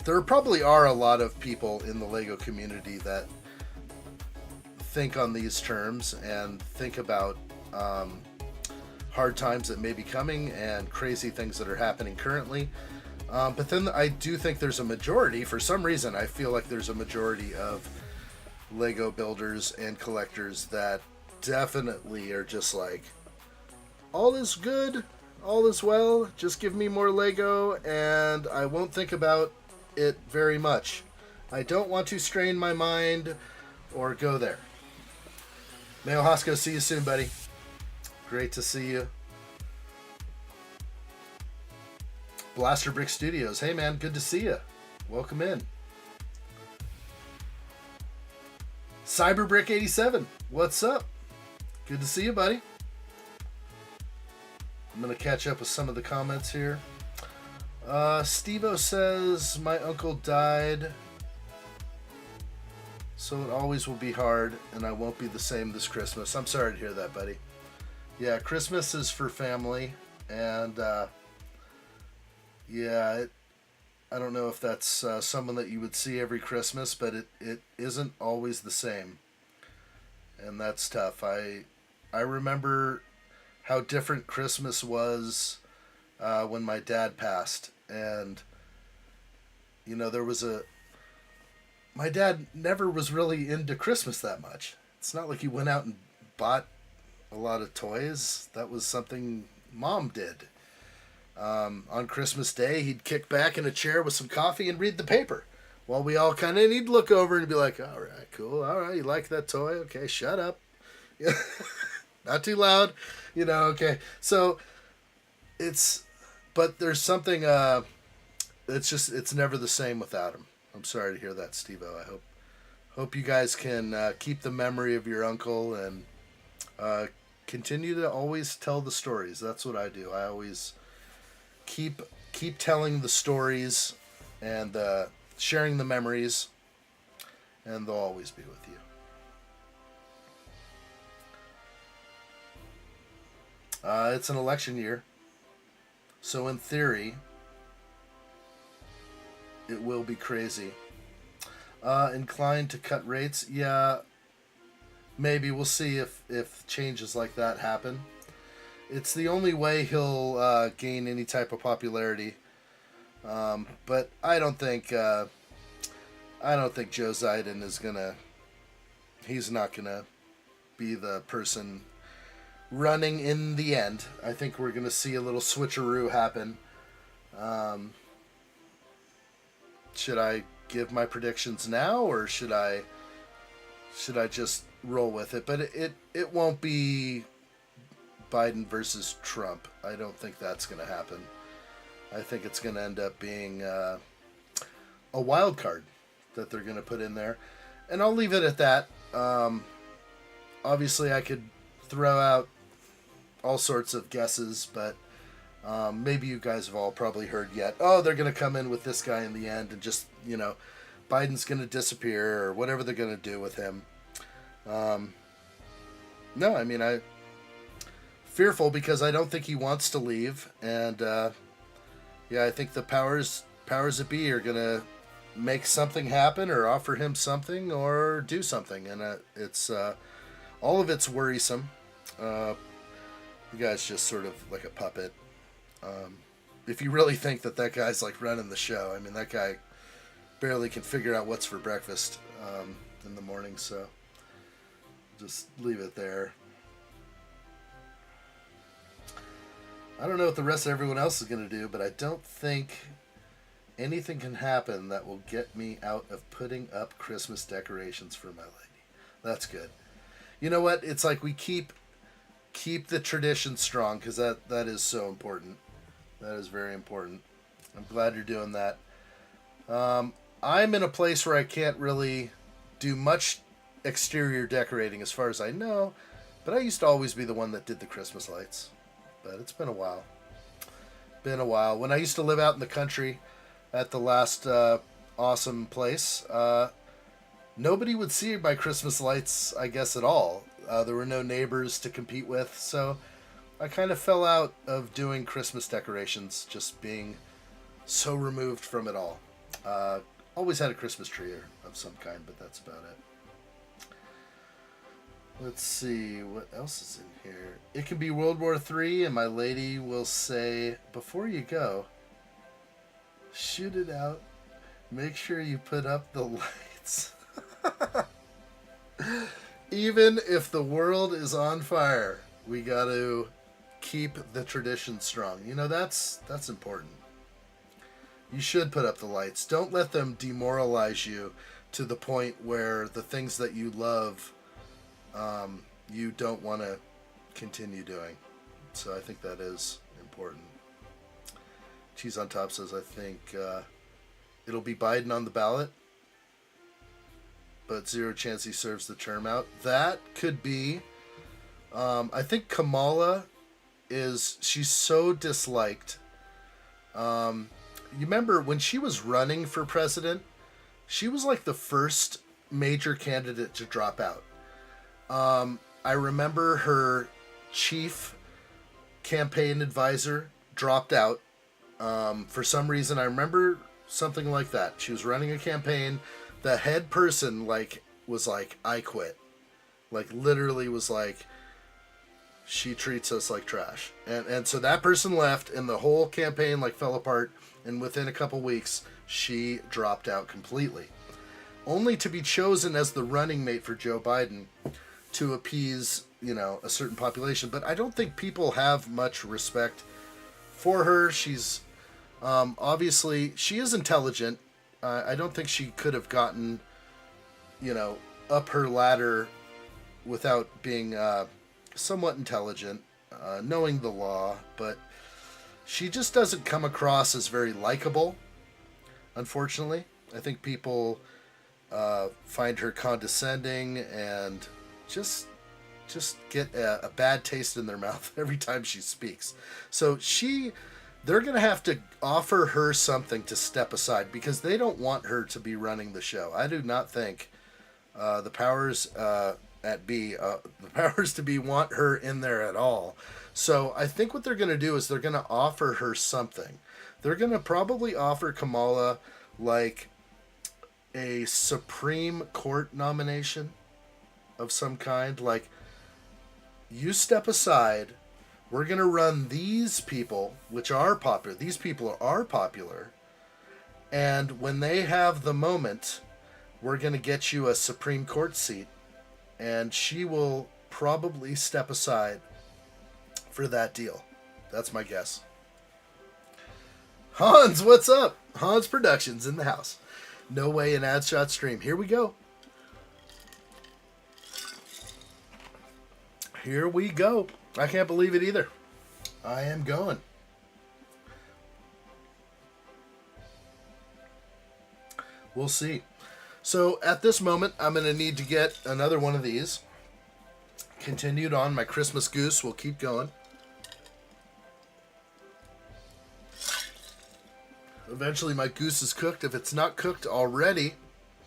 there probably are a lot of people in the Lego community that think on these terms and think about hard times that may be coming and crazy things that are happening currently. But then I do think there's a majority, for some reason, I feel like there's a majority of Lego builders and collectors that definitely are just like, all is good, all is well, just give me more Lego and I won't think about it very much. I don't want to strain my mind or go there. Mayo Hosko, see you soon, buddy. Great to see you. Blaster Brick Studios. Hey, man. Good to see you. Welcome in. Cyberbrick87. What's up? Good to see you, buddy. I'm going to catch up with some of the comments here. Steve-O says, my uncle died, so it always will be hard, and I won't be the same this Christmas. I'm sorry to hear that, buddy. Yeah, Christmas is for family, and yeah, I don't know if that's someone that you would see every Christmas, but it isn't always the same, and that's tough. I remember how different Christmas was when my dad passed, and you know, my dad never was really into Christmas that much. It's not like he went out and bought a lot of toys. That was something Mom did. On Christmas Day, he'd kick back in a chair with some coffee and read the paper, while we all kind of, he'd look over and be like, all right, cool, all right, you like that toy? Okay, shut up. Not too loud, you know, okay. So, but there's something, it's never the same without him. I'm sorry to hear that, Steve-O. I hope you guys can keep the memory of your uncle and continue to always tell the stories. That's what I do. I always keep telling the stories and sharing the memories, and they'll always be with you. It's an election year, so in theory, it will be crazy. Inclined to cut rates? Yeah, maybe. We'll see if changes like that happen. It's the only way he'll gain any type of popularity. But I don't think Joe Biden is gonna. He's not gonna be the person running in the end. I think we're gonna see a little switcheroo happen. Should I give my predictions now, or should I just roll with it? But it won't be Biden versus Trump. I don't think that's going to happen. I think it's going to end up being a wild card that they're going to put in there. And I'll leave it at that. Obviously, I could throw out all sorts of guesses, but maybe you guys have all probably heard yet. Oh, they're going to come in with this guy in the end and just, Biden's going to disappear or whatever they're going to do with him. No, I mean, I fearful because I don't think he wants to leave. And, I think the powers that be are going to make something happen or offer him something or do something. And it's all of it's worrisome. The guy's just sort of like a puppet. If you really think that guy's like running the show, I mean, that guy barely can figure out what's for breakfast in the morning, so just leave it there. I don't know what the rest of everyone else is going to do, but I don't think anything can happen that will get me out of putting up Christmas decorations for my lady. That's good. You know what? It's like we keep the tradition strong because that is so important. That is very important. I'm glad you're doing that. I'm in a place where I can't really do much exterior decorating as far as I know, but I used to always be the one that did the Christmas lights. But it's been a while. When I used to live out in the country at the last awesome place, nobody would see my Christmas lights, I guess, at all. There were no neighbors to compete with, so I kind of fell out of doing Christmas decorations, just being so removed from it all. Always had a Christmas tree of some kind, but that's about it. Let's see, what else is in here? It can be World War III, and my lady will say, before you go, shoot it out. Make sure you put up the lights. Even if the world is on fire, we got to keep the tradition strong. That's important. You should put up the lights. Don't let them demoralize you to the point where the things that you love, you don't want to continue doing. So I think that is important. Cheese on Top says, I think it'll be Biden on the ballot, but zero chance he serves the term out. That could be. I think Kamala she's so disliked. You remember when she was running for president, she was like the first major candidate to drop out. I remember her chief campaign advisor dropped out for some reason. I remember something like that. She was running a campaign. The head person was like, I quit. Literally was like, she treats us like trash. And so that person left and the whole campaign fell apart. And within a couple weeks, she dropped out completely. Only to be chosen as the running mate for Joe Biden to appease, a certain population. But I don't think people have much respect for her. She's obviously, she is intelligent. I don't think she could have gotten, up her ladder without being somewhat intelligent, knowing the law. But she just doesn't come across as very likable, unfortunately. I think people find her condescending and just get a bad taste in their mouth every time she speaks. So they're going to have to offer her something to step aside because they don't want her to be running the show. I do not think the powers the powers to be want her in there at all. So I think what they're going to do is they're going to offer her something. They're going to probably offer Kamala a Supreme Court nomination of some kind. You step aside. We're going to run these people, which are popular. These people are popular. And when they have the moment, we're going to get you a Supreme Court seat. And she will probably step aside for that deal. That's my guess. Hans, what's up? Hans Productions in the house. No Way an Addshot stream. Here we go. Here we go. I can't believe it either. I am going. We'll see. So at this moment, I'm going to need to get another one of these. Continued on, my Christmas goose will keep going. Eventually my goose is cooked. If it's not cooked already,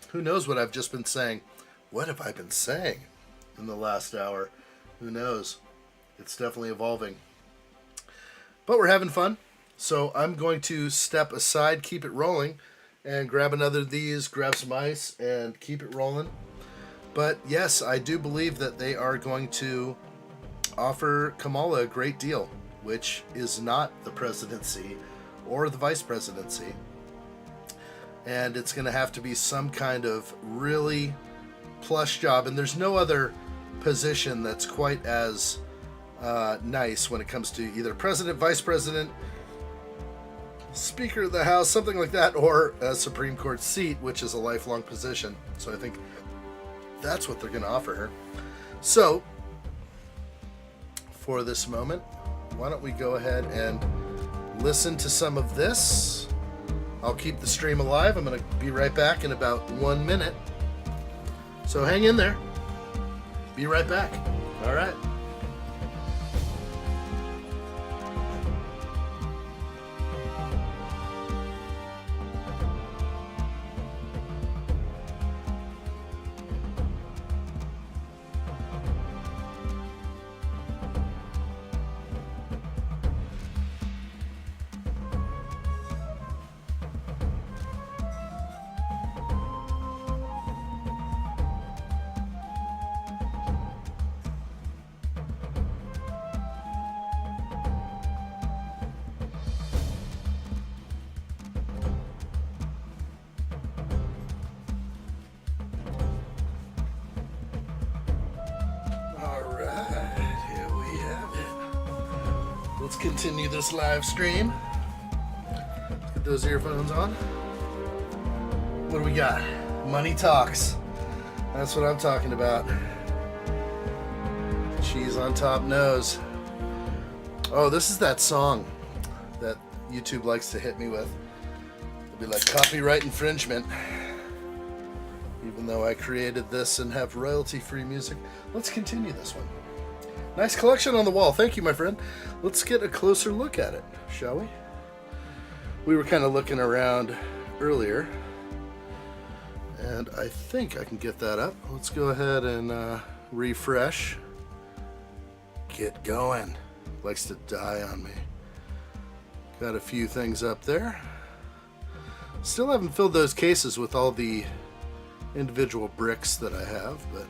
who knows what I've just been saying. What have I been saying in the last hour? Who knows? It's definitely evolving. But we're having fun. So I'm going to step aside, keep it rolling, and grab another of these, grab some ice, and keep it rolling. But yes, I do believe that they are going to offer Kamala a great deal, which is not the presidency or the vice presidency. And it's going to have to be some kind of really plush job. And there's no other position that's quite as nice when it comes to either president, vice president, Speaker of the House, something like that, or a Supreme Court seat, which is a lifelong position. So I think that's what they're going to offer her. So, for this moment, why don't we go ahead and listen to some of this. I'll keep the stream alive. I'm going to be right back in about 1 minute. So hang in there. Be right back. All right. Let's continue this live stream. Let's get those earphones on. What do we got? Money talks. That's what I'm talking about. Cheese on top nose. Oh, this is that song that YouTube likes to hit me with. It'll be like copyright infringement. Even though I created this and have royalty-free music. Let's continue this one. Nice collection on the wall. Thank you, my friend. Let's get a closer look at it, shall we? We were kind of looking around earlier, and I think I can get that up. Let's go ahead and refresh. Get going. Likes to die on me. Got a few things up there. Still haven't filled those cases with all the individual bricks that I have, but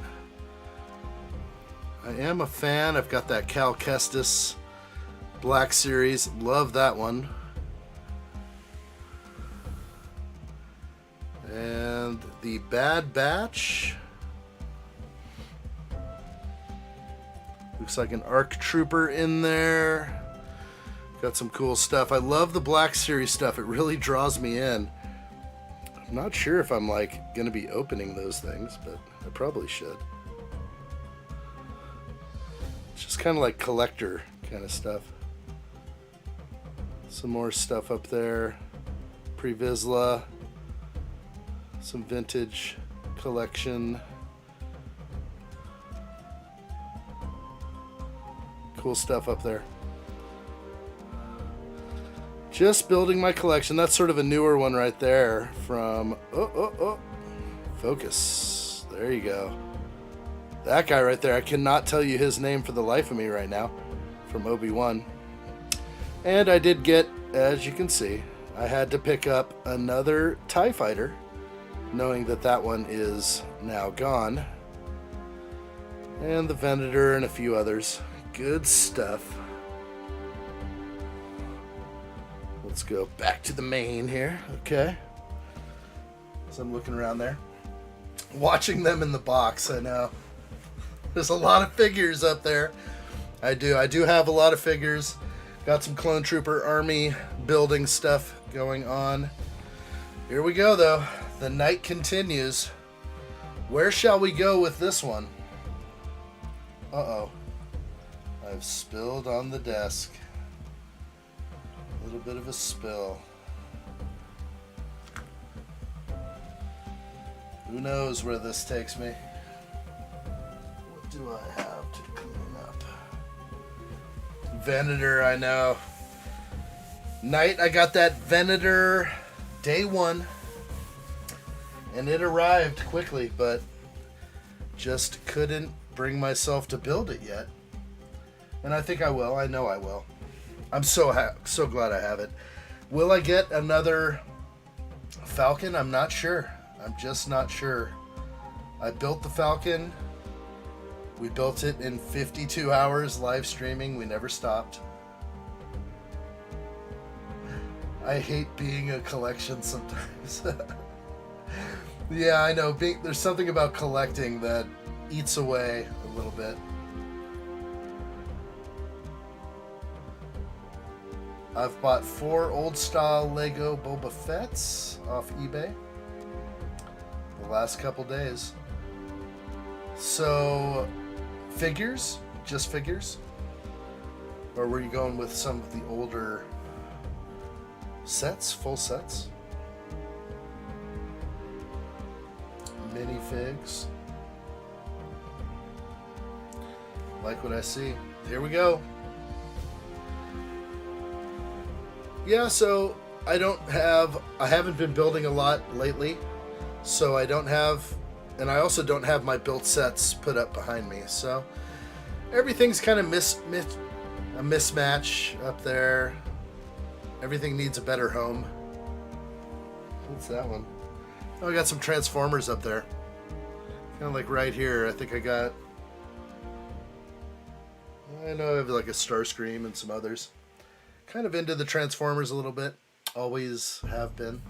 I am a fan. I've got that Cal Kestis Black Series. Love that one. And the Bad Batch. Looks like an ARC Trooper in there. Got some cool stuff. I love the Black Series stuff. It really draws me in. I'm not sure if I'm like going to be opening those things, but I probably should. It's just kind of like collector kind of stuff. Some more stuff up there. Pre-Vizsla. Some vintage collection. Cool stuff up there. Just building my collection. That's sort of a newer one right there from... Focus. There you go. That guy right there. I cannot tell you his name for the life of me right now. From Obi-Wan. And I did get, as you can see, I had to pick up another TIE Fighter, knowing that that one is now gone. And the Venator and a few others. Good stuff. Let's go back to the main here. Okay. So I'm looking around there. Watching them in the box, I know. There's a lot of figures up there. I do have a lot of figures. Got some Clone Trooper Army building stuff going on. Here we go, though. The night continues. Where shall we go with this one? Uh-oh. I I've spilled on the desk. A little bit of a spill. Who knows where this takes me? What do I have to clean up? Venator, I know. Night, I got that Venator day one. And it arrived quickly, but just couldn't bring myself to build it yet. And I think I will. I know I will. I'm so glad I have it. Will I get another Falcon? I'm not sure. I'm just not sure. I built the Falcon. We built it in 52 hours live streaming. We never stopped. I hate being a collection sometimes. Yeah, I know. There's something about collecting that eats away a little bit. I've bought 4 old-style Lego Boba Fett's off eBay the last couple days. So, figures? Just figures? Or were you going with some of the older sets, full sets? Minifigs. Like what I see. Here we go. Yeah, so I haven't been building a lot lately, so I don't have, and I also don't have my built sets put up behind me, so everything's kind of a mismatch up there. Everything needs a better home. What's that one? Oh, I got some Transformers up there. Kind of like right here. I think I know I have like a Starscream and some others. Kind of into the Transformers a little bit. Always have been.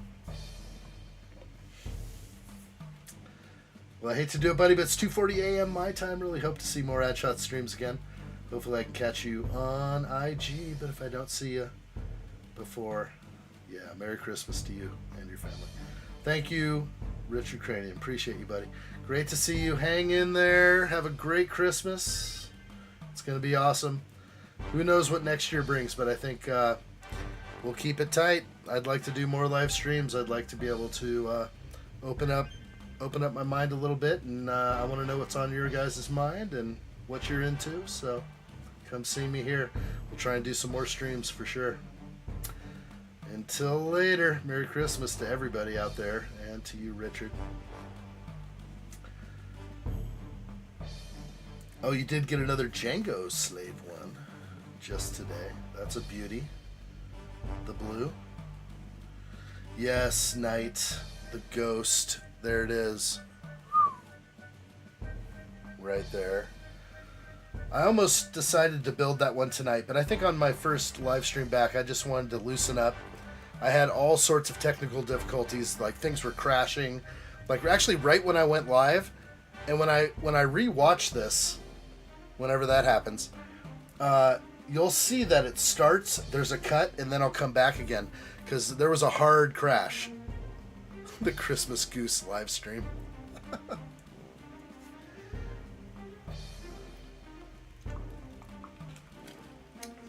Well, I hate to do it, buddy, but it's 2:40 a.m. my time. Really hope to see more addshot streams again. Hopefully I can catch you on IG, but if I don't see you before, yeah, Merry Christmas to you and your family. Thank you, Richard Cranium. Appreciate you, buddy. Great to see you. Hang in there. Have a great Christmas. It's going to be awesome. Who knows what next year brings, but I think we'll keep it tight. I'd like to do more live streams. I'd like to be able to open up my mind a little bit, and I want to know what's on your guys' mind and what you're into, so come see me here. We'll try and do some more streams for sure. Until later, Merry Christmas to everybody out there, and to you, Richard. Oh, you did get another Django slave one just today. That's a beauty. The blue. Yes, Night. The ghost. There it is. Right there. I almost decided to build that one tonight, but I think on my first live stream back, I just wanted to loosen up. I had all sorts of technical difficulties, like things were crashing. Like actually right when I went live, and when I rewatch this, whenever that happens, you'll see that it starts, there's a cut, and then I'll come back again, because there was a hard crash. The Christmas Goose live stream.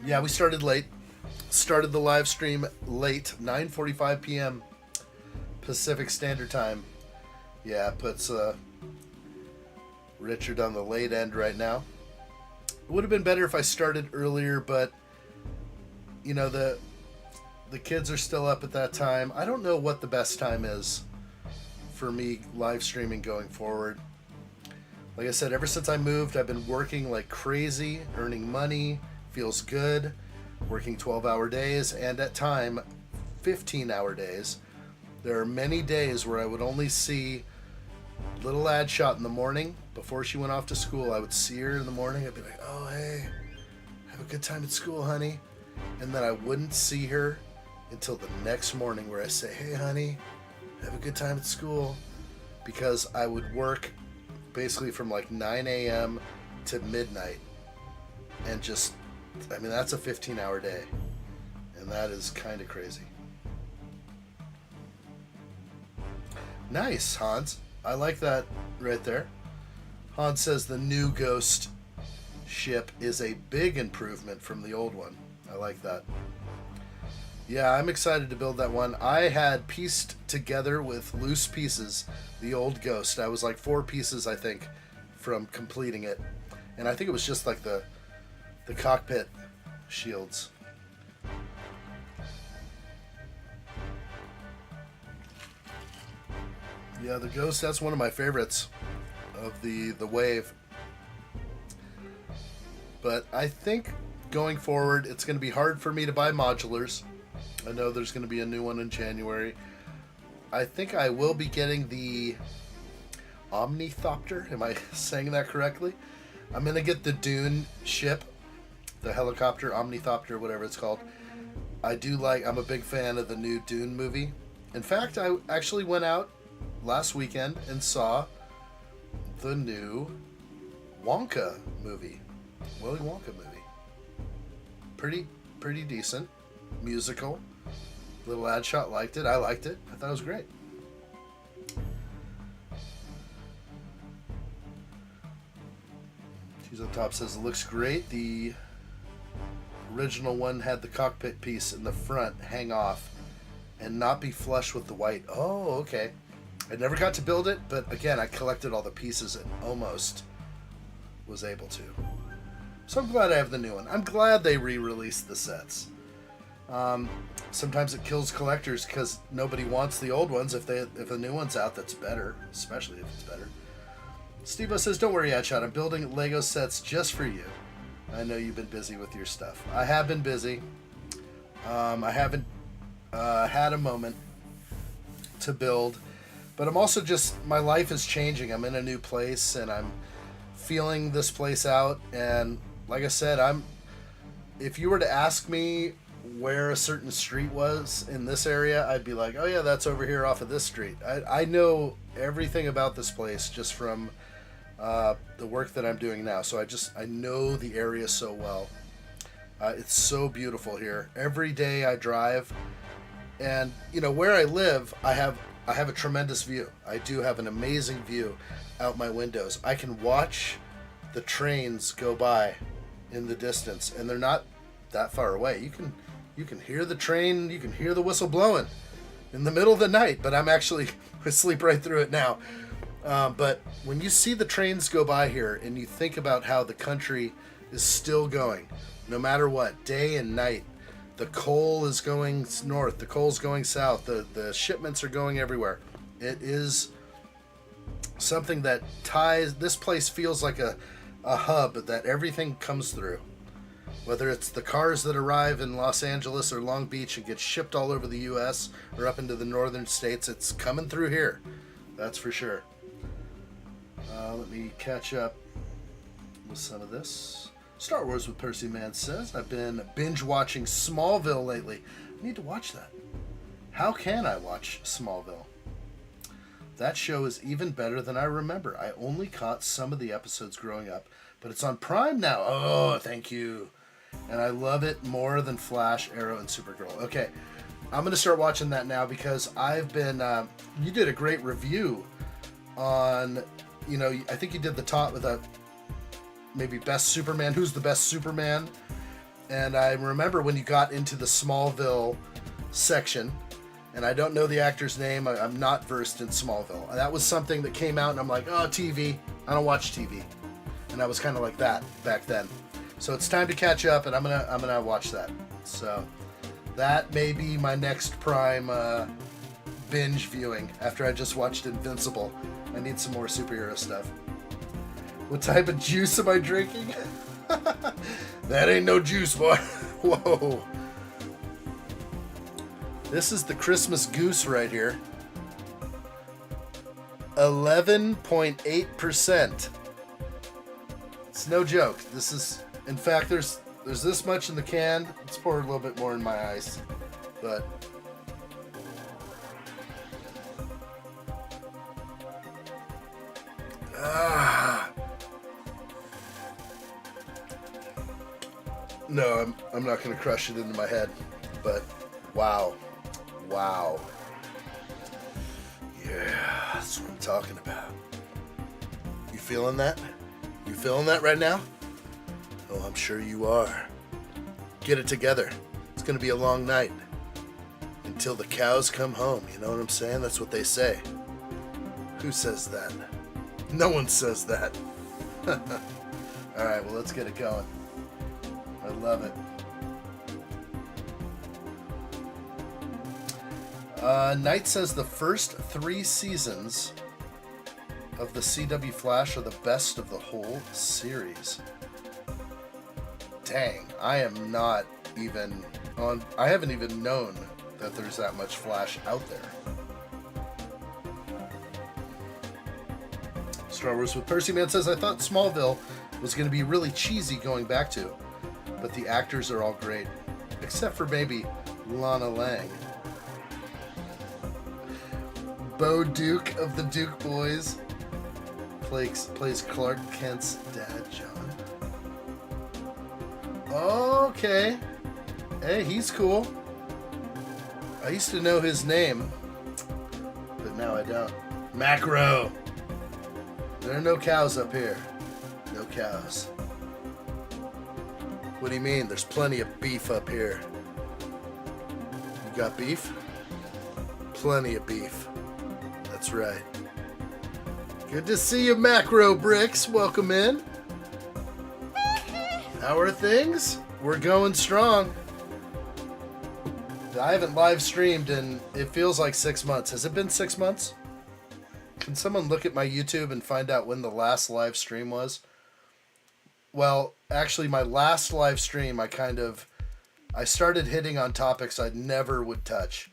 Yeah, we started late. Started the live stream late, 9:45 p.m. Pacific Standard Time. Yeah, puts Richard on the late end right now. It would have been better if I started earlier, but you know, the kids are still up at that time. I don't know what the best time is for me live streaming going forward. Like I said, ever since I moved, I've been working like crazy, earning money, feels good, working 12-hour days, and at time 15-hour days. There are many days where I would only see little addshot in the morning before she went off to school. I would see her in the morning. I'd be like, oh, hey, have a good time at school, honey. And then I wouldn't see her until the next morning, where I say, hey, honey, have a good time at school. Because I would work basically from like 9 a.m. to midnight. And just, I mean, that's a 15-hour day. And that is kind of crazy. Nice, Hans. I like that right there. Hans says the new ghost ship is a big improvement from the old one. I like that. Yeah, I'm excited to build that one. I had pieced together with loose pieces the old Ghost. I was like 4 pieces, I think, from completing it. And I think it was just like the cockpit shields. Yeah, the Ghost, that's one of my favorites of the wave. But I think going forward, it's going to be hard for me to buy modulars. I know there's going to be a new one in January. I think I will be getting the Omnithopter. Am I saying that correctly? I'm going to get the Dune ship, the helicopter, Omnithopter, whatever it's called. I'm a big fan of the new Dune movie. In fact, I actually went out last weekend and saw the new Wonka movie. Willy Wonka movie. Pretty decent. Musical. Little Addshot liked it. I liked it. I thought it was great. She's on top says it looks great. The original one had the cockpit piece in the front hang off and not be flush with the white. Oh, okay. I never got to build it, but again, I collected all the pieces and almost was able to. So I'm glad I have the new one. I'm glad they re-released the sets. Sometimes it kills collectors because nobody wants the old ones. If a new one's out that's better, especially if it's better. Steve-O says, don't worry, Addshot. I'm building Lego sets just for you. I know you've been busy with your stuff. I have been busy. I haven't had a moment to build. But I'm also just, my life is changing. I'm in a new place and I'm feeling this place out. And like I said, if you were to ask me where a certain street was in this area, I'd be like, oh yeah, that's over here off of this street. I know everything about this place just from the work that I'm doing now. So I know the area so well. It's so beautiful here. Every day I drive, and where I live, I have a tremendous view. I do have an amazing view out my windows. I can watch the trains go by in the distance, and they're not that far away. You can hear the train, you can hear the whistle blowing in the middle of the night, but I'm actually asleep right through it now. But when you see the trains go by here and you think about how the country is still going, no matter what, day and night, the coal is going north, the coal's going south, the shipments are going everywhere. It is something that ties, this place feels like a hub that everything comes through. Whether it's the cars that arrive in Los Angeles or Long Beach and get shipped all over the U.S. or up into the northern states, it's coming through here. That's for sure. Let me catch up with some of this. Star Wars with Percy Man says, I've been binge watching Smallville lately. I need to watch that. How can I watch Smallville? That show is even better than I remember. I only caught some of the episodes growing up, but it's on Prime now. Oh, thank you. And I love it more than Flash, Arrow, and Supergirl. Okay, I'm going to start watching that now because I've been... you did a great review on... I think you did the top with a maybe best Superman. Who's the best Superman? And I remember when you got into the Smallville section, and I don't know the actor's name. I'm not versed in Smallville. That was something that came out, and I'm like, oh, TV. I don't watch TV. And I was kind of like that back then. So it's time to catch up, and I'm gonna watch that. So that may be my next Prime binge viewing after I just watched Invincible. I need some more superhero stuff. What type of juice am I drinking? That ain't no juice, boy. Whoa. This is the Christmas Goose right here. 11.8%. It's no joke. This is, in fact, there's this much in the can. Let's pour a little bit more in my ice. But no, I'm not going to crush it into my head. But wow. Yeah, that's what I'm talking about. You feeling that? You feeling that right now? Oh, I'm sure you are. Get it together. It's going to be a long night. Until the cows come home, you know what I'm saying? That's what they say. Who says that? No one says that. Alright, well, let's get it going. I love it. Knight says the first 3 seasons of the CW Flash are the best of the whole series. Dang, I am not even on... I haven't even known that there's that much Flash out there. Star Wars with Percy Man says, I thought Smallville was going to be really cheesy going back to, but the actors are all great. Except for maybe Lana Lang. Bo Duke of the Duke Boys plays Clark Kent's dad, John. Okay. Hey, he's cool. I used to know his name, but now I don't. Macro! There are no cows up here. No cows. What do you mean? There's plenty of beef up here. You got beef? Plenty of beef. That's right. Good to see you, Macro Bricks. Welcome in. How are things? We're going strong. I haven't live streamed in, it feels like 6 months. Has it been 6 months? Can someone look at my YouTube and find out when the last live stream was? Well, actually, my last live stream, I started hitting on topics I never would touch.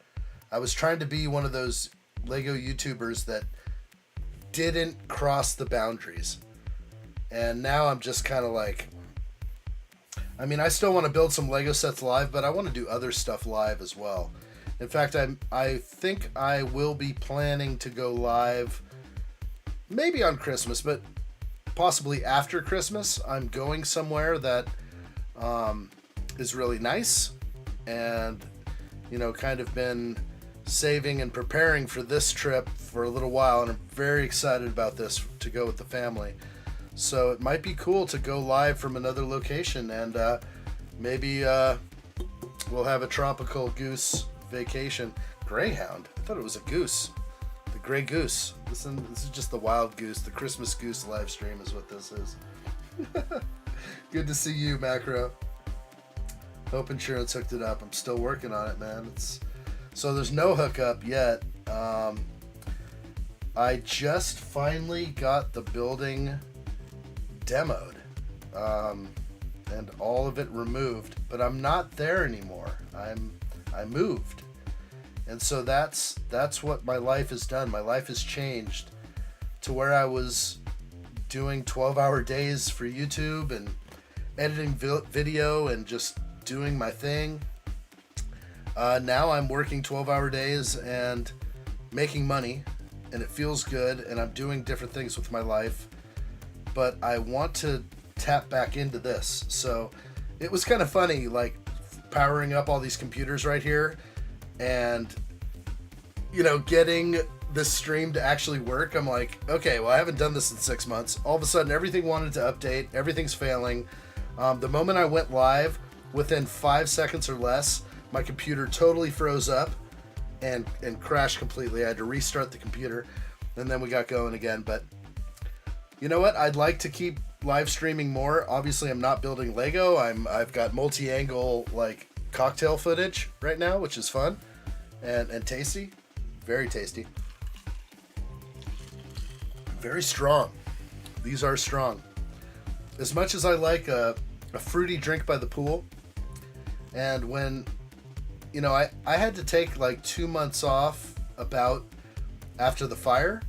I was trying to be one of those Lego YouTubers that didn't cross the boundaries. And now I'm just kind of like... I mean, I still want to build some Lego sets live, but I want to do other stuff live as well. In fact, I think I will be planning to go live maybe on Christmas, but possibly after Christmas. I'm going somewhere that is really nice and, you know, kind of been saving and preparing for this trip for a little while, and I'm very excited about this to go with the family. So it might be cool to go live from another location, and maybe we'll have a tropical goose vacation. Greyhound? I thought it was a goose. The gray goose. This is just the wild goose. The Christmas goose live stream is what this is. Good to see you, Macro. Hope Insurance hooked it up. I'm still working on it, man. So there's no hookup yet. I just finally got the building demoed and all of it removed, but I'm not there anymore. I moved, and so that's what my life has done. My life has changed to where I was doing 12-hour days for YouTube and editing video and just doing my thing. Now I'm working 12-hour days and making money, and it feels good, and I'm doing different things with my life, but I want to tap back into this. So it was kind of funny, like powering up all these computers right here and, you know, getting this stream to actually work. I'm like, okay, well, I haven't done this in 6 months. All of a sudden, everything wanted to update. Everything's failing. The moment I went live, within 5 seconds or less, my computer totally froze up and crashed completely. I had to restart the computer, and then we got going again. But you know what? I'd like to keep live streaming more. Obviously, I'm not building Lego. I've got multi-angle like cocktail footage right now, which is fun and tasty. Very tasty. Very strong. These are strong. As much as I like a fruity drink by the pool, and when, you know, I had to take like 2 months off about after the fire,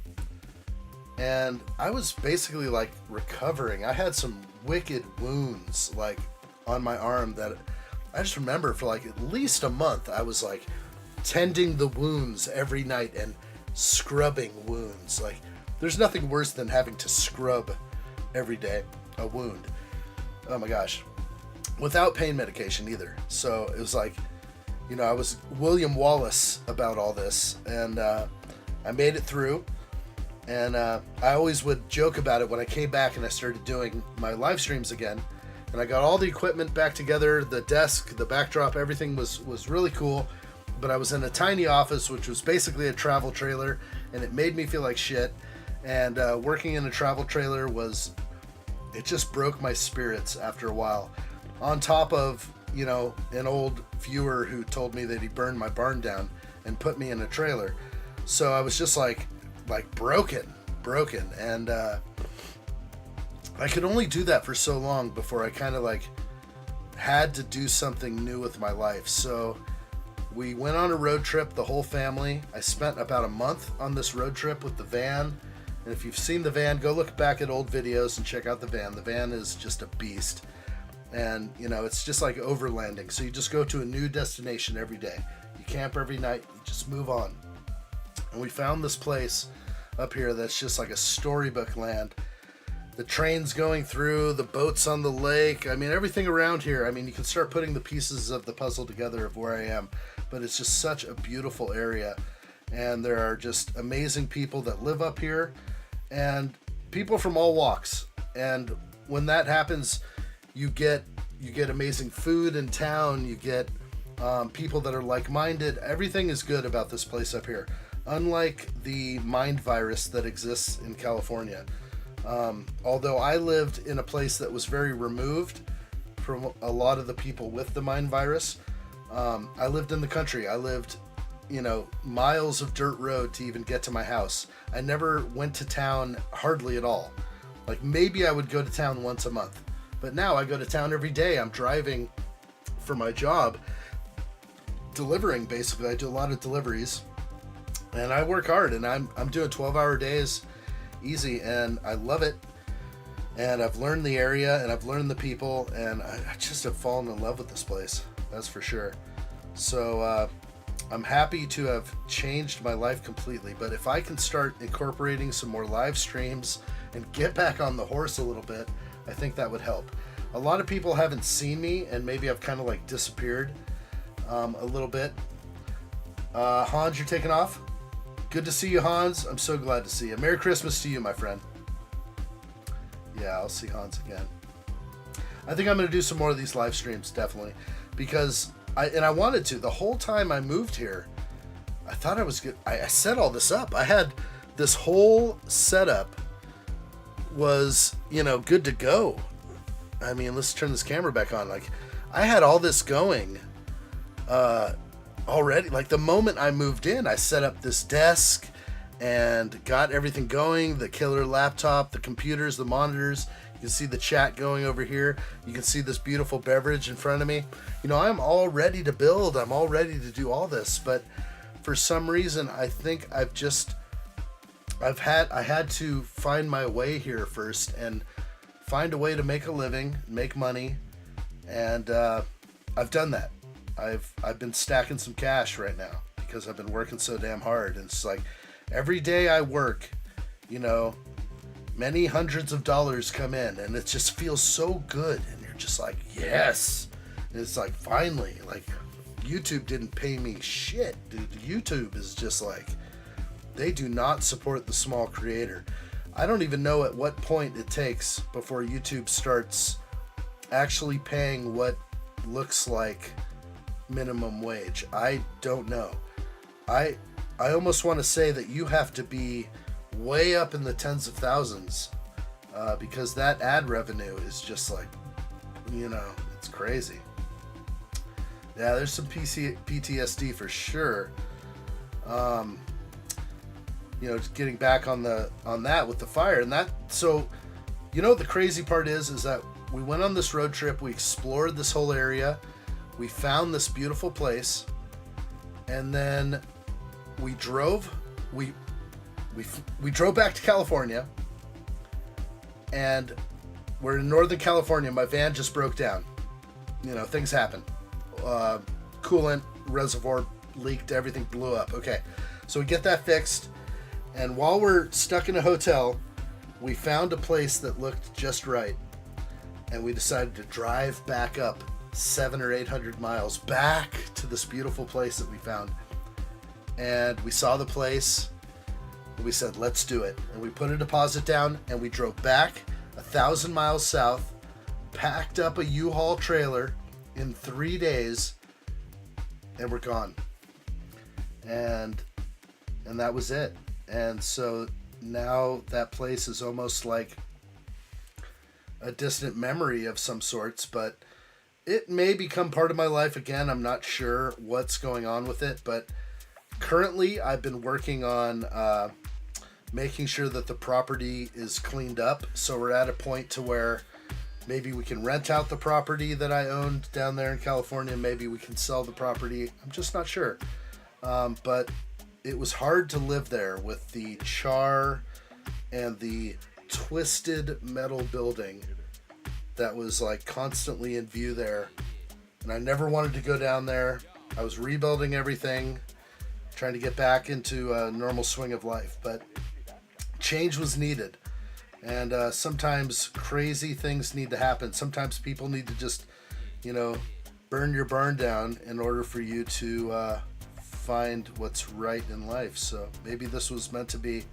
and I was basically like recovering. I had some wicked wounds like on my arm that I just remember for like at least a month I was like tending the wounds every night and scrubbing wounds. Like there's nothing worse than having to scrub every day a wound. Oh my gosh. Without pain medication either. So it was like, you know, I was William Wallace about all this, and I made it through. And I always would joke about it when I came back and I started doing my live streams again. and I got all the equipment back together, the desk, the backdrop, everything was really cool. But I was in a tiny office, which was basically a travel trailer, and it made me feel like shit. And working in a travel trailer it just broke my spirits after a while. On top of, you know, an old viewer who told me that he burned my barn down and put me in a trailer. So I was just like broken. And I could only do that for so long before I kind of like had to do something new with my life. So we went on a road trip, the whole family. I spent about a month on this road trip with the van. And if you've seen the van, go look back at old videos and check out the van. The van is just a beast. And, you know, it's just like overlanding. So you just go to a new destination every day. You camp every night. You just move on. And we found this place up here that's just like a storybook land. The trains going through, the boats on the lake. I mean, everything around here. I mean, you can start putting the pieces of the puzzle together of where I am. But it's just such a beautiful area. And there are just amazing people that live up here. And people from all walks. And when that happens, you get amazing food in town. You get people that are like-minded. Everything is good about this place up here. Unlike the mind virus that exists in California. Although I lived in a place that was very removed from a lot of the people with the mind virus, I lived in the country. I lived, you know, miles of dirt road to even get to my house. I never went to town hardly at all. Like maybe I would go to town once a month. But now I go to town every day. I'm driving for my job, delivering basically. I do a lot of deliveries. And I work hard, and I'm doing 12-hour days easy, and I love it. And I've learned the area, and I've learned the people, and I just have fallen in love with this place. That's for sure. So I'm happy to have changed my life completely. But if I can start incorporating some more live streams and get back on the horse a little bit, I think that would help. A lot of people haven't seen me, and maybe I've kind of like disappeared a little bit. Hans, you're taking off? Good to see you, Hans. I'm so glad to see you. Merry Christmas to you, my friend. Yeah, I'll see Hans again. I think I'm going to do some more of these live streams, definitely. Because, I wanted to. The whole time I moved here, I thought I was good. I set all this up. I had this whole setup was, you know, good to go. I mean, let's turn this camera back on. Like, I had all this going already. Like, the moment I moved in, I set up this desk and got everything going. The killer laptop, the computers, the monitors. You can see the chat going over here. You can see this beautiful beverage in front of me. You know, I'm all ready to build. I'm all ready to do all this. But for some reason, I think I had to find my way here first and find a way to make a living, make money, and I've done that. I've been stacking some cash right now because I've been working so damn hard. And it's like every day I work, you know, many hundreds of dollars come in, and it just feels so good. And you're just like, yes. And it's like, finally, like YouTube didn't pay me shit, dude. YouTube is just like, they do not support the small creator. I don't even know at what point it takes before YouTube starts actually paying what looks like minimum wage. I don't know. I almost want to say that you have to be way up in the tens of thousands because that ad revenue is just like, you know, it's crazy. Yeah, there's some PTSD for sure. You know, just getting back on that with the fire and that. So, you know, the crazy part is that we went on this road trip. We explored this whole area. We found this beautiful place, and then we drove. We drove back to California, and we're in Northern California. My van just broke down. You know, things happen. Coolant reservoir leaked. Everything blew up. Okay, so we get that fixed. And while we're stuck in a hotel, we found a place that looked just right. And we decided to drive back up 700 or 800 miles back to this beautiful place that we found. And we saw the place, and we said, let's do it. And we put a deposit down, and we drove back 1,000 miles south packed up a U-Haul trailer in 3 days, and we're gone. And that was it. And so now that place is almost like a distant memory of some sorts, but it may become part of my life again. I'm not sure what's going on with it, but currently I've been working on making sure that the property is cleaned up. So we're at a point to where maybe we can rent out the property that I owned down there in California. Maybe we can sell the property. I'm just not sure. But it was hard to live there with the char and the twisted metal building that was like constantly in view there. And I never wanted to go down there. I was rebuilding everything, trying to get back into a normal swing of life, but change was needed. And sometimes crazy things need to happen. Sometimes people need to just, burn your barn down in order for you to find what's right in life. So maybe this was meant to be,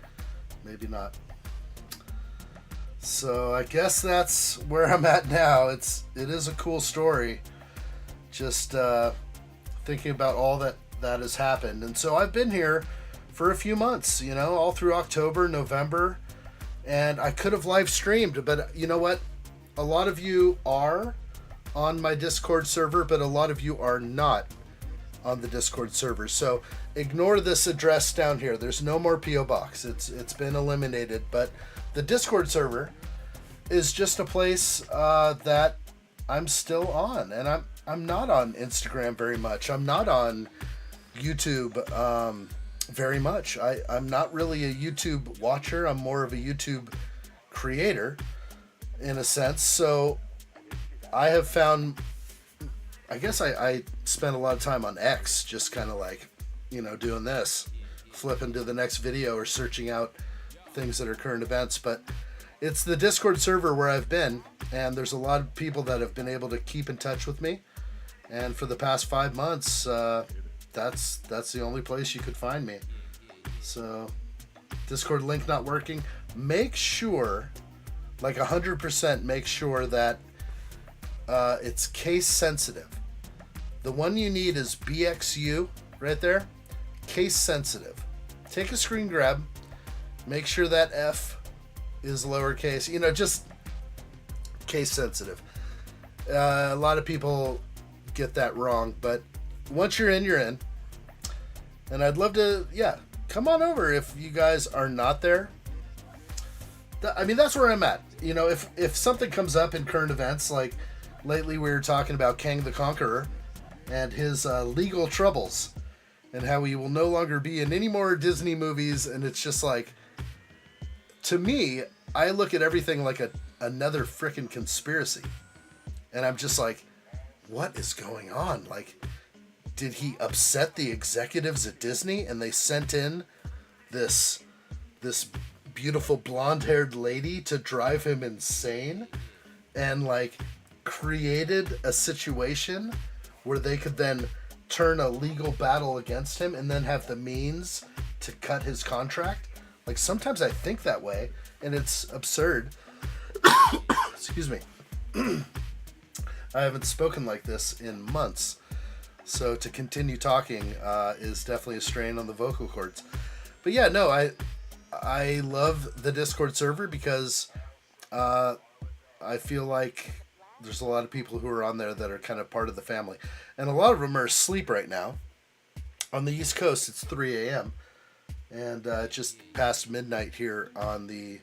maybe not. So I guess that's where I'm at now. It is a cool story. Just thinking about all that has happened. And so I've been here for a few months, all through October, November, and I could have live streamed, but you know what? A lot of you are on my Discord server, but a lot of you are not on the Discord server. So ignore this address down here. There's no more P.O. Box. It's been eliminated, but the Discord server is just a place that I'm still on, and I'm not on Instagram very much. I'm not on YouTube very much. I'm not really a YouTube watcher. I'm more of a YouTube creator in a sense. So I have found, I guess I spend a lot of time on X, just kind of like, doing this, flipping to the next video or searching out things that are current events. But it's the Discord server where I've been, and there's a lot of people that have been able to keep in touch with me. And for the past 5 months, that's the only place you could find me. So Discord link not working. Make sure, like 100% make sure that it's case sensitive. The one you need is BXU right there. Case sensitive. Take a screen grab. Make sure that F is lowercase. Just case sensitive. A lot of people get that wrong, but once you're in, you're in. And I'd love to, come on over if you guys are not there. That's where I'm at. If something comes up in current events, like lately we were talking about Kang the Conqueror and his legal troubles and how he will no longer be in any more Disney movies, and it's just like, to me, I look at everything like another freaking conspiracy. And I'm just like, what is going on? Like, did he upset the executives at Disney and they sent in this beautiful blonde-haired lady to drive him insane and like created a situation where they could then turn a legal battle against him and then have the means to cut his contract? Like, sometimes I think that way, and it's absurd. Excuse me. I haven't spoken like this in months, so to continue talking is definitely a strain on the vocal cords. But yeah, no, I love the Discord server because I feel like there's a lot of people who are on there that are kind of part of the family, and a lot of them are asleep right now. On the East Coast, it's 3 a.m. and just past midnight here on the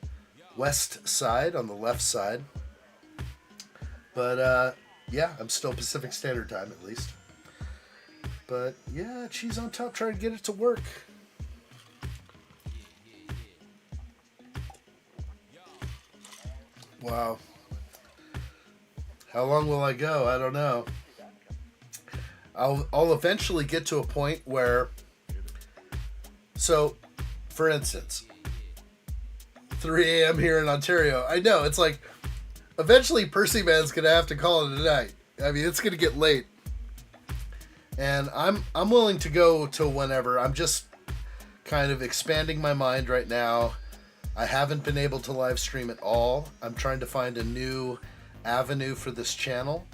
west side, on the left side. But I'm still Pacific Standard Time at least. But yeah, cheese on top, trying to get it to work. Wow. How long will I go? I don't know. I'll eventually get to a point where, so, for instance, 3 a.m. here in Ontario. I know, it's like, eventually Percy Man's gonna have to call it a night. It's gonna get late. And I'm willing to go till whenever. I'm just kind of expanding my mind right now. I haven't been able to live stream at all. I'm trying to find a new avenue for this channel.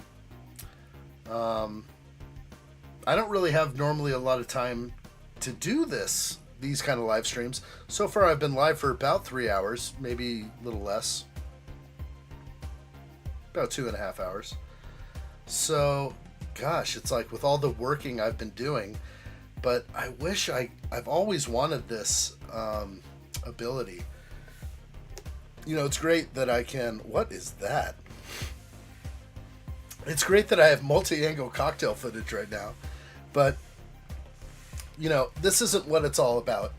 I don't really have normally a lot of time to do these kind of live streams. So far I've been live for about 3 hours, maybe a little less. About 2.5 hours. So, gosh, it's like with all the working I've been doing, but I wish I've always wanted this ability. You know, it's great that I can... What is that? It's great that I have multi-angle cocktail footage right now, but, you know, this isn't what it's all about.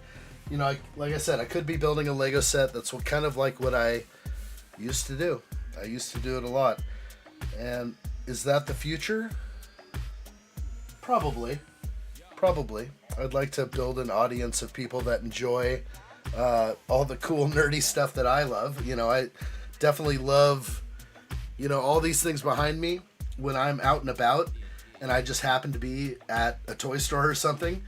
You know, like I said, I could be building a Lego set. That's kind of like what I used to do. I used to do it a lot. And is that the future? Probably. I'd like to build an audience of people that enjoy all the cool nerdy stuff that I love. You know, I definitely love, you know, all these things behind me. When I'm out and about and I just happen to be at a toy store or something,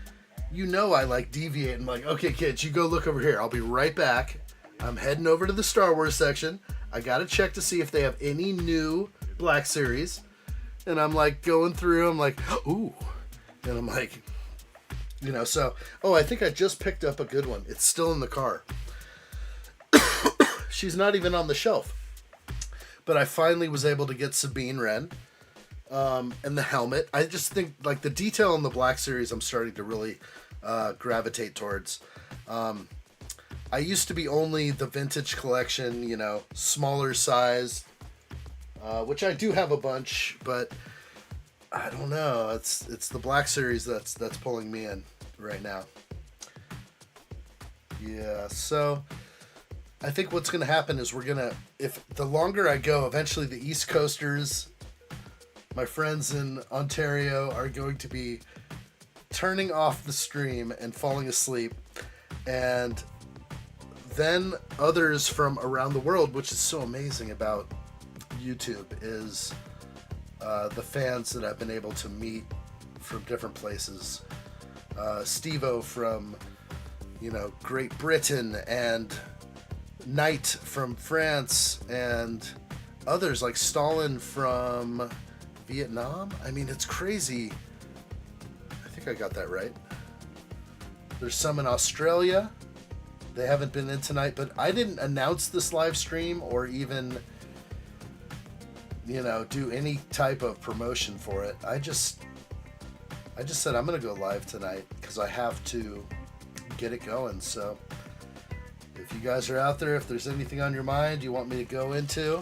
you know, I like deviate and like, okay, kids, you go look over here. I'll be right back. I'm heading over to the Star Wars section. I got to check to see if they have any new Black Series. And I'm like going through, I'm like, ooh. And I'm like, you know, so, oh, I think I just picked up a good one. It's still in the car. She's not even on the shelf. But I finally was able to get Sabine Wren. And the helmet. I just think like the detail in the Black Series I'm starting to really gravitate towards. I used to be only the vintage collection, you know, smaller size, which I do have a bunch, but I don't know. It's the Black Series that's pulling me in right now. Yeah, so I think what's going to happen is if the longer I go, eventually the East Coasters, my friends in Ontario, are going to be turning off the stream and falling asleep. And then others from around the world, which is so amazing about YouTube, is the fans that I've been able to meet from different places. Steve-O from, you know, Great Britain, and Knight from France, and others like Stalin from Vietnam. I mean, it's crazy. I think I got that right. There's some in Australia. They haven't been in tonight, but I didn't announce this live stream or even, you know, do any type of promotion for it. I just said I'm gonna go live tonight because I have to get it going. So if you guys are out there, if there's anything on your mind you want me to go into,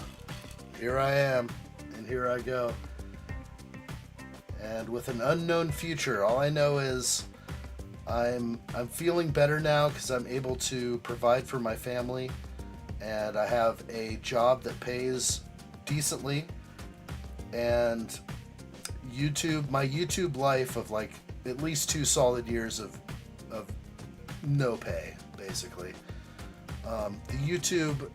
here I am, and here I go. And with an unknown future, all I know is I'm feeling better now because I'm able to provide for my family, and I have a job that pays decently, and my YouTube life of like at least 2 solid years of no pay, basically. The YouTube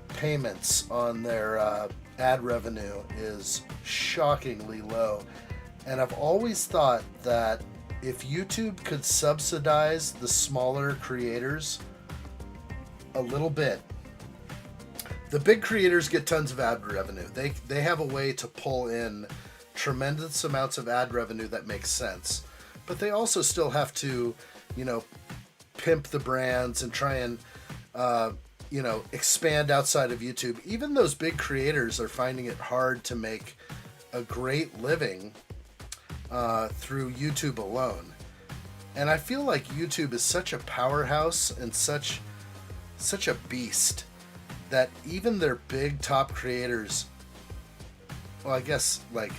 payments on their ad revenue is shockingly low. And I've always thought that if YouTube could subsidize the smaller creators a little bit, the big creators get tons of ad revenue. They have a way to pull in tremendous amounts of ad revenue that makes sense. But they also still have to, you know, pimp the brands and try and, you know, expand outside of YouTube. Even those big creators are finding it hard to make a great living through YouTube alone. And I feel like YouTube is such a powerhouse and such a beast that even their big top creators, well, I guess like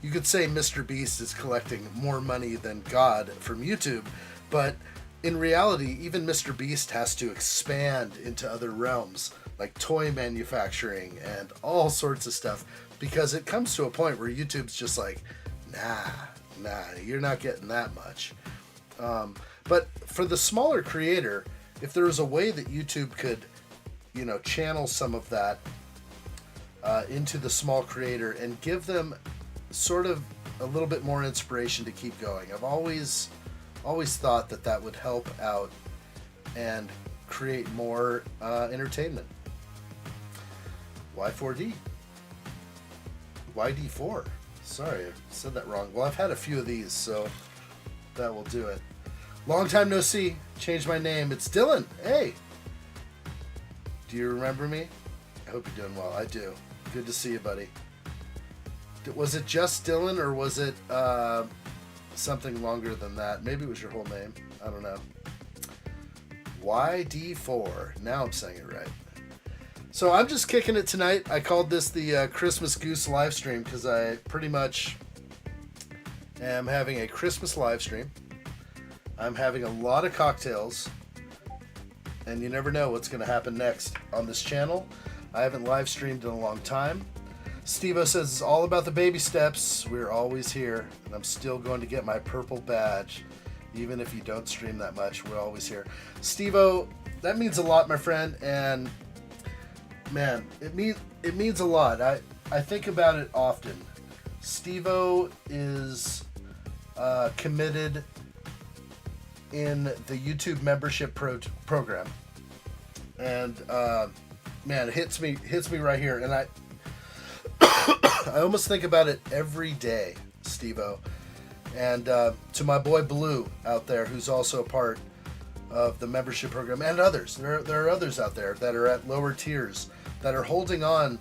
you could say Mr. Beast is collecting more money than God from YouTube, but in reality, even Mr. Beast has to expand into other realms like toy manufacturing and all sorts of stuff, because it comes to a point where YouTube's just like, nah, you're not getting that much. But for the smaller creator, if there was a way that YouTube could, you know, channel some of that into the small creator and give them sort of a little bit more inspiration to keep going. I've always thought that would help out and create more entertainment. Y4D. YD4. Sorry, I said that wrong. Well, I've had a few of these, so that will do it. Long time no see. Changed my name. It's Dylan. Hey. Do you remember me? I hope you're doing well. I do. Good to see you, buddy. Was it just Dylan, or was it something longer than that? Maybe it was your whole name. I don't know. YD4. Now I'm saying it right. So I'm just kicking it tonight. I called this the Christmas Goose live stream because I pretty much am having a Christmas live stream. I'm having a lot of cocktails, and you never know what's going to happen next on this channel. I haven't live streamed in a long time. Steve-O says it's all about the baby steps. We're always here, and I'm still going to get my purple badge. Even if you don't stream that much, we're always here. Steve-O, that means a lot, my friend, and man, it means a lot. I think about it often. Steve-O is committed in the YouTube membership program, and man, it hits me right here, and I almost think about it every day, Steve-O. And to my boy Blue out there, who's also a part of the membership program, and others. There are others out there that are at lower tiers that are holding on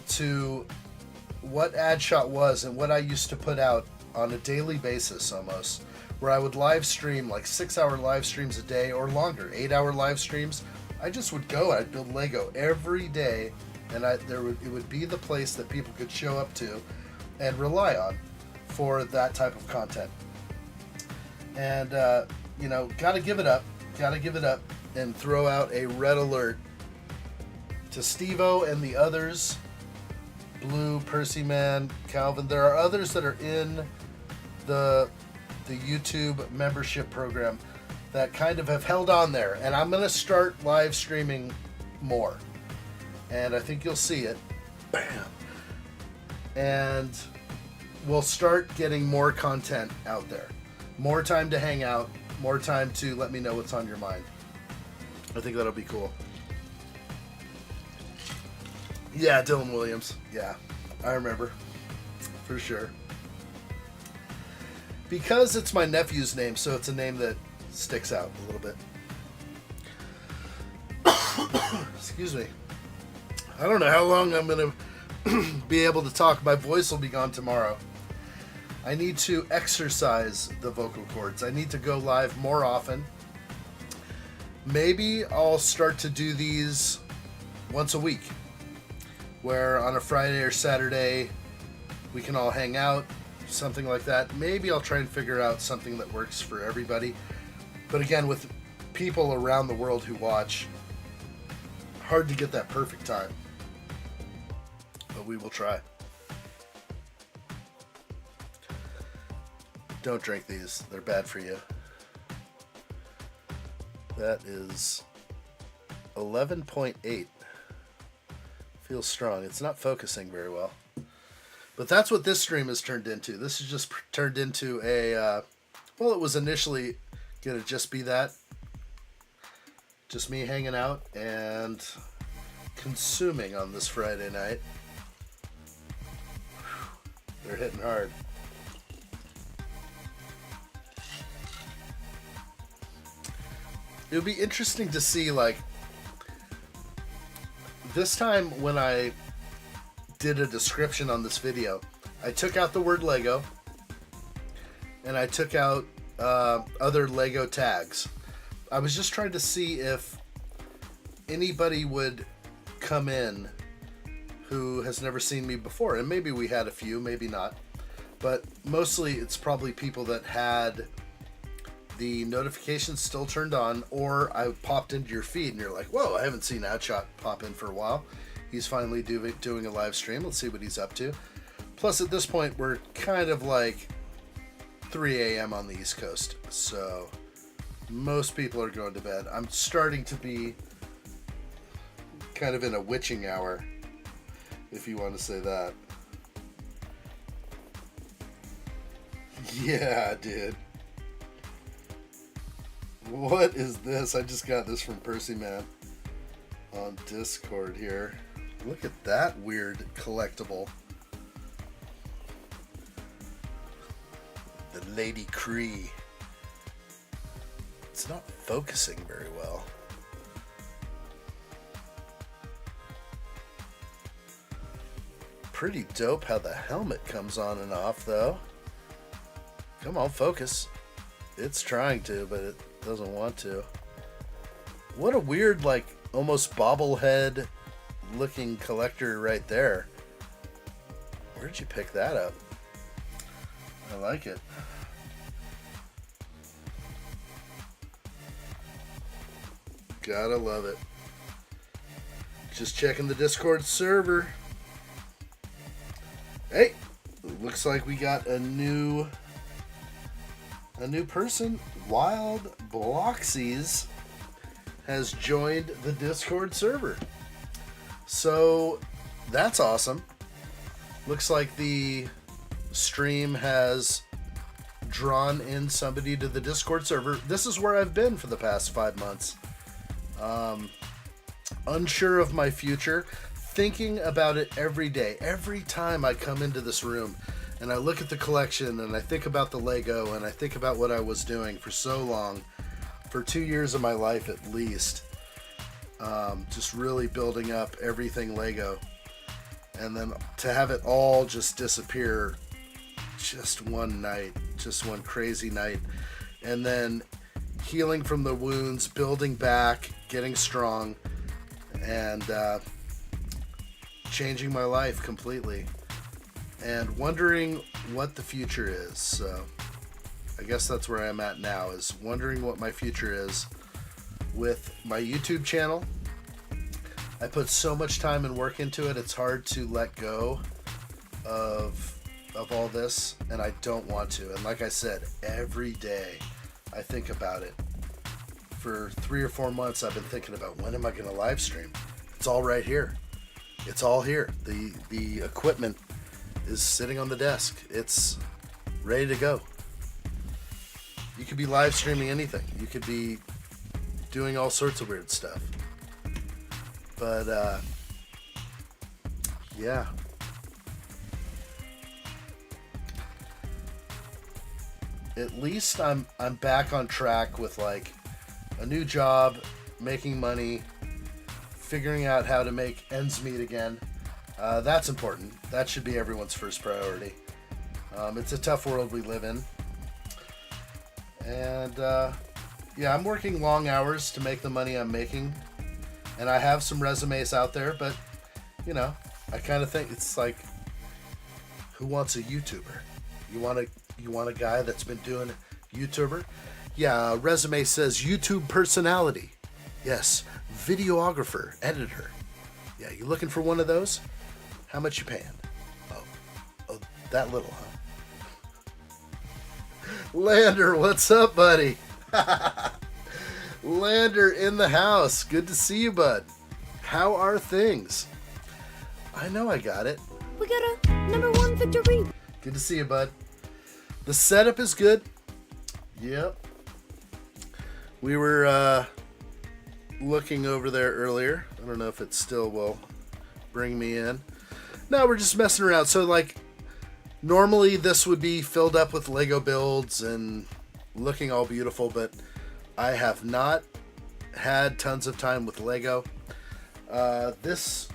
to what addshot was and what I used to put out on a daily basis almost, where I would live stream like 6-hour live streams a day or longer, 8-hour live streams. I just would go, I'd build Lego every day, and it would be the place that people could show up to and rely on for that type of content. And gotta give it up and throw out a red alert to Steve-O and the others, Blue, Percy Man, Calvin. There are others that are in the YouTube membership program that kind of have held on there, and I'm gonna start live streaming more, and I think you'll see it. Bam. And we'll start getting more content out there, more time to hang out, more time to let me know what's on your mind. I think that'll be cool. Yeah, Dylan Williams. Yeah, I remember. For sure. Because it's my nephew's name, so it's a name that sticks out a little bit. Excuse me. I don't know how long I'm going to be able to talk. My voice will be gone tomorrow. I need to exercise the vocal cords. I need to go live more often. Maybe I'll start to do these once a week, where on a Friday or Saturday we can all hang out, something like that. Maybe I'll try and figure out something that works for everybody. But again, with people around the world who watch, hard to get that perfect time. But we will try. Don't drink these. They're bad for you. That is 11.8. Feels strong. It's not focusing very well. But that's what this stream has turned into. This has just turned into a... well, it was initially going to just be that. Just me hanging out and consuming on this Friday night. They're hitting hard. It would be interesting to see, like, this time when I did a description on this video, I took out the word Lego and I took out other Lego tags. I was just trying to see if anybody would come in who has never seen me before, and maybe we had a few, maybe not, but mostly it's probably people that had the notifications still turned on, or I popped into your feed and you're like, whoa, I haven't seen addshot pop in for a while. He's finally doing a live stream. Let's see what he's up to. Plus, at this point, we're kind of like 3 a.m. on the East Coast, so most people are going to bed. I'm starting to be kind of in a witching hour, if you want to say that. Yeah, dude. What is this? I just got this from Percy Man on Discord here. Look at that weird collectible. Lady Cree. It's not focusing very well. Pretty dope how the helmet comes on and off, though. Come on, focus. It's trying to, but it doesn't want to. What a weird, like, almost bobblehead looking collector right there. Where'd you pick that up? I like it. Gotta love it. Just checking the Discord server. Hey, looks like we got a new person. Wild Bloxies has joined the Discord server. So that's awesome. Looks like the stream has drawn in somebody to the Discord server. This is where I've been for the past 5 months. Unsure of my future, thinking about it every day. Every time I come into this room and I look at the collection and I think about the Lego and I think about what I was doing for so long, for 2 years of my life at least, just really building up everything Lego, and then to have it all just disappear just one night, just one crazy night, and then healing from the wounds, building back, getting strong, and changing my life completely, and wondering what the future is. So I guess that's where I'm at now, is wondering what my future is with my YouTube channel. I put so much time and work into it, it's hard to let go of all this, and I don't want to. And like I said, every day I think about it. For 3 or 4 months I've been thinking about, when am I going to live stream? It's all right here. It's all here. The equipment is sitting on the desk. It's ready to go. You could be live streaming anything. You could be doing all sorts of weird stuff. But yeah. At least I'm back on track with like a new job, making money, figuring out how to make ends meet again. That's important. That should be everyone's first priority. It's a tough world we live in. And yeah, I'm working long hours to make the money I'm making. And I have some resumes out there, but, you know, I kind of think it's like, who wants a YouTuber? You want a guy that's been doing YouTuber? Yeah, resume says YouTube personality. Yes, videographer, editor. Yeah, you looking for one of those? How much you paying? Oh, that little, huh? Lander, what's up, buddy? Lander in the house. Good to see you, bud. How are things? I know I got it. We got a #1 victory. Good to see you, bud. The setup is good. Yep. We were looking over there earlier. I don't know if it still will bring me in. No, we're just messing around. So, like, normally this would be filled up with Lego builds and looking all beautiful, but I have not had tons of time with Lego. This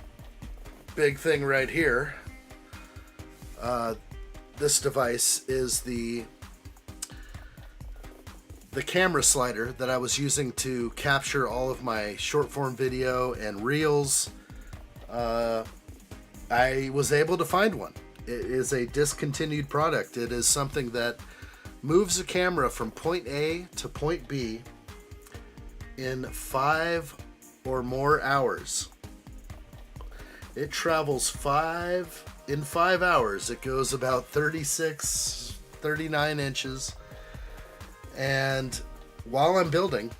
big thing right here, this device is the camera slider that I was using to capture all of my short form video and reels. I was able to find one. It is a discontinued product. It is something that moves a camera from point A to point B in 5 or more hours. It travels in 5 hours. It goes about 36, 39 inches. And while I'm building,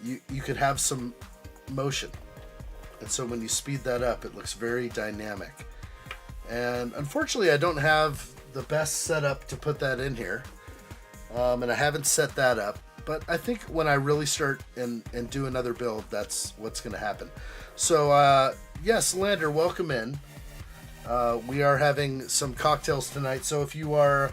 you could have some motion. And so when you speed that up, it looks very dynamic. And unfortunately, I don't have the best setup to put that in here. And I haven't set that up. But I think when I really start and do another build, that's what's going to happen. So, yes, Lander, welcome in. We are having some cocktails tonight. So if you are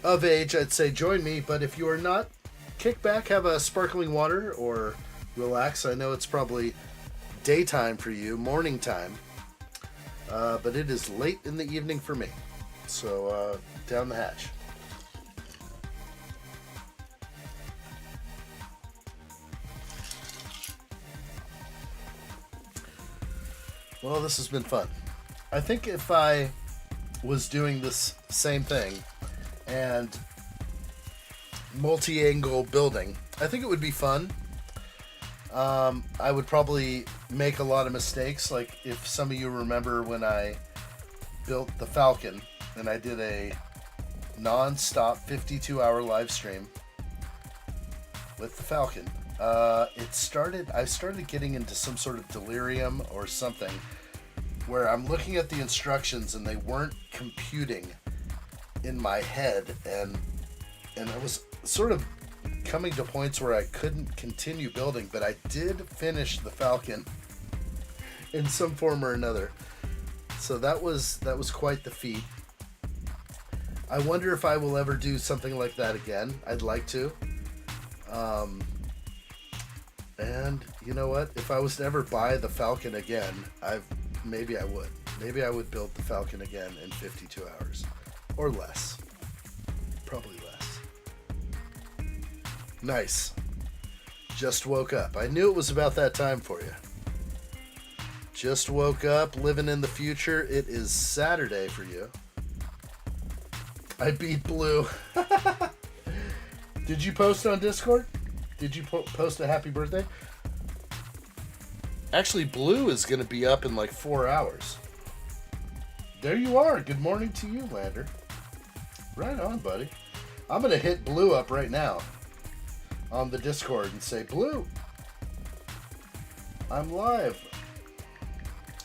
of age, I'd say join me. But if you are not, kick back, have a sparkling water, or relax. I know it's probably daytime for you, morning time. But it is late in the evening for me. So down the hatch. Well, this has been fun. I think if I was doing this same thing and multi-angle building, I think it would be fun. I would probably make a lot of mistakes. Like if some of you remember when I built the Falcon and I did a non-stop 52-hour live stream with the Falcon. I started getting into some sort of delirium or something where I'm looking at the instructions and they weren't computing in my head, and I was sort of coming to points where I couldn't continue building, but I did finish the Falcon in some form or another. So that was quite the feat. I wonder if I will ever do something like that again. I'd like to. And you know what? If I was to ever buy the Falcon again, maybe I would. Maybe I would build the Falcon again in 52 hours. Or less. Probably less. Nice. Just woke up. I knew it was about that time for you. Just woke up, living in the future. It is Saturday for you. I beat Blue. Did you post on Discord? Did you post a happy birthday? Actually, Blue is going to be up in like 4 hours. There you are. Good morning to you, Lander. Right on, buddy. I'm going to hit Blue up right now on the Discord and say, Blue, I'm live.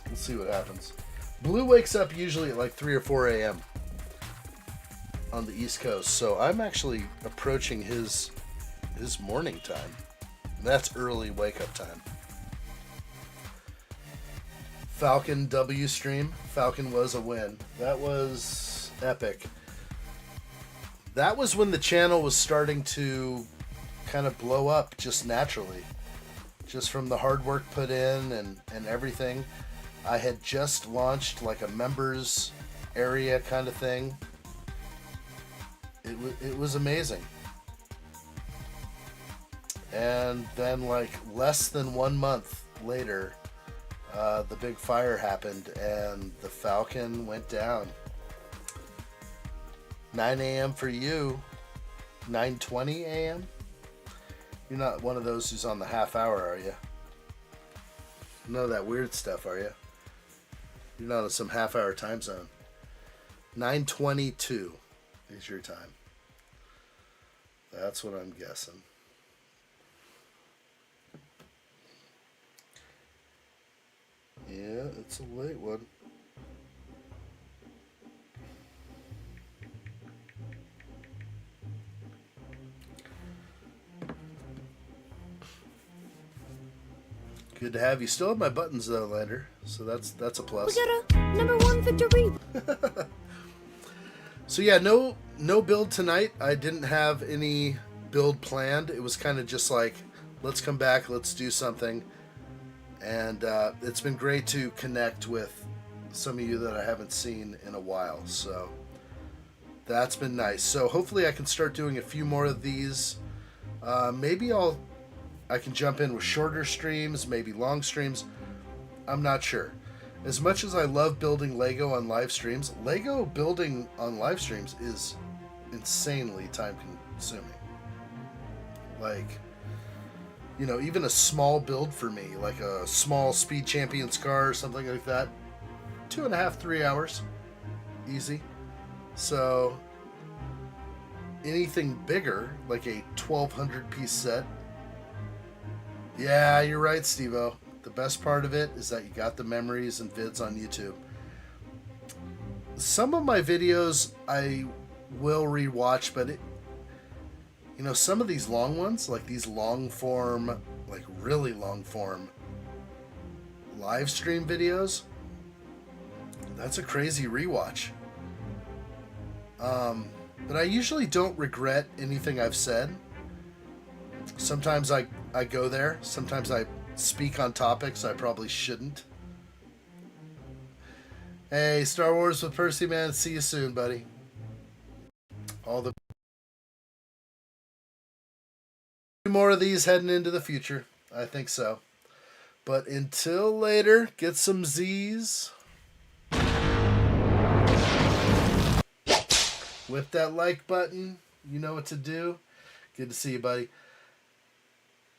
We'll see what happens. Blue wakes up usually at like 3 or 4 a.m. on the East Coast, so I'm actually approaching his morning time. That's early wake up time. Falcon W stream. Falcon was a win. That was epic. That was when the channel was starting to kind of blow up just naturally. Just from the hard work put in and everything. I had just launched like a members area kind of thing. It was amazing. And then like less than 1 month later, the big fire happened and the Falcon went down. 9 a.m. for you. 9:20 a.m.? You're not one of those who's on the half hour, are you? None of that weird stuff, are you? You're not on some half hour time zone. 9:22 is your time. That's what I'm guessing. Yeah, it's a late one. Good to have you. Still have my buttons though, Lander. So that's a plus. We got a number 1 victory. So yeah, no build tonight. I didn't have any build planned. It was kind of just like, let's come back, let's do something. And it's been great to connect with some of you that I haven't seen in a while. So that's been nice. So hopefully I can start doing a few more of these. Maybe I can jump in with shorter streams, maybe long streams. I'm not sure. As much as I love building Lego on live streams, Lego building on live streams is insanely time consuming. Like, you know, even a small build for me, like a small Speed Champions car or something like that, 2.5, 3 hours. Easy. So, anything bigger, like a 1,200 piece set. Yeah, you're right, Steve-O. The best part of it is that you got the memories and vids on YouTube. Some of my videos I will rewatch, but some of these long ones, like these long form, like really long form live stream videos, that's a crazy rewatch. But I usually don't regret anything I've said. Sometimes I go there. Sometimes I speak on topics I probably shouldn't. Hey, Star Wars with Percy, man. See you soon, buddy. All the more of these heading into the future. I think so. But until later, get some Z's. Whip that like button. You know what to do. Good to see you, buddy.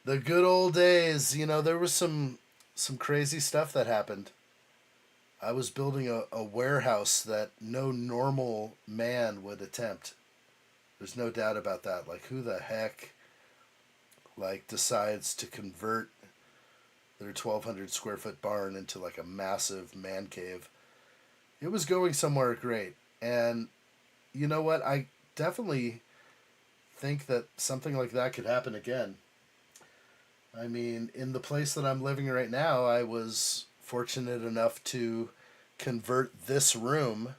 The good old days. You know, there was some crazy stuff that happened. I was building a warehouse that no normal man would attempt. There's no doubt about that. Like, who the heck, like, decides to convert their 1,200 square foot barn into like a massive man cave? It was going somewhere great. And you know what? I definitely think that something like that could happen again. I mean, in the place that I'm living right now, I was fortunate enough to convert this room,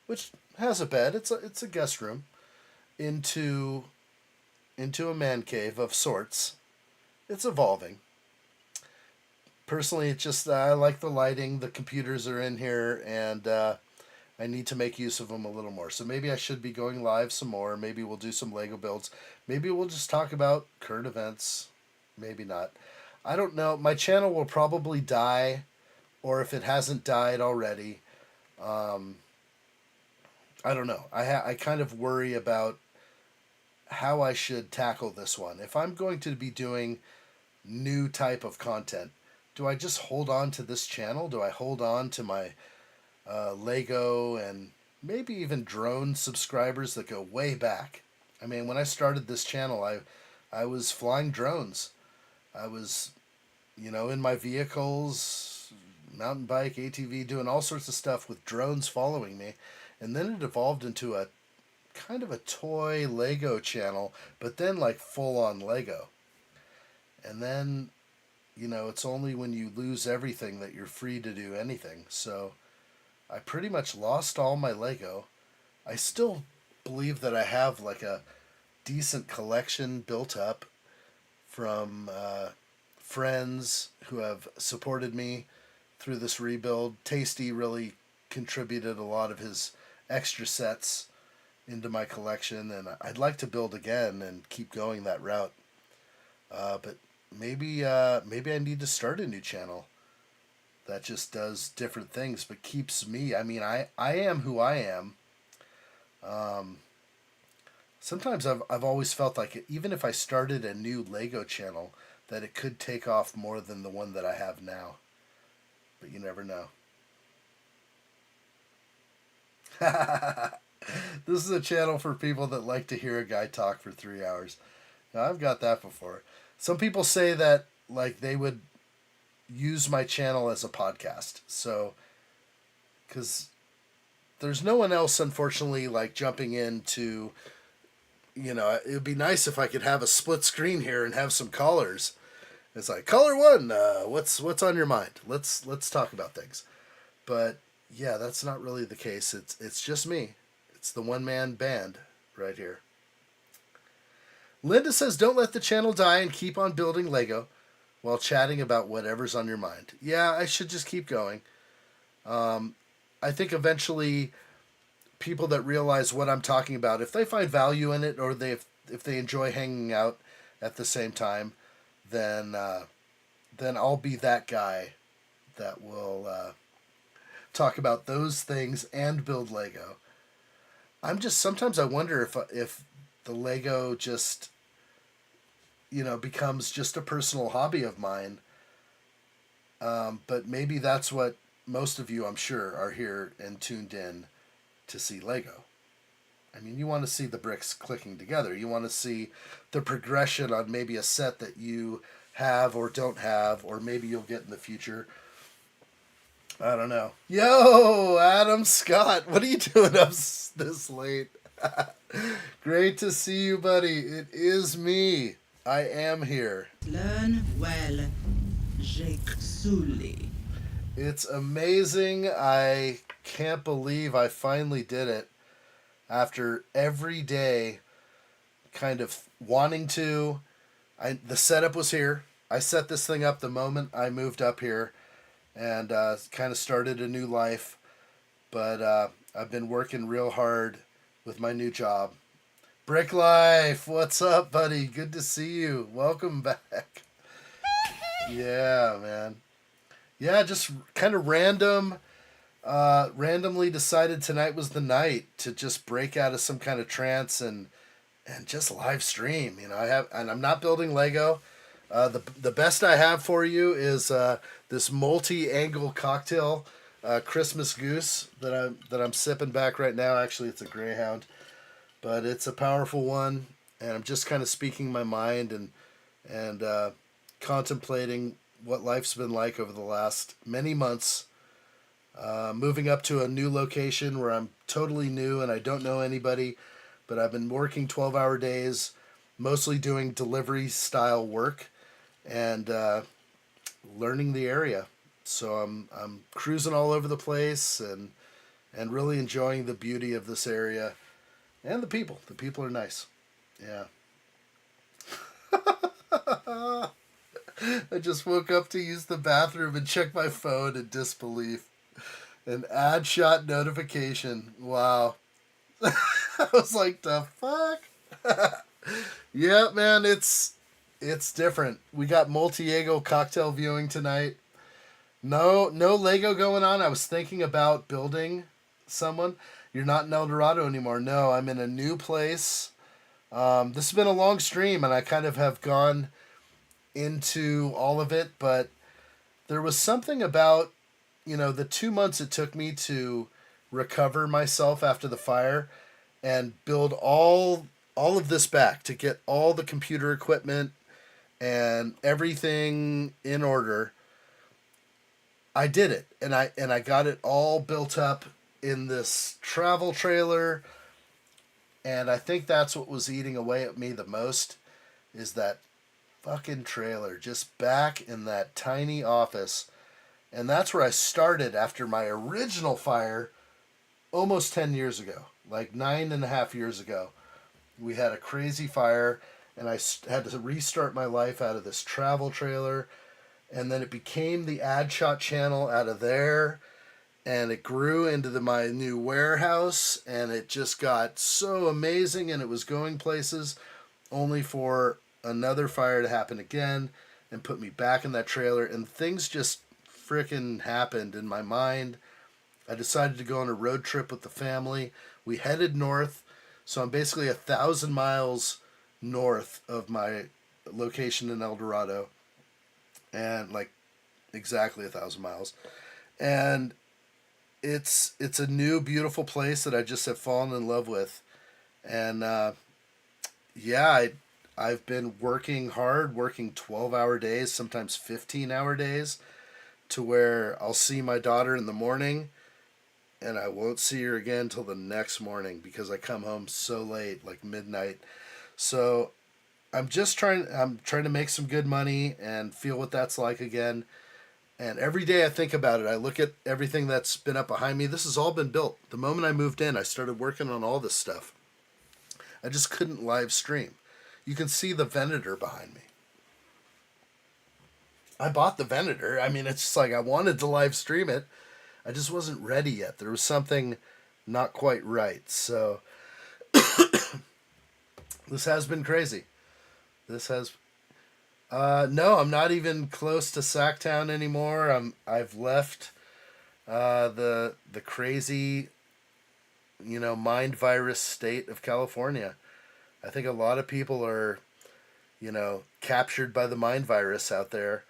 which has a bed, it's a guest room, into a man cave of sorts. It's evolving. Personally, it's just I like the lighting. The computers are in here, and I need to make use of them a little more. So maybe I should be going live some more. Maybe we'll do some Lego builds. Maybe we'll just talk about current events. Maybe not. I don't know. My channel will probably die, or if it hasn't died already, I don't know. I kind of worry about how I should tackle this one. If I'm going to be doing new type of content, do I just hold on to this channel? Do I hold on to my Lego and maybe even drone subscribers that go way back? I mean, when I started this channel, I was flying drones. I was, in my vehicles, mountain bike, ATV, doing all sorts of stuff with drones following me. And then it evolved into a kind of a toy Lego channel, but then like full on Lego. And then, it's only when you lose everything that you're free to do anything. So I pretty much lost all my Lego. I still believe that I have like a decent collection built up from friends who have supported me through this rebuild. Tasty really contributed a lot of his extra sets into my collection, and I'd like to build again and keep going that route. But maybe I need to start a new channel that just does different things but keeps me. I mean, I am who I am. Sometimes I've always felt like even if I started a new Lego channel, that it could take off more than the one that I have now. But you never know. This is a channel for people that like to hear a guy talk for 3 hours. Now, I've got that before. Some people say that like they would use my channel as a podcast. So, because there's no one else, unfortunately, like jumping into, it would be nice if I could have a split screen here and have some callers. It's like, caller one, what's on your mind? Let's talk about things. But yeah, that's not really the case. It's just me. It's the one-man band right here. Linda says, don't let the channel die and keep on building Lego while chatting about whatever's on your mind. Yeah, I should just keep going. I think eventually people that realize what I'm talking about, if they find value in it, or if they enjoy hanging out at the same time, then I'll be that guy that will talk about those things and build Lego. Sometimes I wonder if the Lego just, becomes just a personal hobby of mine. But maybe that's what most of you, I'm sure, are here and tuned in to see Lego. I mean, you want to see the bricks clicking together. You want to see the progression on maybe a set that you have or don't have, or maybe you'll get in the future. I don't know. Yo, Adam Scott, what are you doing up this late? Great to see you, buddy. It is me. I am here. Learn well, Jake Sully. It's amazing. I can't believe I finally did it. after every day kind of wanting to. The setup was here. I set this thing up the moment I moved up here and kind of started a new life. But I've been working real hard with my new job. Brick Life, what's up, buddy? Good to see you. Welcome back. Yeah, man. Yeah, just kind of randomly decided tonight was the night to just break out of some kind of trance and just live stream. And I'm not building Lego. The best I have for you is this multi-angle cocktail, Christmas Goose that I'm sipping back right now. Actually, it's a Greyhound, but it's a powerful one, and I'm just kind of speaking my mind and contemplating what life's been like over the last many months. Moving up to a new location where I'm totally new and I don't know anybody, but I've been working 12-hour days, mostly doing delivery style work and learning the area. So I'm cruising all over the place and really enjoying the beauty of this area and the people. The people are nice. Yeah. I just woke up to use the bathroom and check my phone in disbelief. An addshot notification. Wow. I was like, the fuck? Yeah, man, it's different. We got multi-ego cocktail viewing tonight. No Lego going on. I was thinking about building someone. You're not in El Dorado anymore. No, I'm in a new place. This has been a long stream, and I kind of have gone into all of it, but there was something about, the 2 months it took me to recover myself after the fire and build all of this back, to get all the computer equipment and everything in order. I did it, and I got it all built up in this travel trailer, and I think that's what was eating away at me the most, is that fucking trailer, just back in that tiny office. And that's where I started after my original fire almost 10 years ago, like 9.5 years ago. We had a crazy fire, and I had to restart my life out of this travel trailer. And then it became the addshot channel out of there. And it grew into my new warehouse, and it just got so amazing, and it was going places, only for another fire to happen again and put me back in that trailer. And things just freaking happened in my mind. I decided to go on a road trip with the family. We headed north, so I'm basically 1,000 miles north of my location in El Dorado, and like exactly 1,000 miles. And it's a new beautiful place that I just have fallen in love with. And yeah, I've been working hard, working 12-hour days, sometimes 15-hour days, to where I'll see my daughter in the morning and I won't see her again till the next morning because I come home so late, like midnight. So I'm trying to make some good money and feel what that's like again. And every day I think about it. I look at everything that's been up behind me. This has all been built. The moment I moved in, I started working on all this stuff. I just couldn't live stream. You can see the Venator behind me. I bought the Venator. I mean, it's just like I wanted to live stream it. I just wasn't ready yet. There was something not quite right. So this has been crazy. No, I'm not even close to Sacktown anymore. I've left the crazy, mind virus state of California. I think a lot of people are, captured by the mind virus out there.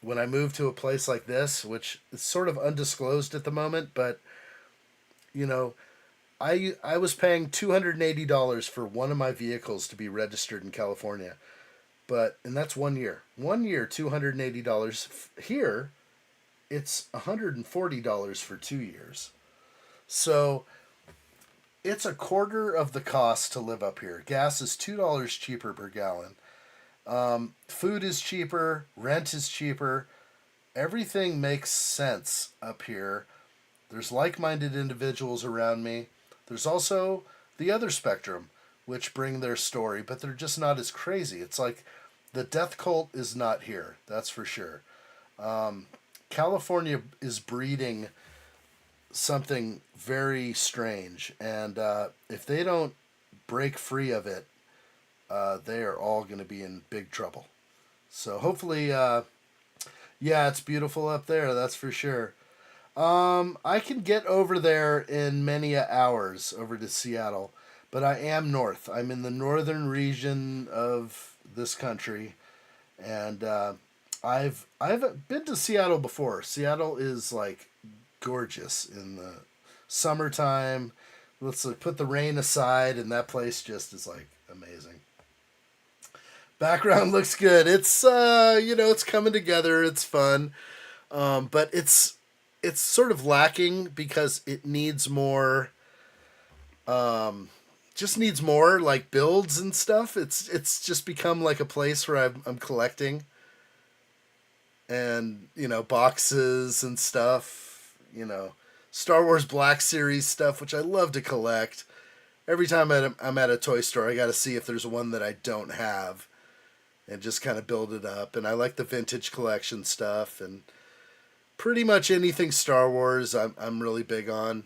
When I moved to a place like this, which is sort of undisclosed at the moment, but I was paying $280 for one of my vehicles to be registered in California. And that's 1 year. 1 year, $280. Here, it's $140 for 2 years. So it's a quarter of the cost to live up here. Gas is $2 cheaper per gallon. Food is cheaper. Rent is cheaper. Everything makes sense up here. There's like-minded individuals around me. There's also the other spectrum, which bring their story, but they're just not as crazy. It's like the death cult is not here, that's for sure. California is breeding something very strange, and if they don't break free of it, they are all going to be in big trouble. So hopefully, yeah, it's beautiful up there, that's for sure. I can get over there in many hours over to Seattle, but I am north. I'm in the northern region of this country, and I've been to Seattle before. Seattle is like gorgeous in the summertime. Let's put the rain aside, and that place just is like amazing. Background looks good. It's it's coming together. It's fun, but it's sort of lacking because it needs more. Just needs more like builds and stuff. It's just become like a place where I'm collecting, and boxes and stuff. Star Wars Black Series stuff, which I love to collect. Every time I'm at a toy store, I got to see if there's one that I don't have, and just kind of build it up. And I like the vintage collection stuff, and pretty much anything Star Wars I'm really big on.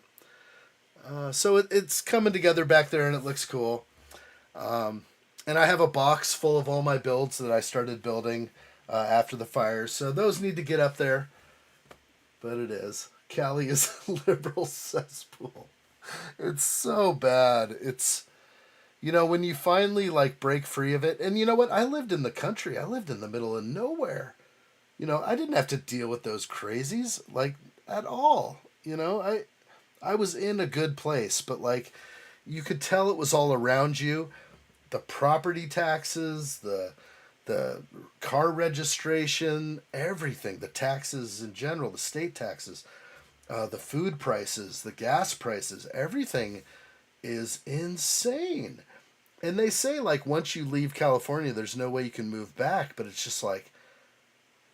So it's coming together back there, and it looks cool. And I have a box full of all my builds that I started building after the fires. So those need to get up there. But it is. Cali is a liberal cesspool. It's so bad. It's, when you finally like break free of it. And you know what? I lived in the country. I lived in the middle of nowhere. I didn't have to deal with those crazies like at all. I was in a good place, but like you could tell it was all around you. The property taxes, the car registration, everything, the taxes in general, the state taxes, the food prices, the gas prices, everything is insane. And they say like once you leave California, there's no way you can move back, but it's just like,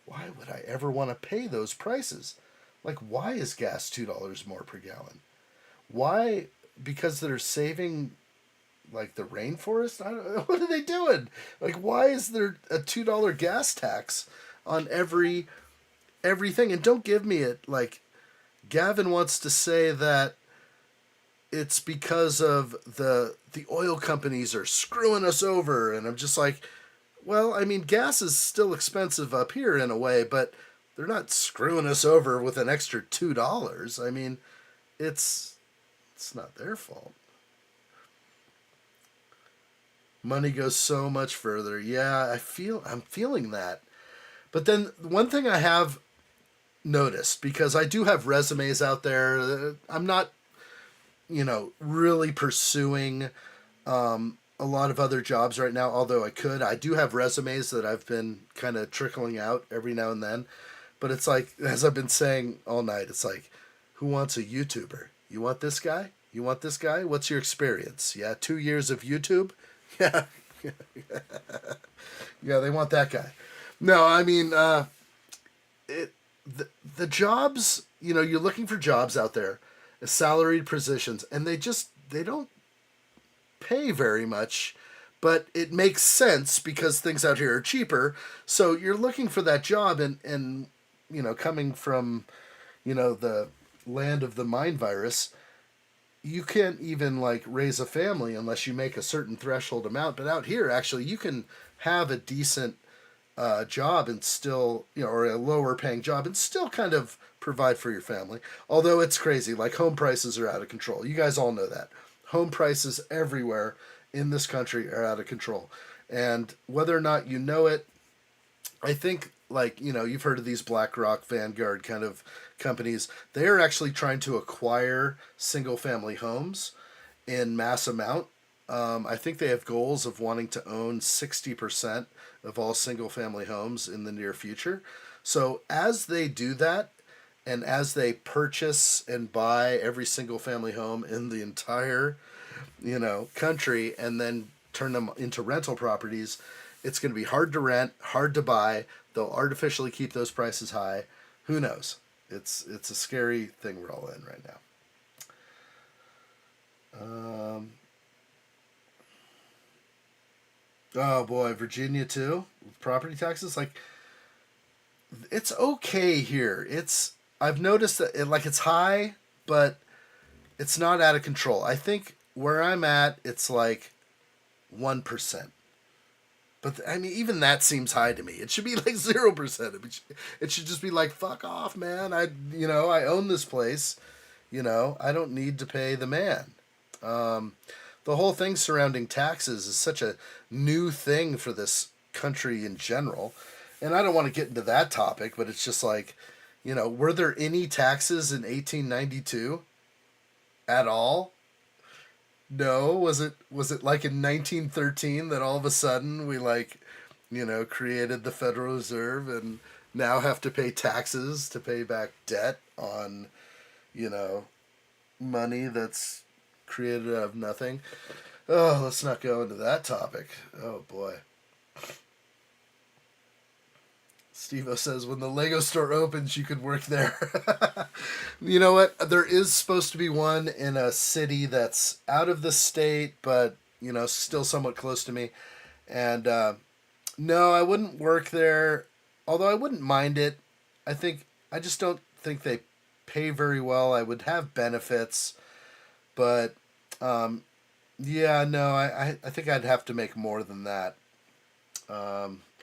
why would I ever want to pay those prices? Like, why is gas $2 more per gallon? Why? Because they're saving, like, the rainforest? I don't know. What are they doing? Like, why is there a $2 gas tax on everything? And don't give me it. Like, Gavin wants to say that it's because of the oil companies are screwing us over. And I'm just like, well, I mean, gas is still expensive up here in a way, but they're not screwing us over with an extra $2. I mean, it's not their fault. Money goes so much further. Yeah, I'm feeling that. But then one thing I have noticed, because I do have resumes out there, I'm not, really pursuing a lot of other jobs right now, although I could. I do have resumes that I've been kind of trickling out every now and then. But it's like, as I've been saying all night, it's like, who wants a YouTuber? You want this guy? You want this guy? What's your experience? Yeah, 2 years of YouTube? Yeah. Yeah, they want that guy. No, I mean, the jobs, you're looking for jobs out there, salaried positions, and they don't pay very much, but it makes sense because things out here are cheaper. So you're looking for that job, and coming from, the land of the mind virus, you can't even like raise a family unless you make a certain threshold amount. But out here, actually, you can have a decent job and still, or a lower paying job and still kind of provide for your family. Although it's crazy, like home prices are out of control. You guys all know that. Home prices everywhere in this country are out of control. And whether or not you know it, I think, like, you've heard of these BlackRock, Vanguard kind of companies. They are actually trying to acquire single-family homes in mass amount. I think they have goals of wanting to own 60% of all single-family homes in the near future. So as they do that, and as they purchase and buy every single-family home in the entire, country, and then turn them into rental properties, it's going to be hard to rent, hard to buy. They'll artificially keep those prices high. Who knows? It's a scary thing we're all in right now. Um, oh boy, Virginia too. Property taxes, like it's okay here. I've noticed that it's high, but it's not out of control. I think where I'm at, it's like 1%. But I mean, even that seems high to me. It should be like 0%. It should just be like, fuck off, man. I own this place. I don't need to pay the man. Um, the whole thing surrounding taxes is such a new thing for this country in general. And I don't want to get into that topic, but it's just like, were there any taxes in 1892 at all? No, was it like in 1913 that all of a sudden we created the Federal Reserve and now have to pay taxes to pay back debt on, you know, money that's created out of nothing? Oh, let's not go into that topic. Oh boy. Steve-O says, when the Lego store opens, you could work there. You know what? There is supposed to be one in a city that's out of the state, but, still somewhat close to me. And no, I wouldn't work there, although I wouldn't mind it. I just don't think they pay very well. I would have benefits, but yeah, no, I think I'd have to make more than that.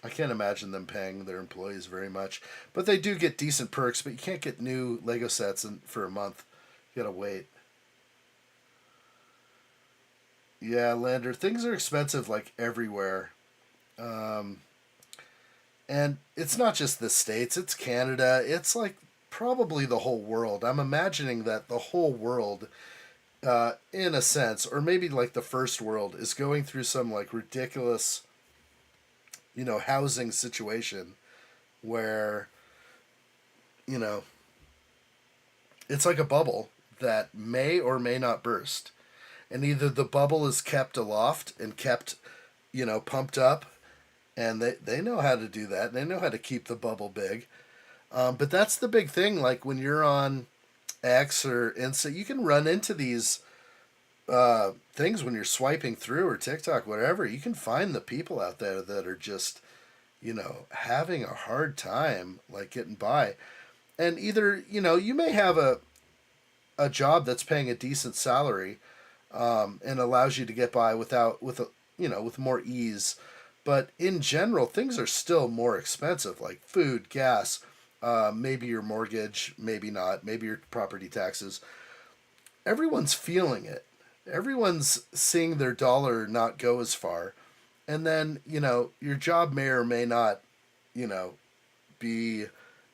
I can't imagine them paying their employees very much, but they do get decent perks. But you can't get new Lego sets for a month. You gotta wait. Yeah, Lander, things are expensive like everywhere, um, and it's not just the states. It's Canada. It's like probably the whole world. I'm imagining that the whole world, in a sense, or maybe like the first world, is going through some like ridiculous, housing situation where, you know, it's like a bubble that may or may not burst. And either the bubble is kept aloft and kept, pumped up, and they know how to do that. They know how to keep the bubble big. But that's the big thing. Like when you're on X or Insta, you can run into these things when you're swiping through or TikTok, whatever. You can find the people out there that are just, having a hard time like getting by. And either, you may have a job that's paying a decent salary, and allows you to get by with more ease. But in general, things are still more expensive, like food, gas, maybe your mortgage, maybe not, maybe your property taxes. Everyone's feeling it. Everyone's seeing their dollar not go as far. And then, your job may or may not, you know, be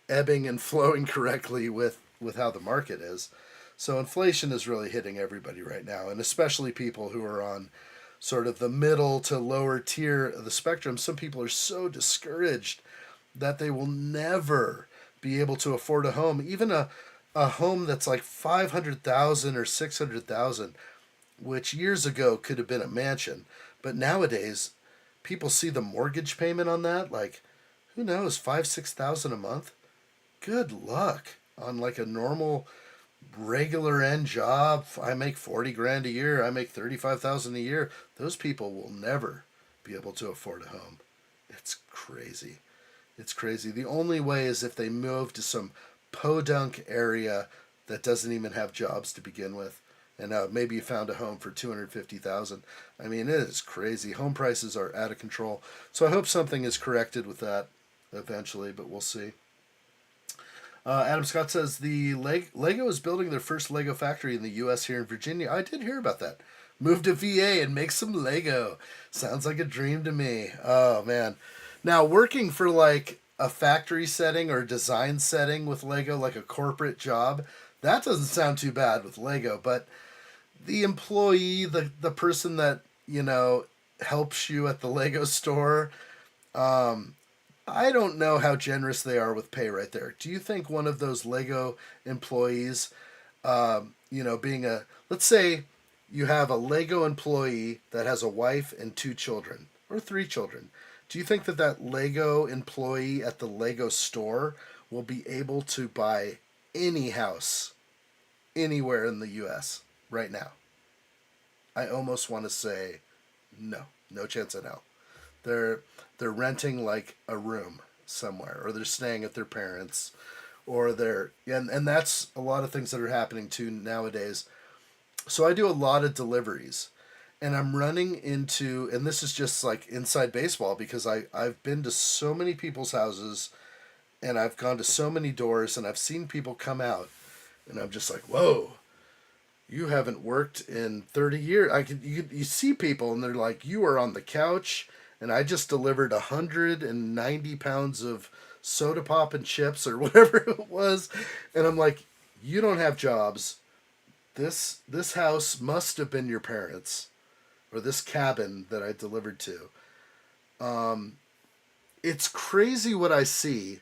ebbing and flowing correctly with how the market is. So inflation is really hitting everybody right now, and especially people who are on sort of the middle to lower tier of the spectrum. Some people are so discouraged that they will never be able to afford a home, even a home that's like 500,000 or 600,000, which years ago could have been a mansion. But nowadays, people see the mortgage payment on that, like, who knows, 5,000, 6,000 a month? Good luck on like a normal regular end job. I make 40 grand a year. I make 35,000 a year. Those people will never be able to afford a home. It's crazy. It's crazy. The only way is if they move to some podunk area that doesn't even have jobs to begin with, and maybe you found a home for 250,000. I mean, it is crazy. Home prices are out of control. So I hope something is corrected with that eventually, but we'll see. Adam Scott says the Lego is building their first Lego factory in the U.S. here in Virginia. I did hear about that. Move to VA and make some Lego. Sounds like a dream to me. Oh man. Now working for like a factory setting or design setting with Lego, like a corporate job, that doesn't sound too bad with Lego. But the employee, the person that helps you at the Lego store, I don't know how generous they are with pay right there. Do you think one of those Lego employees, let's say you have a Lego employee that has a wife and 2 children or 3 children. Do you think that Lego employee at the Lego store will be able to buy any house anywhere in the U.S. right now? I almost want to say no, no chance in hell. They're renting like a room somewhere, or they're staying at their parents, or and that's a lot of things that are happening too nowadays. So I do a lot of deliveries, and I'm running into, and this is just like inside baseball because I've been to so many people's houses, and I've gone to so many doors, and I've seen people come out, and I'm just like, whoa, you haven't worked in 30 years. You see people and they're like, you are on the couch, and I just delivered 190 pounds of soda pop and chips or whatever it was, and I'm like, you don't have jobs. This house must have been your parents, or this cabin that I delivered to. It's crazy what I see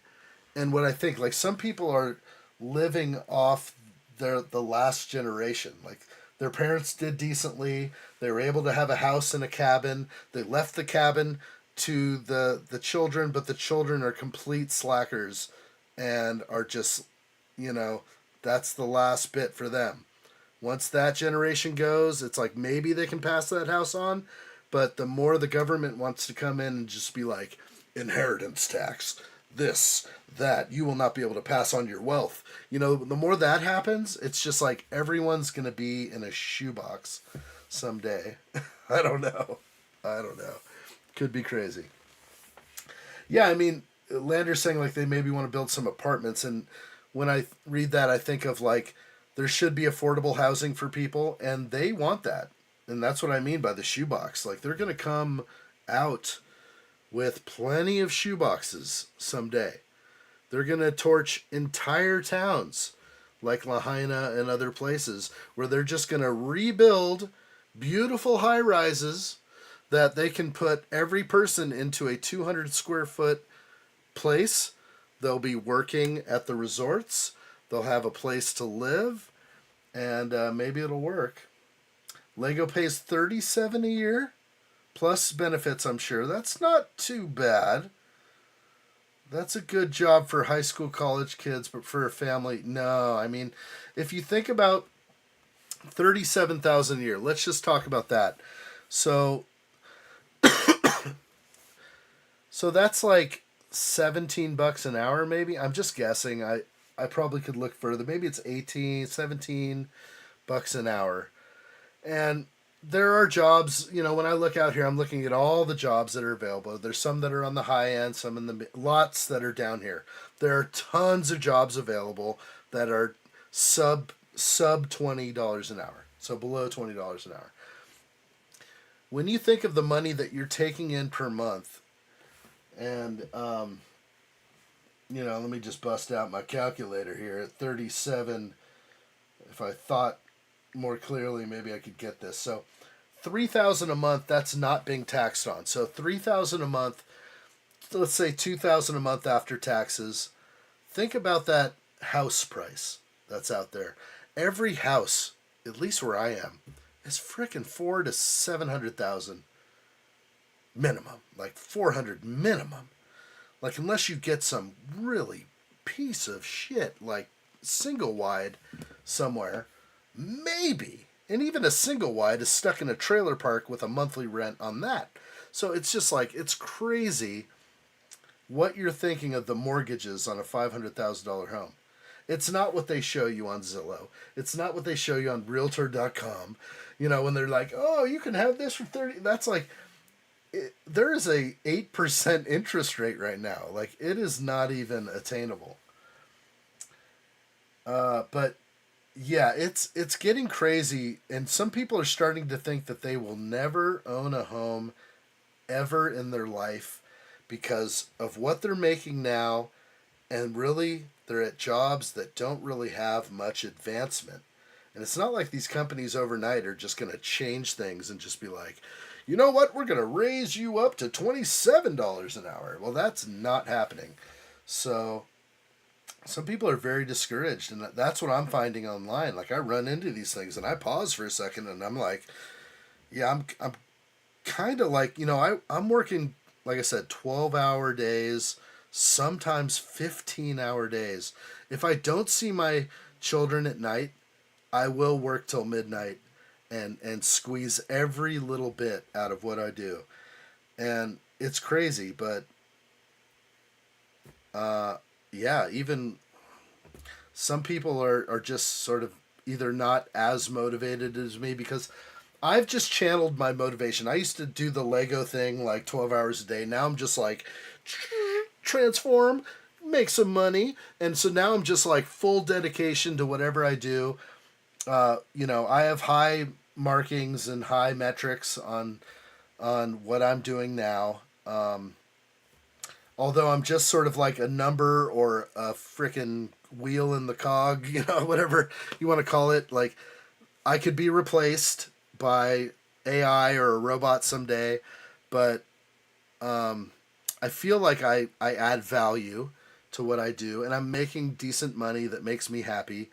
and what I think. Like, some people are living off the last generation. Like, their parents did decently. They were able to have a house and a cabin. They left the cabin to the children, but the children are complete slackers and are just, you know, that's the last bit for them. Once that generation goes, it's like maybe they can pass that house on, but the more the government wants to come in and just be like, inheritance tax, this, that, you will not be able to pass on your wealth. You know, the more that happens, it's just like everyone's going to be in a shoebox someday. I don't know. Could be crazy. Yeah, I mean, Lander's saying like they maybe want to build some apartments, and when I read that, I think of like there should be affordable housing for people, and they want that. And that's what I mean by the shoebox. Like, they're going to come out with plenty of shoeboxes someday. They're going to torch entire towns like Lahaina and other places where they're just going to rebuild beautiful high rises that they can put every person into a 200 square foot place. They'll be working at the resorts. They'll have a place to live, and maybe it'll work. Lego pays $37 a year, plus benefits, I'm sure. That's not too bad. That's a good job for high school, college kids, but for a family, no. I mean, if you think about $37,000 a year, let's just talk about that. So that's like $17 an hour, maybe. I'm just guessing. I probably could look further. Maybe it's $17 an hour. And there are jobs, you know, when I look out here, I'm looking at all the jobs that are available. There's some that are on the high end, some in the lots that are down here. There are tons of jobs available that are sub $20 an hour. So below $20 an hour. When you think of the money that you're taking in per month, and you know, let me just bust out my calculator here at 37. If I thought more clearly, maybe I could get this. So $3,000 a month, that's not being taxed on. So $3,000 a month, let's say $2,000 a month after taxes. Think about that house price that's out there. Every house, at least where I am, is freaking $400,000 to $700,000 minimum, like $400 minimum. Like, unless you get some really piece of shit like single wide somewhere, maybe. And even a single wide is stuck in a trailer park with a monthly rent on that. So it's just like, it's crazy what you're thinking of the mortgages on a $500,000 home. It's not what they show you on Zillow. It's not what they show you on Realtor.com. You know, when they're like, oh, you can have this for 30. That's like, there is a 8% interest rate right now. Like, it is not even attainable. But yeah, it's getting crazy, and some people are starting to think that they will never own a home ever in their life because of what they're making now, and really they're at jobs that don't really have much advancement. And it's not like these companies overnight are just going to change things and just be like, you know what, we're going to raise you up to $27 an hour. Well, that's not happening. So some people are very discouraged, and that's what I'm finding online. Like, I run into these things and I pause for a second and I'm like, yeah, I'm kind of like, you know, I'm working, like I said, 12-hour days, sometimes 15-hour days. If I don't see my children at night, I will work till midnight, and squeeze every little bit out of what I do. And it's crazy, but yeah, even some people are just sort of either not as motivated as me because I've just channeled my motivation. I used to do the Lego thing like 12 hours a day. Now I'm just like transform, make some money. And so now I'm just like full dedication to whatever I do. I have high markings and high metrics on what I'm doing now. Although I'm just sort of like a number or a freaking wheel in the cog, whatever you want to call it. Like I could be replaced by AI or a robot someday, but I feel like I add value to what I do, and I'm making decent money that makes me happy.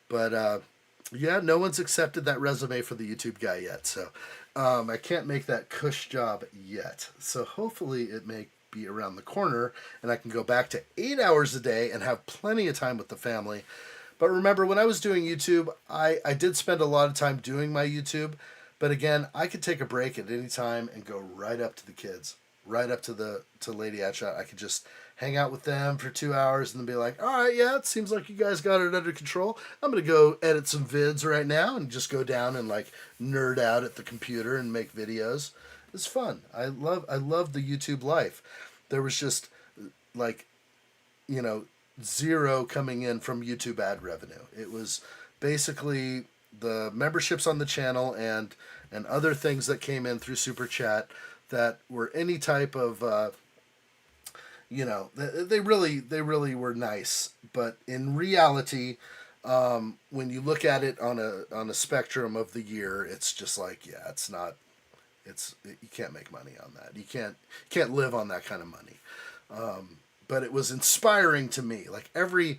But yeah, no one's accepted that resume for the YouTube guy yet, so I can't make that cush job yet. So hopefully it may be around the corner, and I can go back to 8 hours a day and have plenty of time with the family. But remember, when I was doing YouTube, I did spend a lot of time doing my YouTube. But again, I could take a break at any time and go right up to the kids, right up to Lady addshot. I could just hang out with them for 2 hours and then be like, all right, yeah, it seems like you guys got it under control. I'm going to go edit some vids right now and just go down and like nerd out at the computer and make videos. It's fun. I love the YouTube life. There was just like, zero coming in from YouTube ad revenue. It was basically the memberships on the channel and other things that came in through Super Chat that were any type of they really were nice. But in reality, when you look at it on a spectrum of the year, it's just like, yeah, it's not. You can't make money on that. You can't live on that kind of money. But it was inspiring to me. Like every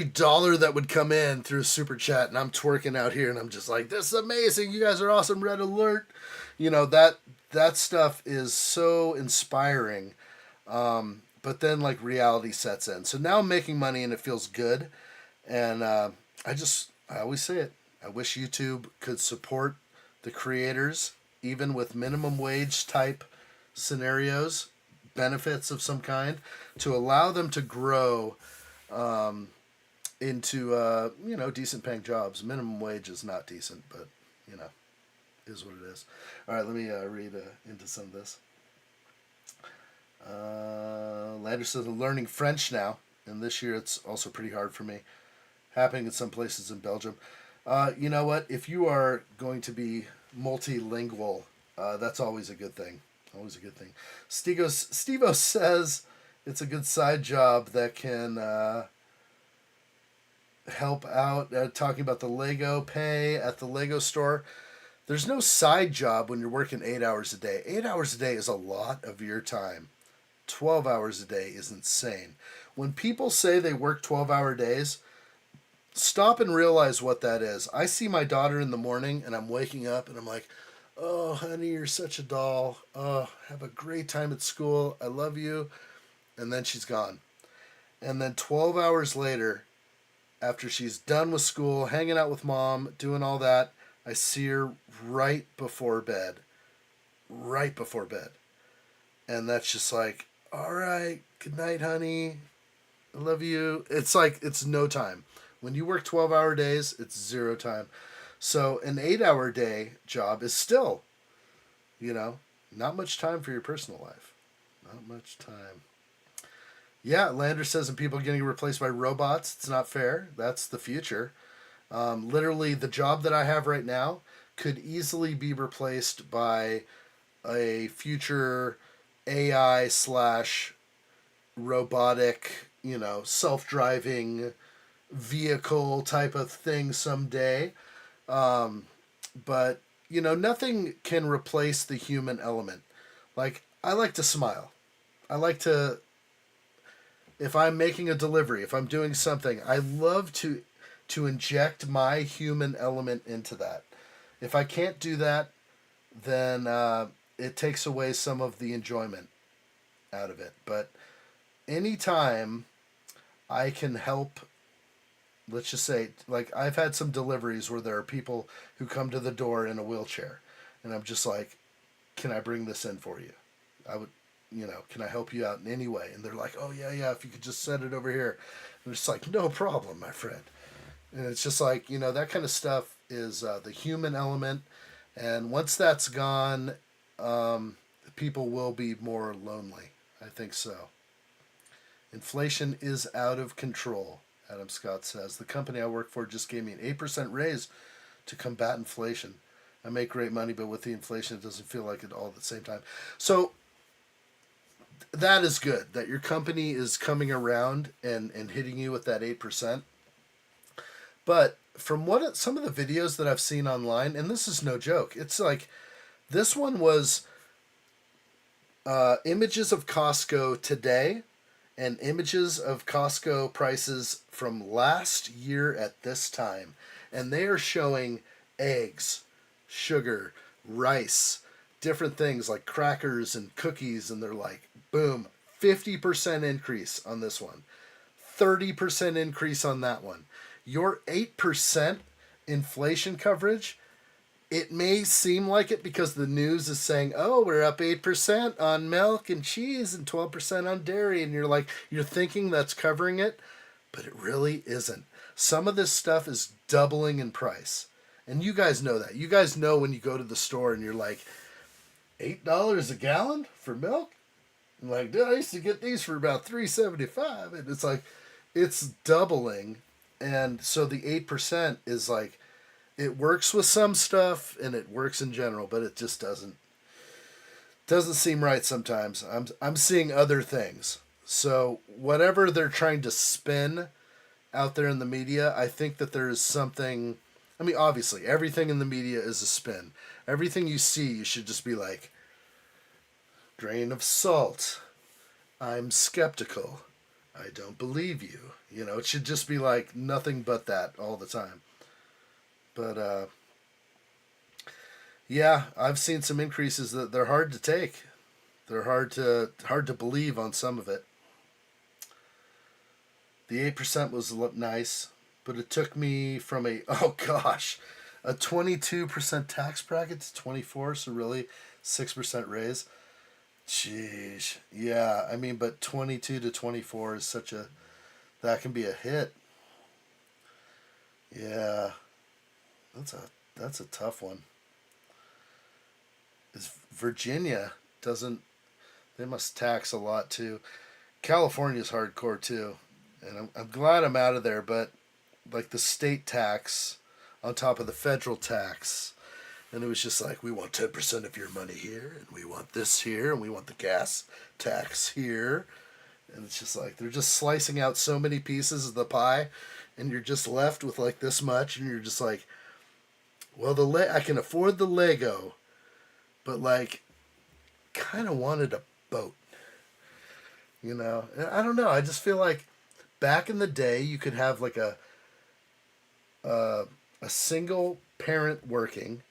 dollar that would come in through a super chat, and I'm twerking out here, and I'm just like, "This is amazing! You guys are awesome!" Red alert! That stuff is so inspiring. But then like reality sets in. So now I'm making money, and it feels good. And I always say it. I wish YouTube could support the creators, even with minimum wage type scenarios, benefits of some kind, to allow them to grow into decent paying jobs. Minimum wage is not decent, but is what it is. All right, let me read into some of this. Lander says, I'm learning French now, and this year it's also pretty hard for me. Happening in some places in Belgium. You know what? If you are going to be multilingual, that's always a good thing. Always a good thing. Stevo says it's a good side job that can help out. Talking about the Lego pay at the Lego store. There's no side job when you're working 8 hours a day. 8 hours a day is a lot of your time. 12 hours a day is insane. When people say they work 12-hour days, stop and realize what that is. I see my daughter in the morning and I'm waking up and I'm like, oh, honey, you're such a doll. Oh, have a great time at school. I love you. And then she's gone. And then 12 hours later, after she's done with school, hanging out with mom, doing all that, I see her right before bed. Right before bed. And that's just like, all right, good night, honey. I love you. It's like, it's no time. When you work 12-hour days, it's zero time. So an 8-hour day job is still, not much time for your personal life. Not much time. Yeah, Lander says, and people getting replaced by robots, it's not fair. That's the future. Literally, the job that I have right now could easily be replaced by a future AI / robotic, self-driving vehicle type of thing someday. But, nothing can replace the human element. Like, I like to smile. I like to, if I'm making a delivery, if I'm doing something, I love to inject my human element into that. If I can't do that, then it takes away some of the enjoyment out of it. But anytime I can help let's just say, like, I've had some deliveries where there are people who come to the door in a wheelchair, and I'm just like, can I bring this in for you? I would, can I help you out in any way? And they're like, oh, yeah, if you could just set it over here. And it's like, no problem, my friend. And it's just like, that kind of stuff is the human element. And once that's gone, people will be more lonely. I think so. Inflation is out of control, Adam Scott says. The company I work for just gave me an 8% raise to combat inflation. I make great money, but with the inflation, it doesn't feel like it all at the same time. So that is good, that your company is coming around and hitting you with that 8%. But from some of the videos that I've seen online, and this is no joke, it's like this one was images of Costco today and images of Costco prices from last year at this time. And they are showing eggs, sugar, rice, different things like crackers and cookies, and they're like, boom, 50% increase on this one, 30% increase on that one. Your 8% inflation coverage, it may seem like it because the news is saying, oh, we're up 8% on milk and cheese and 12% on dairy, and you're thinking that's covering it, but it really isn't. Some of this stuff is doubling in price. And you guys know that. You guys know when you go to the store and you're like, $8 a gallon for milk? I'm like, dude, I used to get these for about $3.75, and it's like, it's doubling. And so the 8% is like, it works with some stuff and it works in general, but it just doesn't seem right sometimes. I'm seeing other things. So whatever they're trying to spin out there in the media, I think that there is something. I mean, obviously, everything in the media is a spin. Everything you see, you should just be like, grain of salt. I'm skeptical. I don't believe you. It should just be like nothing but that all the time. But yeah, I've seen some increases that they're hard to take. They're hard to believe on some of it. The 8% was nice, but it took me from a 22% tax bracket to 24, so really 6% raise. Jeez. Yeah, I mean, but 22 to 24 is that can be a hit. Yeah. That's a tough one. Virginia they must tax a lot too. California's hardcore too. And I'm glad I'm out of there, but like the state tax on top of the federal tax, and it was just like, we want 10% of your money here, and we want this here, and we want the gas tax here. And it's just like, they're just slicing out so many pieces of the pie, and you're just left with like this much, and you're just like, well, I can afford the Lego, but like, kind of wanted a boat. And I don't know. I just feel like back in the day, you could have like a single parent working,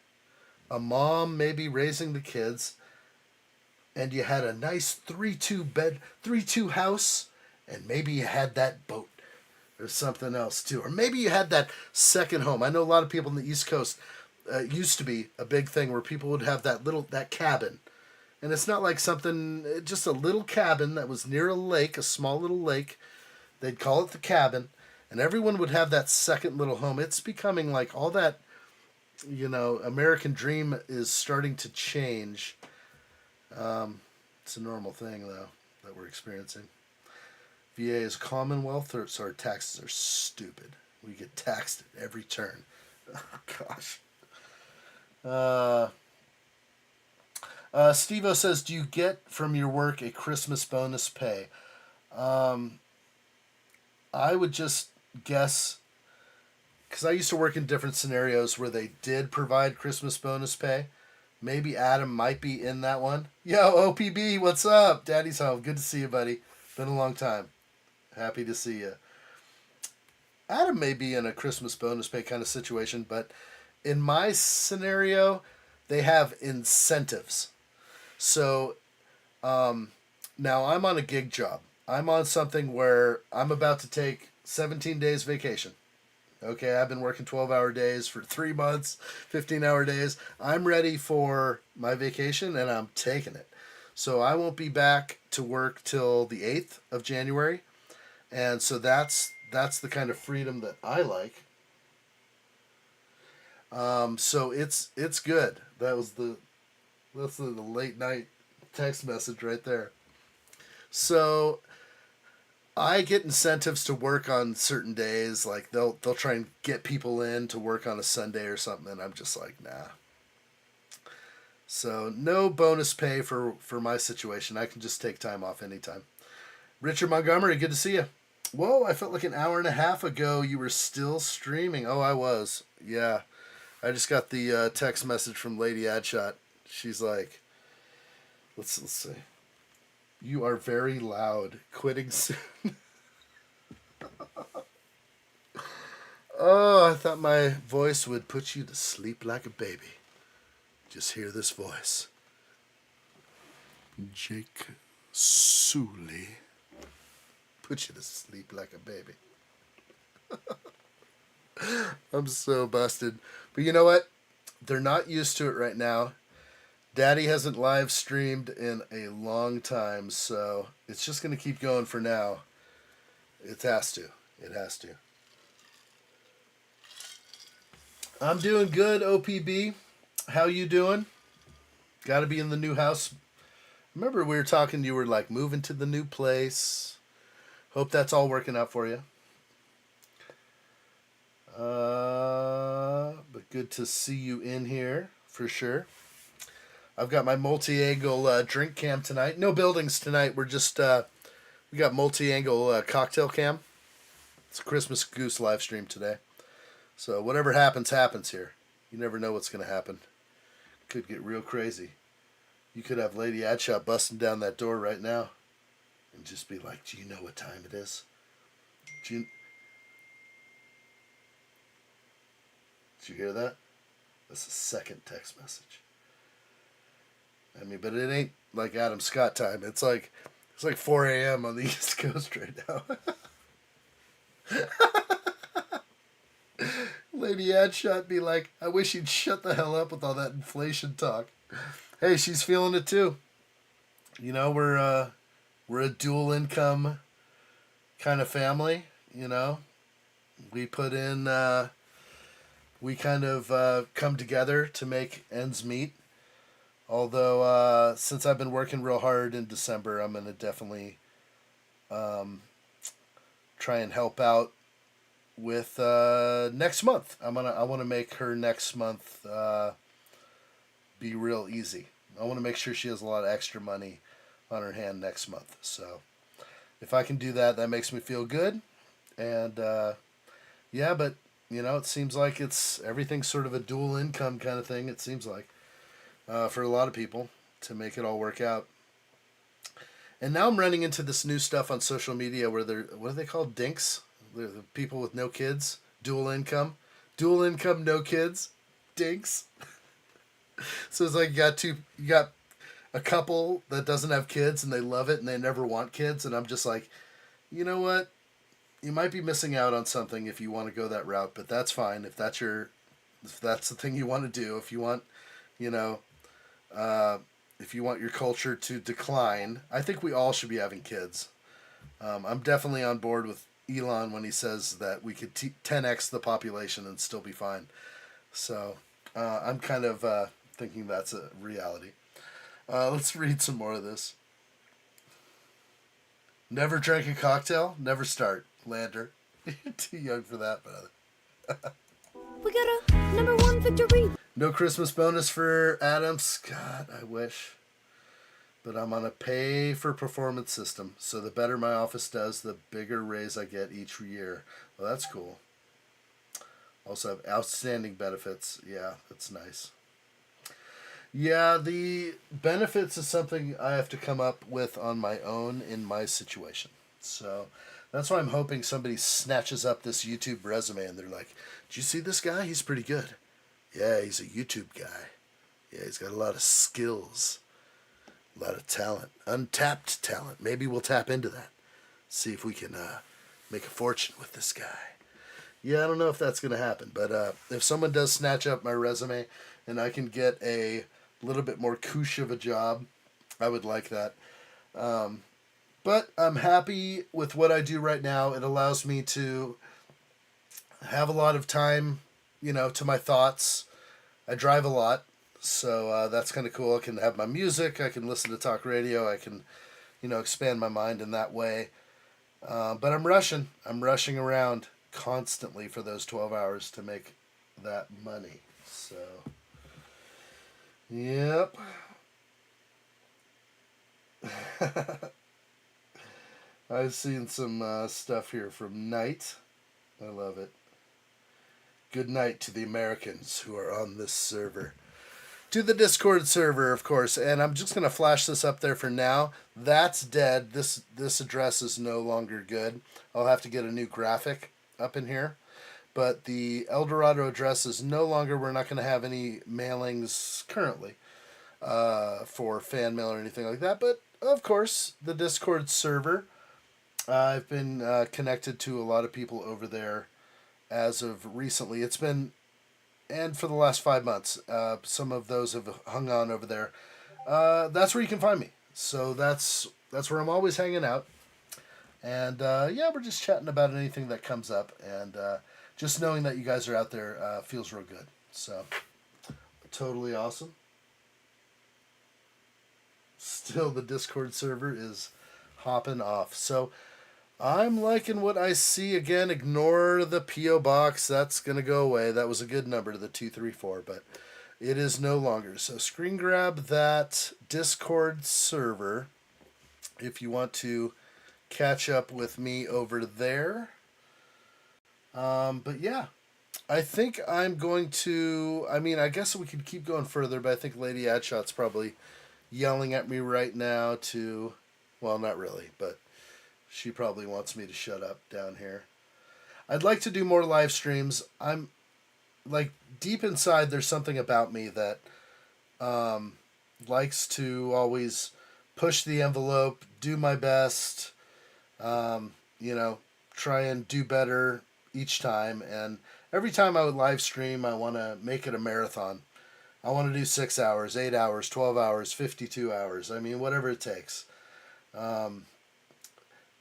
a mom maybe raising the kids, and you had a nice 3-2 house, and maybe you had that boat or something else too, or maybe you had that second home. I know a lot of people in the East Coast, used to be a big thing where people would have that cabin, and it's not like something, just a little cabin that was near a lake, a small little lake. They'd call it the cabin, and everyone would have that second little home. It's becoming like all that, American dream is starting to change. It's a normal thing though that we're experiencing. VA is Commonwealth, so our taxes are stupid. We get taxed at every turn. Oh, gosh. Steve-O says, do you get from your work a Christmas bonus pay? I would just guess, because I used to work in different scenarios where they did provide Christmas bonus pay. Maybe Adam might be in that one. Yo, OPB, what's up? Daddy's home. Good to see you, buddy. Been a long time. Happy to see you. Adam may be in a Christmas bonus pay kind of situation, but in my scenario, they have incentives. So now I'm on a gig job. I'm on something where I'm about to take 17 days vacation. Okay, I've been working 12-hour days for 3 months, 15-hour days. I'm ready for my vacation, and I'm taking it. So I won't be back to work till the 8th of January. And so that's the kind of freedom that I like. So it's good. That's the late night text message right there. So I get incentives to work on certain days. Like they'll try and get people in to work on a Sunday or something, and I'm just like, nah. So no bonus pay for my situation. I can just take time off anytime. Richard Montgomery, good to see you. Whoa, I felt like an hour and a half ago you were still streaming. Oh, I was. Yeah. I just got the text message from Lady Addshot. She's like, let's see. You are very loud. Quitting soon. Oh, I thought my voice would put you to sleep like a baby. Just hear this voice. Jake Sully. Put you to sleep like a baby. I'm so busted. But you know what? They're not used to it right now. Daddy hasn't live streamed in a long time, so it's just going to keep going for now. It has to. It has to. I'm doing good, OPB. How you doing? Got to be in the new house. Remember we were talking, you were like moving to the new place. Hope that's all working out for you. But good to see you in here, for sure. I've got my multi-angle drink cam tonight. No buildings tonight. We're just, we got multi-angle cocktail cam. It's a Christmas Goose live stream today. So whatever happens, happens here. You never know what's going to happen. Could get real crazy. You could have Lady Addshot busting down that door right now and just be like, do you know what time it is? Did you hear that? That's the second text message. I mean, but it ain't like Adam Scott time. It's like 4 a.m. on the East Coast right now. Lady Addshot be like, I wish you'd shut the hell up with all that inflation talk. Hey, she's feeling it too. You know, we're a dual income kind of family. You know, we put in, we kind of come together to make ends meet. Although, since I've been working real hard in December, I'm going to definitely try and help out with next month. I want to make her next month be real easy. I want to make sure she has a lot of extra money on her hand next month. So if I can do that, that makes me feel good. And yeah, but you know, it seems like everything's sort of a dual income kind of thing. It seems like. For a lot of people to make it all work out. And now I'm running into this new stuff on social media where what are they called? Dinks? They're the people with no kids. Dual income, no kids. Dinks. So it's like you got a couple that doesn't have kids and they love it and they never want kids. And I'm just like, you know what? You might be missing out on something if you want to go that route, but that's fine. If that's the thing you want to do, if you want, you know, if you want your culture to decline, I think we all should be having kids. I'm definitely on board with Elon when he says that we could 10x the population and still be fine. So I'm kind of thinking that's a reality. Let's read some more of this. Never drank a cocktail, never start. Lander. You're too young for that, brother. We got a #1 victory. No Christmas bonus for Adam Scott, I wish. But I'm on a pay-for-performance system, so the better my office does, the bigger raise I get each year. Well, that's cool. Also have outstanding benefits. Yeah, that's nice. Yeah, the benefits is something I have to come up with on my own in my situation. So that's why I'm hoping somebody snatches up this YouTube resume and they're like, did you see this guy? He's pretty good. Yeah, he's a YouTube guy. Yeah, he's got a lot of skills. A lot of talent. Untapped talent. Maybe we'll tap into that. See if we can make a fortune with this guy. yeah, I don't know if that's going to happen. But if someone does snatch up my resume and I can get a little bit more cush of a job, I would like that. But I'm happy with what I do right now. It allows me to have a lot of time, to my thoughts. I drive a lot, so that's kind of cool. I can have my music. I can listen to talk radio. I can, expand my mind in that way. But I'm rushing. I'm rushing around constantly for those 12 hours to make that money. So, yep. I've seen some stuff here from Night. I love it. Good night to the Americans who are on this server. To the Discord server, of course, and I'm just going to flash this up there for now. That's dead. This address is no longer good. I'll have to get a new graphic up in here. But the Eldorado address is no longer, we're not going to have any mailings currently for fan mail or anything like that. But, of course, the Discord server, I've been connected to a lot of people over there as of recently. It's been, and for the last 5 months, some of those have hung on over there. That's where you can find me. So that's where I'm always hanging out. And yeah, we're just chatting about anything that comes up. And just knowing that you guys are out there feels real good. So totally awesome. Still, the Discord server is hopping off. So I'm liking what I see. Again, ignore the P.O. box. That's going to go away. That was a good number to the 234, but it is no longer. So screen grab that Discord server if you want to catch up with me over there. But yeah, I think I'm going to, I guess we could keep going further, but I think Lady Addshot's probably yelling at me right now to, well, not really, but she probably wants me to shut up down here. I'd like to do more live streams. I'm like deep inside, there's something about me that likes to always push the envelope, do my best, try and do better each time. And every time I would live stream, I want to make it a marathon. I want to do 6 hours, 8 hours, 12 hours, 52 hours. Whatever it takes.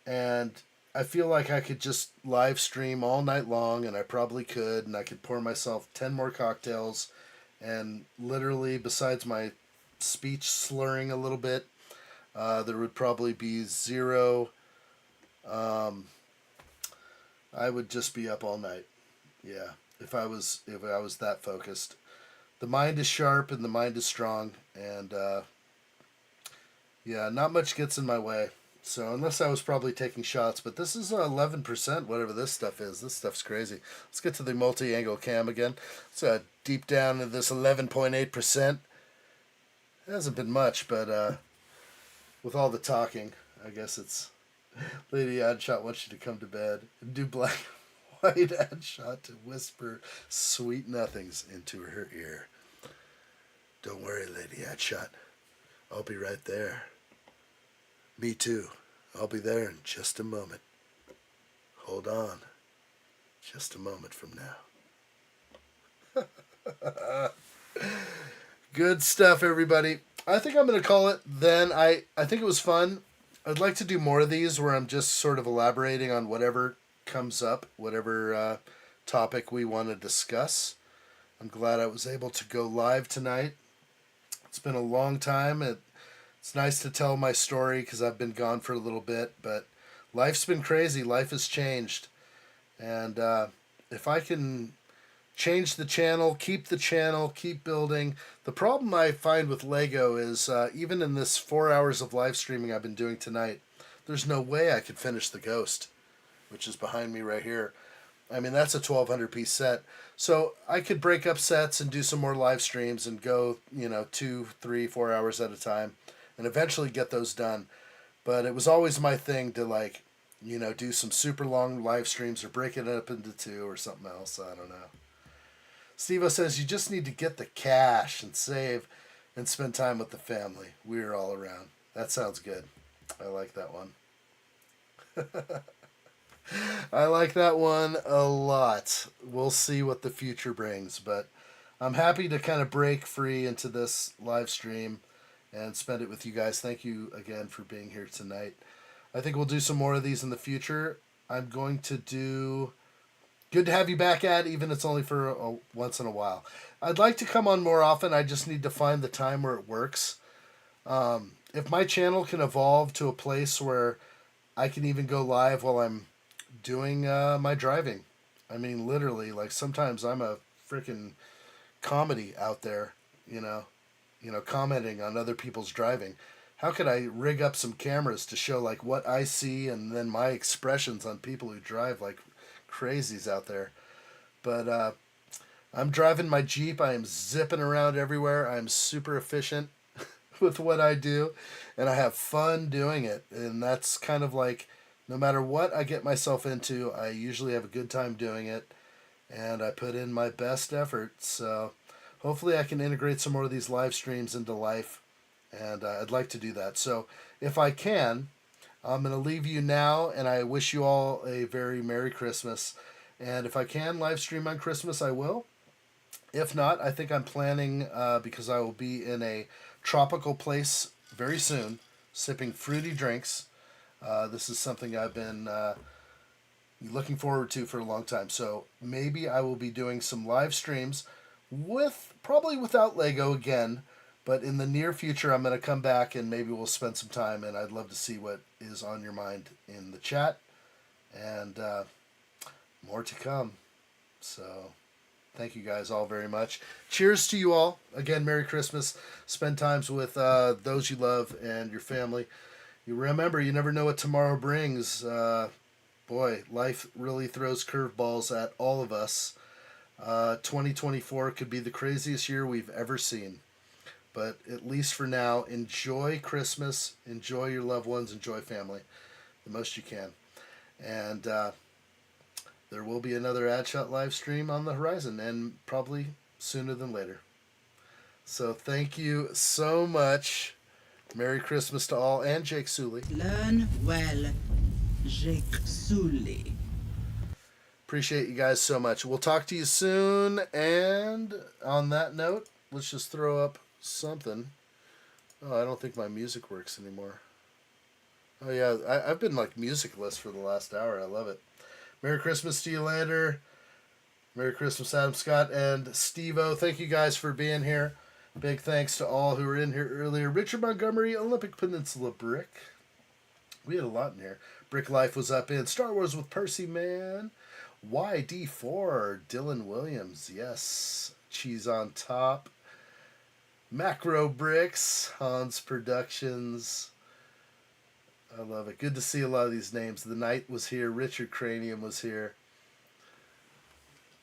And I feel like I could just live stream all night long, and I probably could, and I could pour myself 10 more cocktails, and literally, besides my speech slurring a little bit, there would probably be zero. I would just be up all night. Yeah, if I was that focused. The mind is sharp and the mind is strong, and yeah, not much gets in my way. So unless I was probably taking shots, but this is 11%, whatever this stuff is. This stuff's crazy. Let's get to the multi-angle cam again. Let's deep down into this 11.8%. It hasn't been much, but with all the talking, I guess it's Lady Addshot wants you to come to bed and do black and white Addshot to whisper sweet nothings into her ear. Don't worry, Lady Addshot. I'll be right there. Me too. I'll be there in just a moment. Hold on. Just a moment from now. Good stuff, everybody. I think I'm going to call it then. I think it was fun. I'd like to do more of these where I'm just sort of elaborating on whatever comes up, whatever topic we want to discuss. I'm glad I was able to go live tonight. It's been a long time. It's nice to tell my story because I've been gone for a little bit, but life's been crazy. Life has changed. And if I can change the channel, keep building. The problem I find with Lego is even in this 4 hours of live streaming I've been doing tonight, there's no way I could finish the Ghost, which is behind me right here. That's a 1,200 piece set. So I could break up sets and do some more live streams and go, 2, 3, 4 hours at a time and eventually get those done. But it was always my thing to do some super long live streams or break it up into 2 or something else. I don't know. Steve-O says you just need to get the cash and save and spend time with the family. We're all around. That sounds good. I like that one. I like that one a lot. We'll see what the future brings, but I'm happy to kind of break free into this live stream and spend it with you guys. Thank you again for being here tonight. I think we'll do some more of these in the future. I'm going to do good to have you back at, even if it's only for once in a while. I'd like to come on more often. I just need to find the time where it works. If my channel can evolve to a place where I can even go live while I'm doing my driving. I mean, literally, like sometimes I'm a freaking comedy out there, commenting on other people's driving. How could I rig up some cameras to show like what I see and then my expressions on people who drive like crazies out there? But I'm driving my Jeep. I am zipping around everywhere. I'm super efficient with what I do, and I have fun doing it. And that's kind of like no matter what I get myself into, I usually have a good time doing it, and I put in my best effort. So hopefully I can integrate some more of these live streams into life, and I'd like to do that. So if I can, I'm going to leave you now, and I wish you all a very Merry Christmas. And if I can live stream on Christmas, I will. If not, I think I'm planning, because I will be in a tropical place very soon, sipping fruity drinks. This is something I've been looking forward to for a long time. So maybe I will be doing some live streams probably without Lego again, but in the near future I'm going to come back and maybe we'll spend some time, and I'd love to see what is on your mind in the chat, and more to come. So thank you guys all very much. Cheers to you all. Again, Merry Christmas. Spend times with those you love and your family. You remember, you never know what tomorrow brings. Boy, life really throws curveballs at all of us. 2024 could be the craziest year we've ever seen. But at least for now, enjoy Christmas, enjoy your loved ones, enjoy family the most you can. And there will be another addshot live stream on the horizon, and probably sooner than later. So thank you so much. Merry Christmas to all, and Jake Sully. Learn well, Jake Sully. Appreciate you guys so much. We'll talk to you soon. And on that note, let's just throw up something. Oh, I don't think my music works anymore. Oh, yeah. I've been like musicless for the last hour. I love it. Merry Christmas to you later. Merry Christmas, Adam Scott and Steve-O. Thank you guys for being here. Big thanks to all who were in here earlier. Richard Montgomery, Olympic Peninsula Brick. We had a lot in here. Brick Life was up in. Star Wars with Percy Man. YD4, Dylan Williams. Yes. Cheese on Top. Macro Bricks, Hans Productions. I love it. Good to see a lot of these names. The Knight was here. Richard Cranium was here.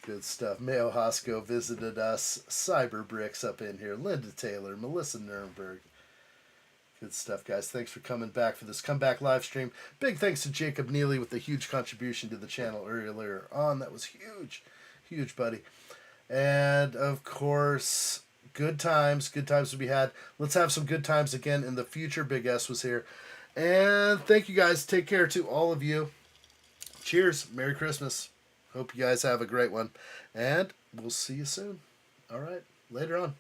Good stuff. Mayo Hosco visited us. Cyber Bricks up in here. Linda Taylor. Melissa Nurnberg. Good stuff, guys. Thanks for coming back for this comeback live stream. Big thanks to Jacob Neely with a huge contribution to the channel earlier on. That was huge. Huge, buddy. And, of course, good times to be had. Let's have some good times again in the future. Big S was here. And thank you, guys. Take care to all of you. Cheers. Merry Christmas. Hope you guys have a great one. And we'll see you soon. All right. Later on.